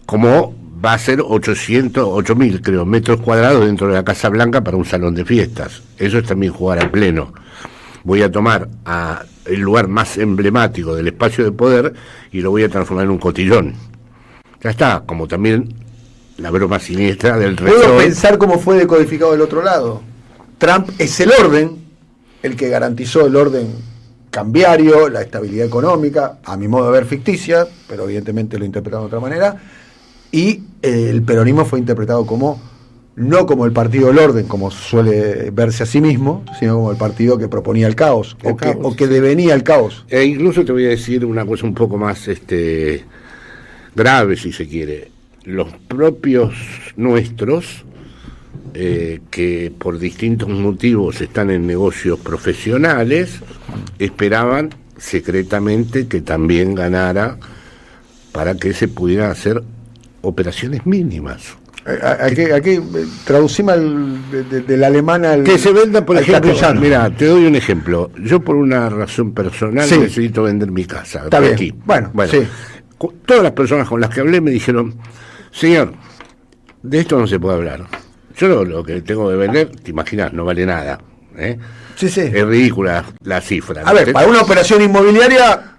como va a ser 8.000, creo, metros cuadrados dentro de la Casa Blanca para un salón de fiestas. Eso es también jugar a pleno. Voy a tomar el lugar más emblemático del espacio de poder y lo voy a transformar en un cotillón. Ya está, como también la broma siniestra del Puedo resort. pensar cómo fue decodificado del otro lado. Trump es el orden, el que garantizó el orden cambiario, la estabilidad económica, a mi modo de ver ficticia, pero evidentemente lo interpretaron de otra manera. Y el peronismo fue interpretado como no como el partido del orden, como suele verse a sí mismo, sino como el partido que proponía el caos, o que devenía el caos. E incluso te voy a decir una cosa un poco más grave, si se quiere. Los propios nuestros, que por distintos motivos están en negocios profesionales, esperaban secretamente que también ganara para que se pudieran hacer operaciones mínimas. Aquí traducimos del alemán al que se venda, por ejemplo, castellano. Mira, te doy un ejemplo. Yo por una razón personal necesito vender mi casa. Está bien. Aquí. Bueno, sí. Todas las personas con las que hablé me dijeron, señor, de esto no se puede hablar. Yo lo que tengo que vender, te imaginas, no vale nada. Sí. Es ridícula la cifra. A ver, para una operación inmobiliaria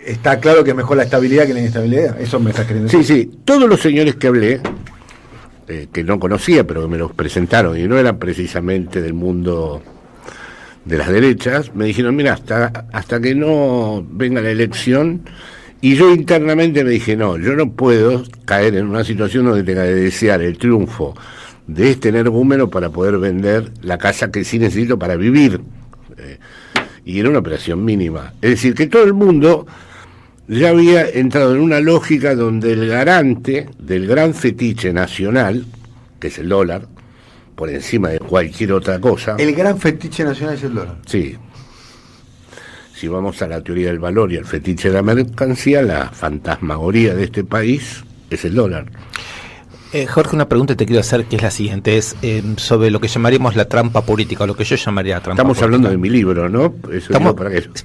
está claro que es mejor la estabilidad que la inestabilidad. Eso me está queriendo decir. Sí. Todos los señores que hablé, que no conocía, pero que me los presentaron, y no eran precisamente del mundo de las derechas, me dijeron, mira, hasta que no venga la elección, y yo internamente me dije, no, yo no puedo caer en una situación donde tenga que desear el triunfo de este energúmeno para poder vender la casa que sí necesito para vivir. Y era una operación mínima. Es decir, que todo el mundo ya había entrado en una lógica donde el garante del gran fetiche nacional, que es el dólar, por encima de cualquier otra cosa. El gran fetiche nacional es el dólar. Sí. Si vamos a la teoría del valor y al fetiche de la mercancía, la fantasmagoría de este país es el dólar. Jorge, una pregunta te quiero hacer, que es la siguiente, es sobre lo que llamaríamos la trampa política, o lo que yo llamaría trampa Estamos política. hablando de mi libro, ¿no?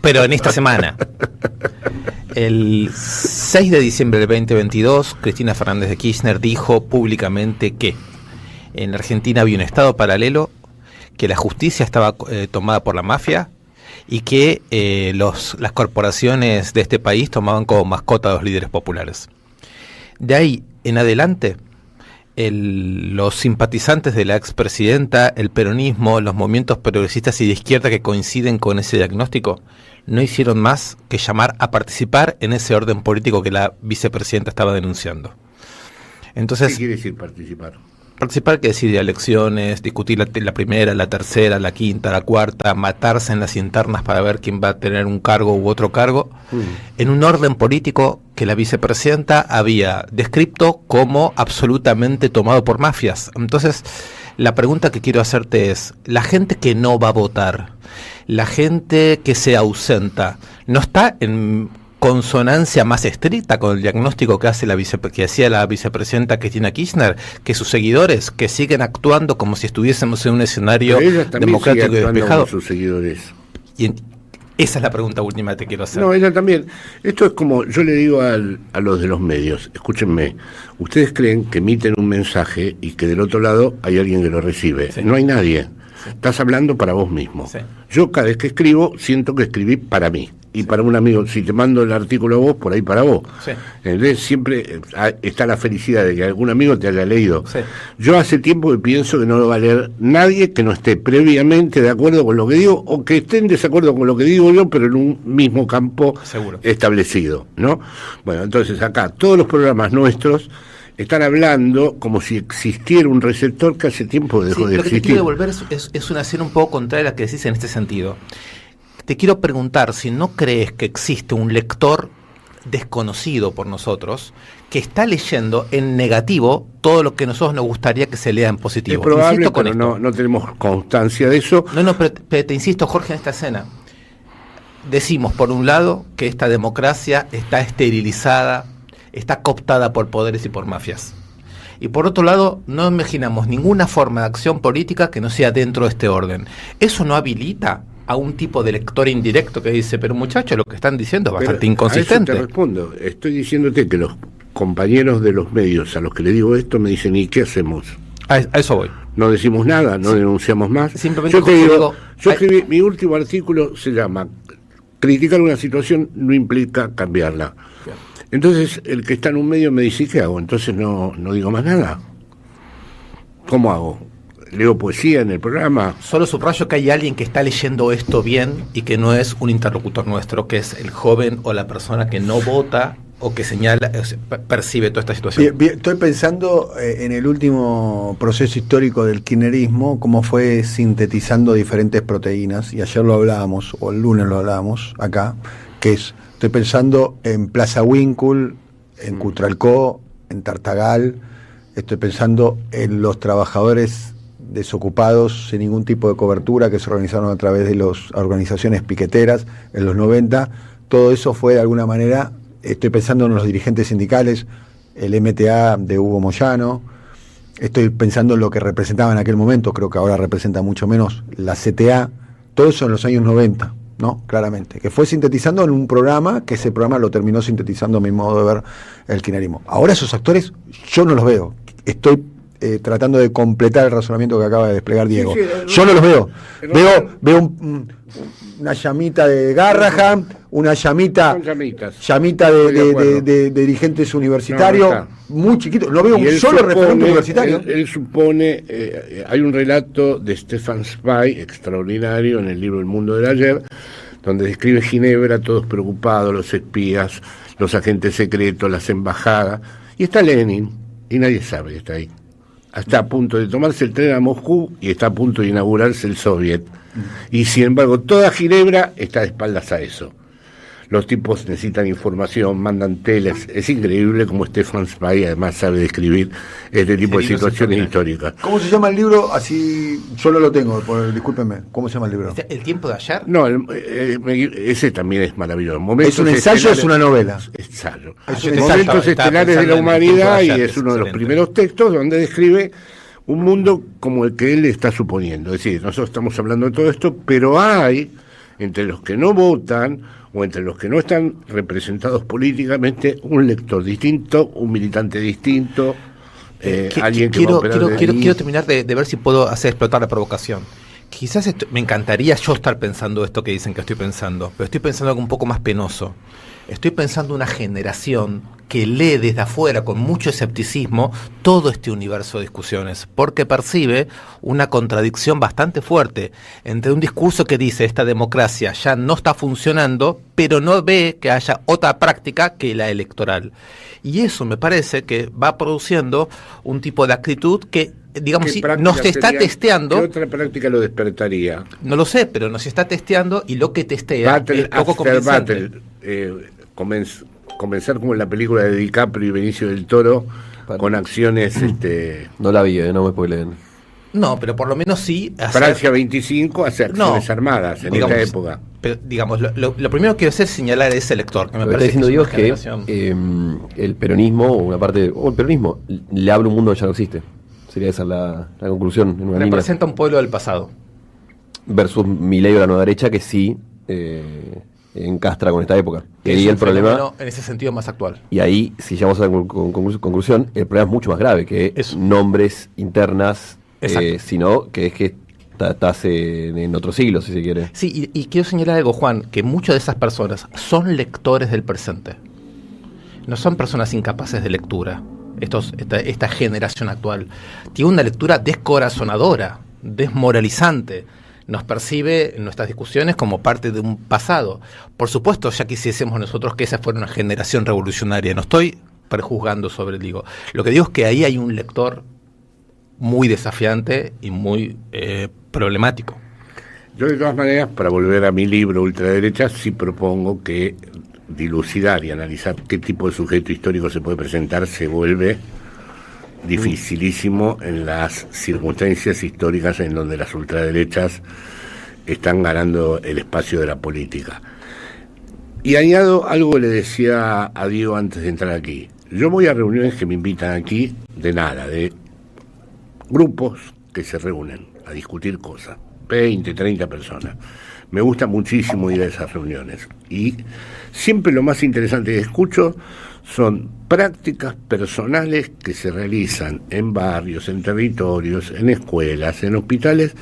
Pero en esta semana. El 6 de diciembre del 2022, Cristina Fernández de Kirchner dijo públicamente que en Argentina había un estado paralelo, que la justicia estaba tomada por la mafia y que las corporaciones de este país tomaban como mascota a los líderes populares. De ahí en adelante, los simpatizantes de la expresidenta, el peronismo, los movimientos progresistas y de izquierda que coinciden con ese diagnóstico, no hicieron más que llamar a participar en ese orden político que la vicepresidenta estaba denunciando. Entonces, ¿qué quiere decir participar? Participar quiere decir elecciones, discutir la primera, la tercera, la quinta, la cuarta, matarse en las internas para ver quién va a tener un cargo u otro cargo, en un orden político que la vicepresidenta había descrito como absolutamente tomado por mafias. Entonces, la pregunta que quiero hacerte es, la gente que no va a votar, la gente que se ausenta, ¿no está en consonancia más estricta con el diagnóstico que hacía la vicepresidenta Cristina Kirchner, que sus seguidores que siguen actuando como si estuviésemos en un escenario democrático y despejado? Sus seguidores. Y esa es la pregunta última que te quiero hacer. No, ella también. Esto es como yo le digo a los de los medios, escúchenme, ustedes creen que emiten un mensaje y que del otro lado hay alguien que lo recibe. Sí. No hay nadie. Sí. Estás hablando para vos mismo. Sí. Yo cada vez que escribo siento que escribí para mí. Y para un amigo, si te mando el artículo a vos, por ahí para vos. Sí. Entonces siempre está la felicidad de que algún amigo te haya leído. Sí. Yo hace tiempo que pienso que no lo va a leer nadie que no esté previamente de acuerdo con lo que digo, o que esté en desacuerdo con lo que digo yo, pero en un mismo campo establecido, ¿no? Bueno, entonces acá todos los programas nuestros están hablando como si existiera un receptor que hace tiempo dejó de existir. Lo que te quiero devolver es una acción un poco contraria a la que decís en este sentido. Te quiero preguntar si no crees que existe un lector desconocido por nosotros que está leyendo en negativo todo lo que a nosotros nos gustaría que se lea en positivo. Es probable, pero no tenemos constancia de eso. No, pero te insisto, Jorge, en esta escena. Decimos, por un lado, que esta democracia está esterilizada, está cooptada por poderes y por mafias. Y por otro lado, no imaginamos ninguna forma de acción política que no sea dentro de este orden. ¿Eso no habilita a un tipo de lector indirecto que dice, pero muchachos, lo que están diciendo es bastante inconsistente? A eso te respondo. Estoy diciéndote que los compañeros de los medios a los que le digo esto me dicen, ¿y qué hacemos? A eso voy. No decimos nada, no denunciamos más. Simplemente yo te digo, yo escribí, mi último artículo se llama criticar una situación no implica cambiarla. Entonces el que está en un medio me dice, ¿qué hago? Entonces no digo más nada. ¿Cómo hago? ¿Leo poesía en el programa? Solo subrayo que hay alguien que está leyendo esto bien y que no es un interlocutor nuestro, que es el joven o la persona que no vota o que señala, percibe toda esta situación? Estoy pensando en el último proceso histórico del kirchnerismo, cómo fue sintetizando diferentes proteínas, y ayer lo hablábamos, o el lunes lo hablábamos acá, que es, estoy pensando en Plaza Winkle, en Cutralcó, en Tartagal, estoy pensando en los trabajadores desocupados sin ningún tipo de cobertura que se organizaron a través de las organizaciones piqueteras en los 90, todo eso fue de alguna manera. Estoy pensando en los dirigentes sindicales, el MTA de Hugo Moyano, estoy pensando en lo que representaba en aquel momento, creo que ahora representa mucho menos la CTA, todo eso en los años 90, ¿no? Claramente, que fue sintetizando en un programa, que ese programa lo terminó sintetizando a mi modo de ver el kirchnerismo. Ahora esos actores yo no los veo, estoy tratando de completar el razonamiento que acaba de desplegar Diego. Yo no los veo. Veo una llamita de Garrahan, una llamita de dirigentes universitarios, muy chiquitos. No veo un solo referente universitario. Él supone, hay un relato de Stefan Zweig extraordinario en el libro El Mundo del Ayer, donde describe Ginebra, todos preocupados, los espías, los agentes secretos, las embajadas, y está Lenin, y nadie sabe que está ahí. Está a punto de tomarse el tren a Moscú y está a punto de inaugurarse el Soviet. Y sin embargo, toda Ginebra está de espaldas a eso. Los tipos necesitan información, mandan teles. Es increíble como Stefan Zweig además sabe describir este tipo de situaciones históricas. ¿Cómo se llama el libro? Así solo lo tengo, discúlpenme. ¿Cómo se llama el libro? ¿El tiempo de ayer? No, ese también es maravilloso. ¿Es un ensayo o es una novela? Ensayo. Momentos estelares de la humanidad, y es uno de los primeros textos donde describe un mundo como el que él está suponiendo. Es decir, nosotros estamos hablando de todo esto, pero hay, entre los que no votan o entre los que no están representados políticamente, un lector distinto, un militante distinto, alguien que va a operar quiero terminar de ver si puedo hacer explotar la provocación. Quizás me encantaría yo estar pensando esto que dicen que estoy pensando, pero estoy pensando algo un poco más penoso. Estoy pensando una generación que lee desde afuera con mucho escepticismo todo este universo de discusiones, porque percibe una contradicción bastante fuerte entre un discurso que dice esta democracia ya no está funcionando, pero no ve que haya otra práctica que la electoral. Y eso me parece que va produciendo un tipo de actitud que, digamos, sí, nos está testeando. ¿Qué otra práctica lo despertaría? No lo sé, pero nos está testeando, y lo que testea es poco convincente. Comenzar como en la película de DiCaprio y Benicio del Toro, con acciones... No la vi, no me spoileen. No, pero por lo menos sí... Francia 25 hace acciones armadas en esta época. Pero, digamos, lo primero que quiero hacer es señalar a ese lector, que me parece está diciendo que es que el peronismo, o una parte, o el peronismo, le habla un mundo que ya no existe. Sería esa la conclusión. En una representa un pueblo del pasado. Versus Milei o la nueva derecha, que sí... encastra con esta época. Y ahí el problema, en ese sentido, más actual. Y ahí, si llegamos a la conclusión, el problema es mucho más grave que nombres internas, sino que es que estás en otro siglo, si se quiere. Sí, y quiero señalar algo, Juan, que muchas de esas personas son lectores del presente. No son personas incapaces de lectura. Esta generación actual tiene una lectura descorazonadora, desmoralizante. Nos percibe en nuestras discusiones como parte de un pasado. Por supuesto, ya quisiésemos nosotros que esa fuera una generación revolucionaria. No estoy prejuzgando sobre el digo. Lo que digo es que ahí hay un lector muy desafiante y muy problemático. Yo, de todas maneras, para volver a mi libro Ultraderecha, sí propongo que dilucidar y analizar qué tipo de sujeto histórico se puede presentar se vuelve dificilísimo en las circunstancias históricas en donde las ultraderechas están ganando el espacio de la política. Y añado algo que le decía a Diego antes de entrar aquí. Yo voy a reuniones que me invitan aquí de grupos que se reúnen a discutir cosas, 20, 30 personas. Me gusta muchísimo ir a esas reuniones. Y siempre lo más interesante que escucho son prácticas personales que se realizan en barrios, en territorios, en escuelas, en hospitales,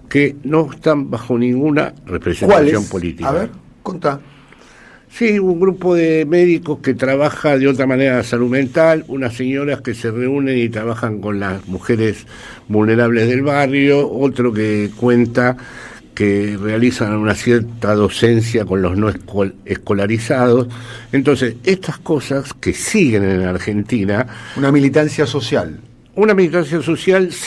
que no están bajo ninguna representación política. A ver, contá. Sí, un grupo de médicos que trabaja de otra manera la salud mental, unas señoras que se reúnen y trabajan con las mujeres vulnerables del barrio, otro que cuenta que realizan una cierta docencia con los no escolarizados. Entonces, estas cosas que siguen en Argentina... Una militancia social. Una militancia social